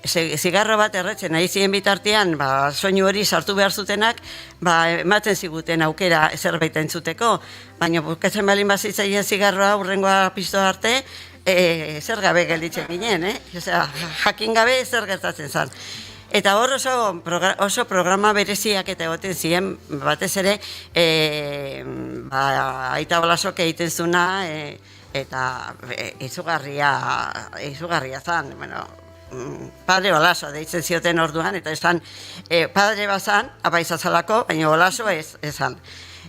zigarro bat erretzen, nahi ziren bitartean, soinu hori sartu behar zutenak, ematen ziguten aukera zerbait entzuteko, baina bukatzen balin bazitzaien zigarroa urrengoa pizto arte, zer gabe gelditzen ginen, jakin gabe zer gertatzen zen. Eta hor oso programa bereziak eta egoten ziren, batez ere, Aita Olasok egiten zuna, eta izugarria zen, Padre Olaso deitzen zioten orduan, eta esan, padre bazan, apaizazalako, baina Olaso ezan.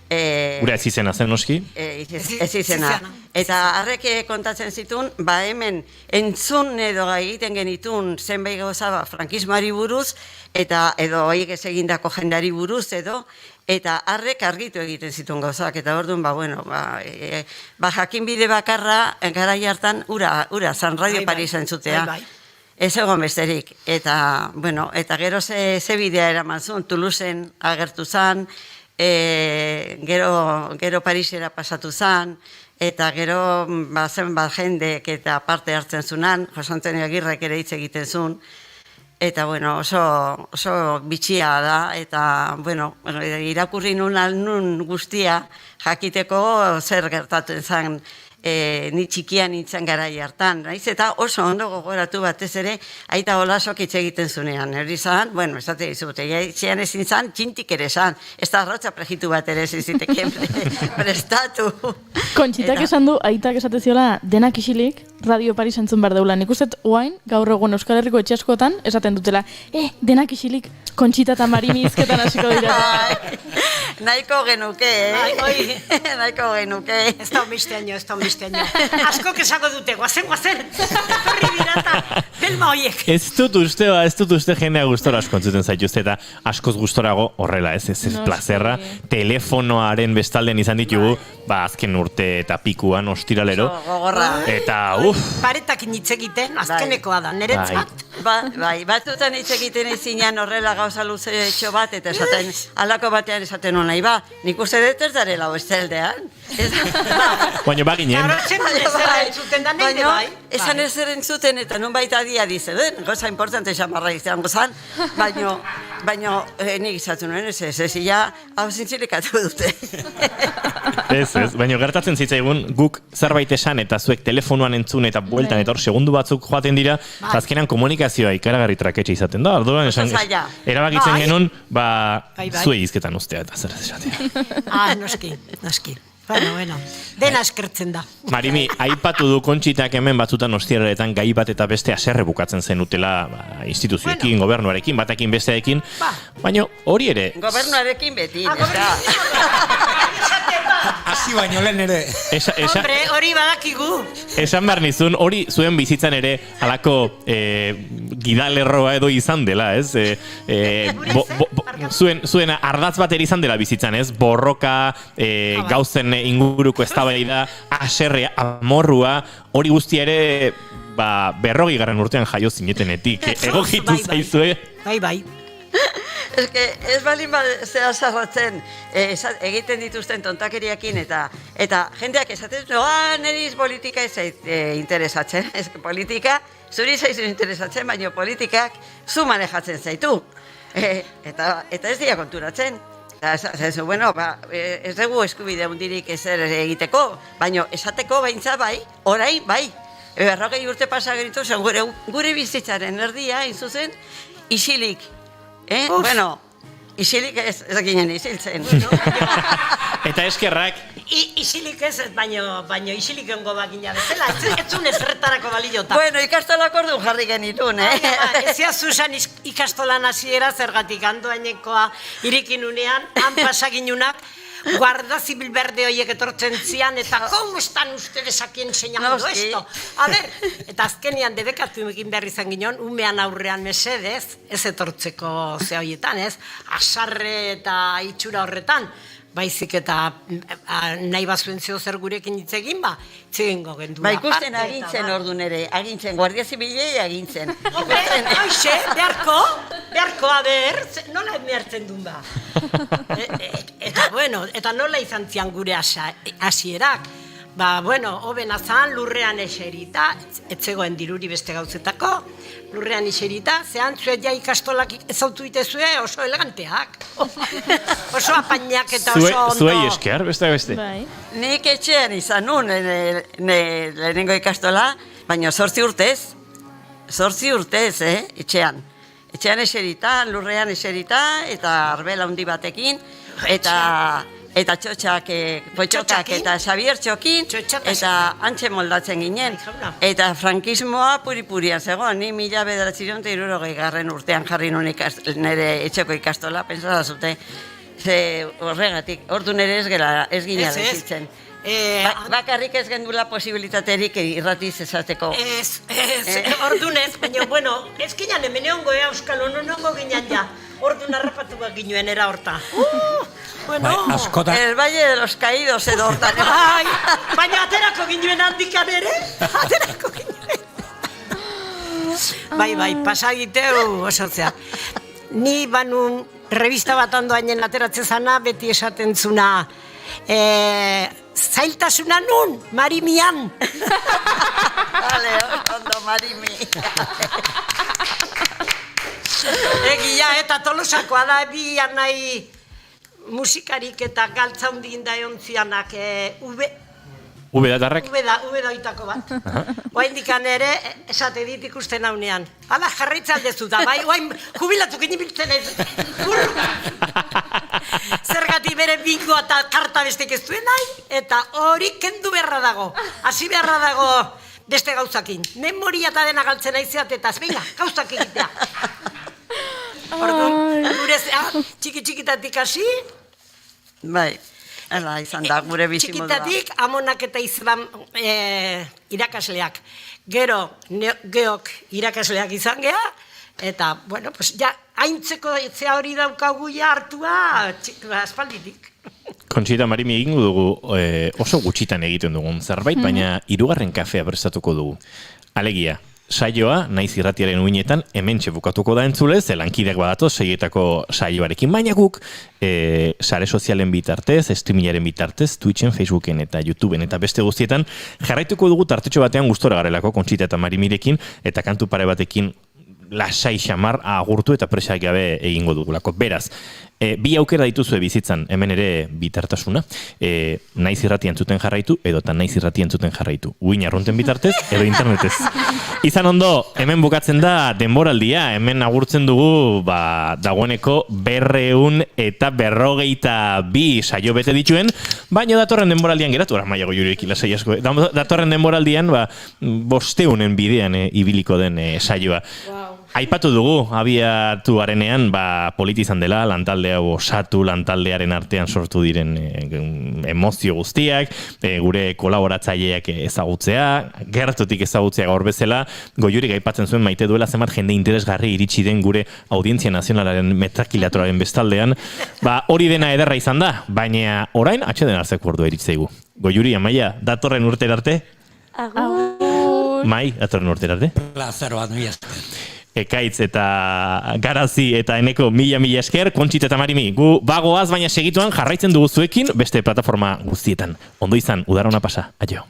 Gura ez izena zen, noski? Ez izena. Eta harrek kontatzen zituen, hemen entzun edo egiten genitun zenbait gauza frankismoari buruz, eta edo horiek ez egindako jendari buruz edo, eta harrek argitu egiten zituen gauzak, eta orduan, jakin bide bakarra, garai hartan, ura, San Radio Paris entzutea. Ez egon besterik, eta gero ze bidea eraman zuen, Toulouseen agertu zan, gero Parisera pasatu zan, eta gero zen jendek eta parte hartzen zunan, Jose Antonio Agirrek ere hitz egiten zuen, eta oso bitxia da, eta irakurri nun guztia jakiteko zer gertatzen zan ni txikian nintzen garai hartan, naiz eta oso ondo gogoratu batez ere Aita Olasok hitz egiten zunean, hori zan, esate dizute, etxean ezin zan, txintik ere zan, ez da arrotza prejitu bat ere ezin zitekien prestatu. Kontxitak esan du, Aitak esate ziola, denak isilik, Radio Paris entzun behar deula. Nik uste oain, gaur egun Euskal Herriko etxe askotan, esaten dutela, denak isilik, Kontxita eta Marimi izketan hasiko dira. Nahiko genuke, nahiko genuke. Ez da omisteaino. Asko esango dute, guazen, torri birata, belma hoiek. Ez dut uste jendea gustora asko entzuten zaituzte, eta askoz gustorago horrela, ez plazerra, telefonoaren bestalden izan ditugu, azken urte eta pikuan, ostiralero. Eta, Paretakin hitz egiten, azkenekoa da, niretzat. Bai, batzutan hitz egiten izinean horrela gauza luze etxo bat, eta esaten, alako batean esaten honai, nik uste dut ez darela oesteldean. Baina baginen. Baina, esan ez zer entzuten eta nun baita dia dizen, goza importante xamarra izango zan, baina nik izatu nuen, ez ia hau zintzilikatu dute. Ez, baina gertatzen zitzaigun, guk zerbait esan eta zuek telefonoan entzun eta bueltan eta hor segundu batzuk joaten dira, azkenan komunikazioa ikaragarri traketxe izaten da, orduan esan erabakitzen genuen, zuei izketan ustea eta zer ez esatea. Noski. Bueno, dena eskertzen da. Marimi, aipatu du Kontxitak hemen batzutan ostierretan gai bat eta beste haserre bukatzen zenutela instituzioekin, gobernuarekin, batekin besteekin, baina hori ere... Gobernuarekin beti, Hasi baino lehen ere. Hombre, hori badakigu. Esan behar nizun, hori zuen bizitzan ere alako gidalerroa edo izan dela, ez? zuen ardatz bat ere izan dela bizitzan, ez? Borroka, gauzen inguruko eztabaida, haserrea, amorrua, hori guztia ere 40. urtean jaio zinetenetik. Egokitu zaizue. Bai. Ez que ez balin zera zarratzen egiten dituzten tontakeriakin eta jendeak esaten neriz politika ez interesatzen. Ez que politika, zuri zaizu interesatzen, baina politikak zu manejatzen zaitu. Eta ez dira konturatzen. Eta bueno, ez dugu eskubide hundirik ezer egiteko, baina esateko baintza bai, orain bai. 40 urte pasa geritu, gure bizitzaren erdia, inzuzen, isilik. Bueno, isilik ez ginen isiltzen. Eta eskerrak. Isilik ez, baino isilik ongo bakina bezala, etzun ezerretarako baliota. Bueno, ikastolak ordu jarri genitun, Ezia zuzan ikastolan hasiera zergatik andoainekoa irikinunean, han pasaginunak, guarda zibil berde horiek etortzen zian, eta ¿cómo están ustedes aquí enseñando esto? A ver, eta azkenian debekatu egin behar izan ginen, umean aurrean mesedez, ez etortzeko ze horietan, ez? Asarre eta itxura horretan, baizik eta nahi bazuen zeo zer gurekin hitz egin itzegingo gendu. Ikusten agintzen ordun ere, agintzen, Guardia Zibilei agintzen. Hoxe, beharko, a ber, nola emertzen duen Eta bueno, eta nola izan zian gure hasierak. Bueno, hobena zan, lurrean eserita, etzegoen diruri beste gauzetako, lurrean eserita, zehan zuet ja ikastolak ezautu itezue oso eleganteak. Oso apainak eta oso ondo. Zuei esker, beste. Nik etxean izan nun, lehenengo ikastola, baina 8 urtez. 8 urtez, etxean. Etxean eserita, lurrean eserita, eta arbela handi batekin, eta txotxak, potxokak eta Xabier txokin, eta antxe moldatzen ginen. Eta frankismoa puri-purian zegoen, ni 1960 urtean jarri nun nire etxeko ikastola, pentsada zute, horregatik, ordu nire ez gina bizitzen. Bakarrik ez gendula posibilitaterik irratiz esateko. Ez, ordunez, baina, bueno, ez ginen hemen egongo euskal honongo ginen ja. Ordun harrapatu bat ginuen era horta. Bueno, el Valle de los Caídos edo hortan. Baina aterako ginuen handikan ere, aterako ginuen. Bai, pasagiteu osotzea. Ni banun revista bat andoainen ateratzen zana, beti esaten zuna, zailtasuna nun, Marimian. Vale, ondo Marimi. Egia, eta Tolosakoa da, bi anai musikarik eta galtza hundin da ontzianak, Ube datarrak? Ube da oitako bat. Oain dikan ere, esate dit ikusten haunean. Hala, jarraitzan dezu da, bai, oain jubilatu gini biltzen ez. Zergatik bere bingoa eta karta bestek ez duen nahi, eta hori kendu beharra dago. Hasi beharra dago beste gauzakin. Memoria eta dena galtzen aizeat eta venga, gauzak egitea. Orduan, gure txiki-txikitatik hasi. Bai. Hala, izan da, gure bizimodua. Txikitatik, amonak eta izan irakasleak. Gero, geok irakasleak izan geha, eta, bueno, pues, ja, haintzeko zea hori daukagu ja hartua, aspalditik. Kontxita, Marimi, egingo dugu oso gutxitan egiten dugun zerbait, baina 3. kafea prestatuko dugu. Alegia, saioa, naiz irratiaren uinetan, hementxe bukatuko da entzule, zelankideak badatoz, seietako saioarekin, baina guk, sare sozialen bitartez, streamingaren bitartez, Twitchen, Facebooken eta YouTubeen eta beste guztietan, jarraituko dugu tartetxo batean gustora garelako Kontxita eta Marimirekin, eta kantu pare batekin lasai xamar agurtu eta presak gabe egingo dugulako. Beraz, bi aukera dituzue bizitzan, hemen ere bitartasuna, naiz irrati entzuten jarraitu, edota naiz irrati entzuten jarraitu. Uin arrunten bitartez, edo internetez. Izan ondo, hemen bukatzen da denboraldia, hemen agurtzen dugu, dagoeneko 242 saio bete dituen, baina datorren denboraldian geratu, maiago jurik ilasai asko, datorren denboraldian 500 bidean ibiliko den saioa. Aipatu dugu, abiatu arenean, politizan dela, lantalde hau osatu, lantaldearen artean sortu diren emozio guztiak, gure kolaboratzaileak ezagutzea, gertutik ezagutzea gaur bezala, Goiurik aipatzen zuen maite duela zenbat jende interesgarri iritsi den gure Audientzia Nazionalaren metrakilatoraren bestaldean, hori dena ederra izan da, baina orain atxeden hartzeko ordua iritzaigu. Goiuri, Amaia, datorren urtera arte? Agur! Mai, datorren urtera arte? Plazer bat, mila esker. Ekaitz eta Garazi eta Eneko mila esker, Kontxit eta Marimi, gu bagoaz baina segituan jarraitzen dugu zuekin beste plataforma guztietan. Ondo izan, udara ona pasa. Aio.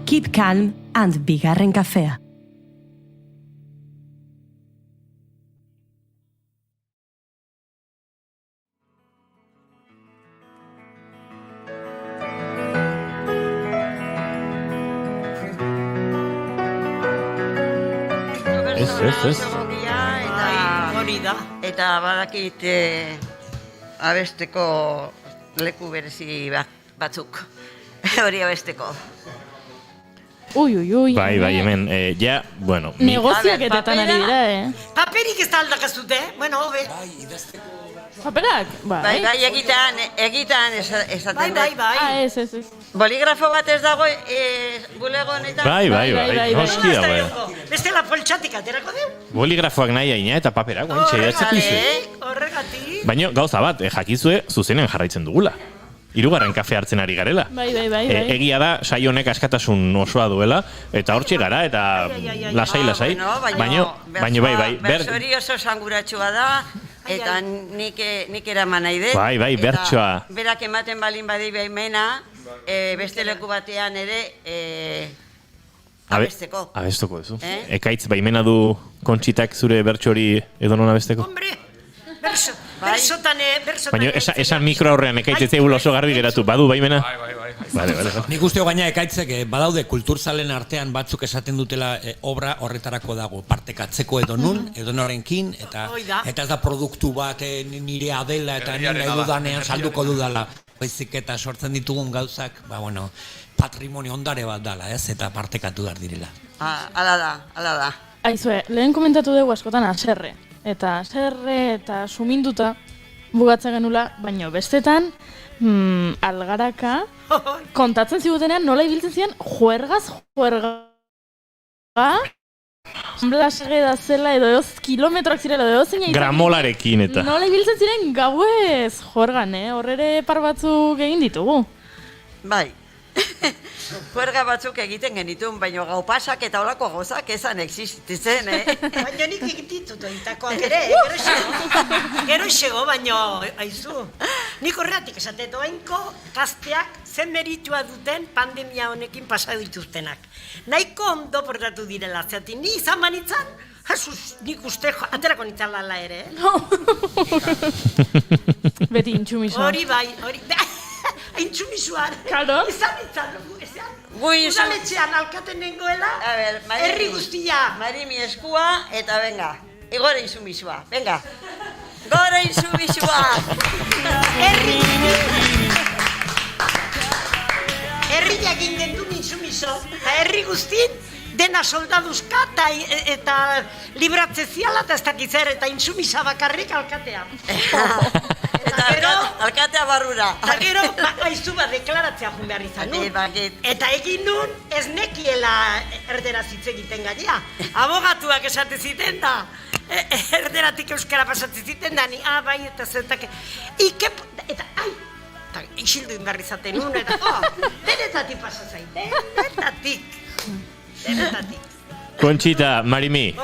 Keep calm and bigarren kafea. Ez. Hori da. Eta badakit abesteko leku berezi batzuk. Hori abesteko. Ui. Bai, hemen, bueno. Negozioaketetan ari dira, Paperik ez da aldakazute, bueno, hobe. Paperak? Bai, egitan esaten da. Bai. Ez. Boligrafo bat ez dago bulego honetan? Bai. Hostia, bai. Bestela poltsatik aterako deu? Boligrafoak nahi aina eta paperak, guantxe, idatzeko izu. Horregatik. Baina gauza bat, jakizue zuzenen jarraitzen dugula. Hirugarren kafe hartzen ari garela. Bai. Egia da, saio honek askatasun osoa duela, eta hortxe gara, eta lasai. Baina, bai. Bertsori oso sanguratsua da, eta nik eraman nahi dut. Bai, bertsoa. Berak ematen balin badi behimena, beste leku batean ere abesteko. Abesteko, ezu. Ekaitz, baimena du Kontxitak zure bertsori edo non abesteko? Hombre, bersotan... Baina esan mikro aurrean Ekaitz ez oso garbi geratu, badu baimena? Bai. Nik usteo gaina Ekaitzek badaude kulturzalen artean batzuk esaten dutela obra horretarako dago, partekatzeko edo nun, edo norenkin, eta ez da produktu bat nirea dela eta nire nahi dudanean salduko dudala. Baizik eta sortzen ditugun gauzak, patrimonio ondare bat dala, eta partekatu behar direla. Hala da. Aizue, lehen komentatu dugu askotan aserre. Eta suminduta bugatzen genula, baino bestetan algaraka kontatzen zigutenean nola ibiltzen ziren juerga lasageda zela edo kilometroak zirela edo zein gramolarekin eta nola ibiltzen ziren gauez juergan, horrere par batzuk egin ditugu. Bai. Juerga batzuk egiten genitun, baina gau pasak eta olako gozak esan existitzen, Baina nik egititut oitakoak ere, gero xego, baina aizu. Nik horretik esate doainko gazteak zen meritua duten pandemia honekin pasatu dituztenak. Nahiko ondo portatu direla, zeatik ni izan manitzan, Jesus, nik uste aterako nintzen lala ere, Beti intxumisa. Hori bai. Intxumisuan. Karo? Izan. Udaletxean alkaten nengoela, herri guztia. Marimi eskua, eta venga, igore insumisua, venga. Gore insumisua. Herri jakin gendun insumiso, eta herri guztin dena soldaduzka eta libratze ziala eta ez dakitzer, eta insumisa bakarrik alkatea. Eta alkatea barrura. Eta gero, aizu bat deklaratzea jun behar izan nun. Eta egin nun, ez nekiela erderaz hitz egiten gaina. Abogatuak esate ziten da. Erderatik euskara pasatzen ziten da, ni, bai, eta zetak. Eta, eta isildu ingarri zaten nun, eta, denetatik pasatzen, denetatik. Kontxita, Marimi,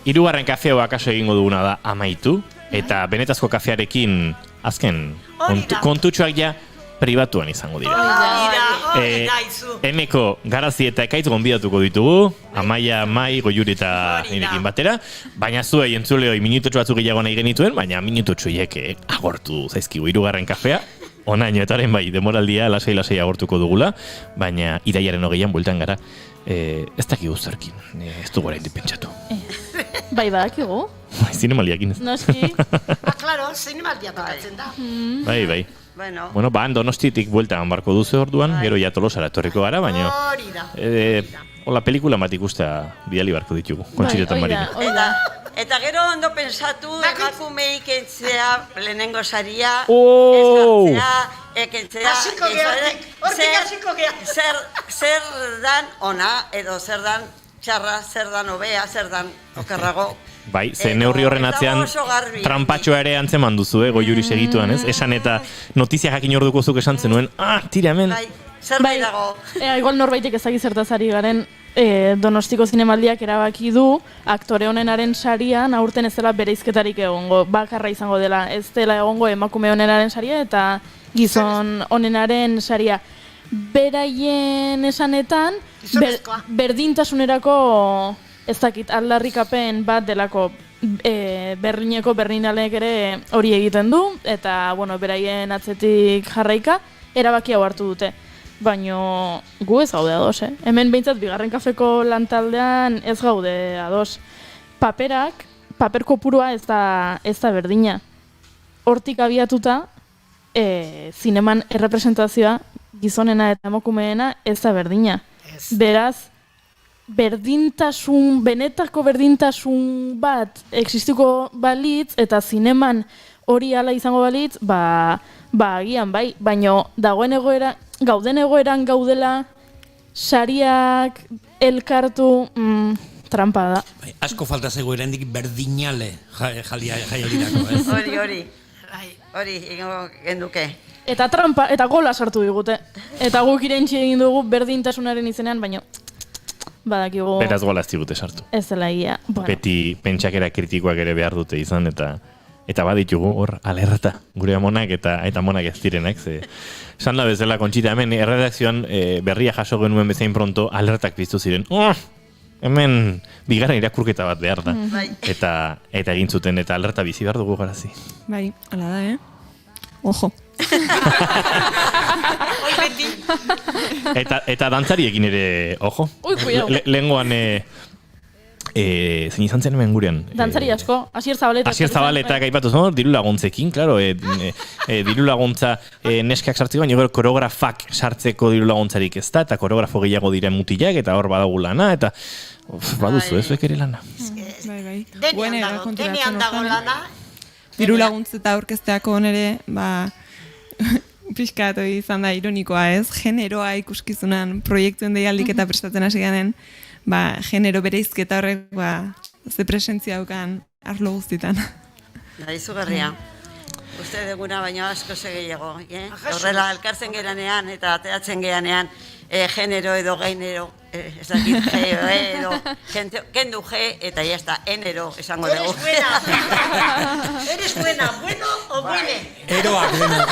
hirugarren kafeo akaso egingo duguna da amaitu, eta benetazko kafearekin azken kontutxoak ja pribatuan izango dira. Eneko, Garazi eta Ekaitz gonbidatuko ditugu, Amaia, Mai, Goiuri eta nirekin batera, baina zuei entzuleoi minutotxo batzuk gehiago nahi genituen, baina minutotxoiek agortu zaizkigu hirugarren kafea, onaino etaren bai, demoraldia lasai agortuko dugula, baina idaiaren 20an bueltan gara, ez dakigu zerkin, ez dugu gara indipentsatu. Bai, badakigu. Zinemaldiakin ez. Noski. Klaro, zinemaldia tokatzen da. Bai. Bueno, Donostitik bueltan barko duzu orduan, gero ja Tolosara etorriko gara, baina... Hori da. Hola, pelikula bat ikustea bidali barko ditugu, Kontxiretan Marini. Eta gero ondo pensatu, emakumeik entzea lehenengo saria, ekentzea, Hasiko gehatik, hortik hasiko gehatik. Zer dan ona, edo zer dan txarra, zer dan obea, zer dan okerrago. Bai, ze neurri horren atzean trampatxoa ere antzeman duzu, Goiuri segituan, ez? Esan eta notizia jakin orduko zuk esan zenuen, tira hemen. Zerbait dago. Igual norbaitek ezagik zertaz ari garen, Donostiko Zinemaldiak erabaki du aktore honenaren sarian aurten ez dela bereizketarik egongo, bakarra izango dela, ez dela egongo emakume honenaren saria eta gizon honenaren saria. Beraien esanetan, berdintasunerako ez dakit aldarrikapen bat delako Berlineko Berlinalek ere hori egiten du, eta beraien atzetik jarraika erabaki hau hartu dute. Baina gu ez gaude ados, Hemen behintzat bigarren kafeko lantaldean ez gaude ados. Paper kopurua ez da berdina. Hortik abiatuta, zineman errepresentazioa gizonena eta emakumeena ez da berdina. Beraz, benetako berdintasun bat existuko balitz eta zineman hori hala izango balitz, agian bai, baina gauden egoeran gaudela sariak elkartu trampa da. Asko falta zego erendik berdinale jaialdirako, ez? Hori, egingo genduke. Eta trampa, eta gola sartu digute. Eta guk irentxi egin dugu berdintasunaren izenean, baina badakigu... Beraz gola ez digute sartu. Ez dela ia. Beti pentsakera kritikoak ere behar dute izan, eta baditugu hor alerta gure amonak eta amonak ez direnak. Esan da bezala Kontxita, hemen erredakzioan berria jaso genuen bezain pronto alertak piztu ziren. Hemen bigarren irakurketa bat behar da. Eta egin zuten, eta alerta bizi behar dugu garazi. Bai, hala da, Ojo. Eta dantzariekin ere, ojo. Lehengoan... zein izan zen hemen gurean? Dantzari asko, Asier Zabaletak. Asier Zabaletak aipatuz, diru laguntzekin, klaro. Diru laguntza neskak sartzeko, baina koreografak sartzeko diru laguntzarik ez da, eta koreografo gehiago diren mutilak, eta hor badagu lana, eta baduzu, ez ere lana. Bai. Denean dago lana. Diru laguntzeta aurkezteako onere, pixkat izan da ironikoa, ez? Generoa ikuskizunan proiektuen deialdik eta prestatzen hasi ganen, genero bereizketa horrek, ze presentzia daukan arlo guztitan. Izugarria. Uste duguna baino asko segeiago, horrela elkartzen geranean eta ateratzen geranean genero edo gainero, ez dakit edo kendu G eta ya está, enero esango dugu. Eres buena, bueno o buene? Eroak dena.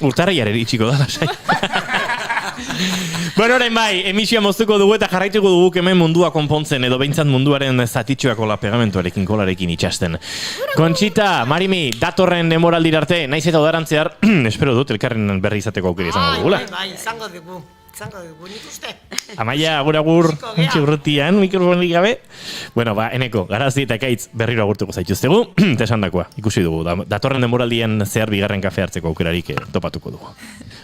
Urtarriaren itxiko da, lasai. Bueno, orain bai, emisioa moztuko dugu eta jarraituko dugu hemen mundua konpontzen edo behintzat munduaren zatitxoak kola pegamentuarekin, kolarekin itxasten. Kontxita, Marimi, datorren demoraldira arte, naiz eta udarantzear, espero dut, elkarren berri izateko aukera izango dugula. Bai, izango dugu, nik uste. Amaia, agur, urrutian, mikrofonik gabe. Bueno, Eneko, Garazi eta Ekaitz berriro agurtuko zaituztegu, tesandakoa, ikusi dugu, datorren demoraldien zehar bigarren kafe hartzeko aukerarik topatuko dugu.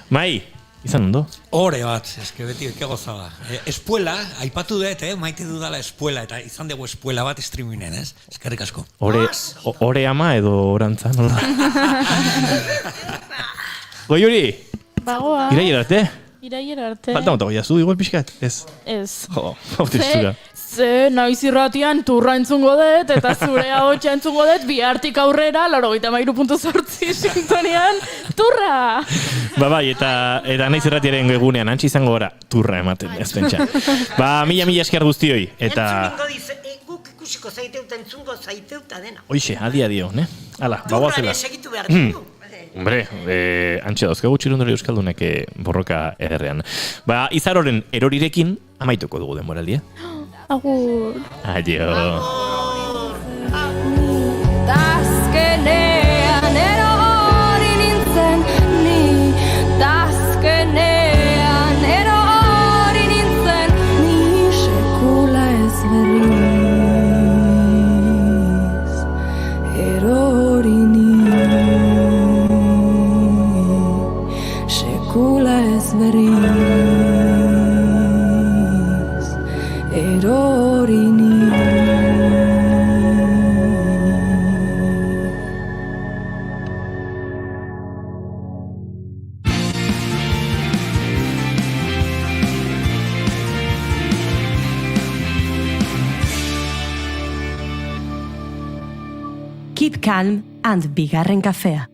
Mai, izan ondo? Hore bat, eske beti gozaba. Espuela, aipatu dut, maite dudala espuela, eta izan dugu espuela bat streamingen, ez? Eskerrik asko. Ore ama edo orantza, nola? Goiuri? Bagoa. Iraiera arte? Iraiera arte. Falta motago jazu, igual pixkat? Ez. Jo, autistura. Ze naiz irratian turra entzungo dut, eta zure ahotsa entzungo dut, bihartik aurrera, 93.8 sintonian, turra! Bai, eta naiz irratiaren egunean, antxe izango gara, turra ematen, ez pentsa. Mila esker guztioi, eta... Entzungo dize, guk ikusiko zaiteuta, entzungo zaiteuta dena. Hoxe, adi-adio, ne? Hala, bagoazela. Turra segitu behar dugu. Hombre, antxe dauzkagu txirundori euskaldunek borroka ederrean. Izaroren erorirekin, amaituko dugu denboraldia. Agur. Adio. Azkenean erori nintzen ni, azkenean erori nintzen ni, sekula ez berriz erori nintzen. sekula ez berriz erori ni. Keep Calm and Bigarren Kafea.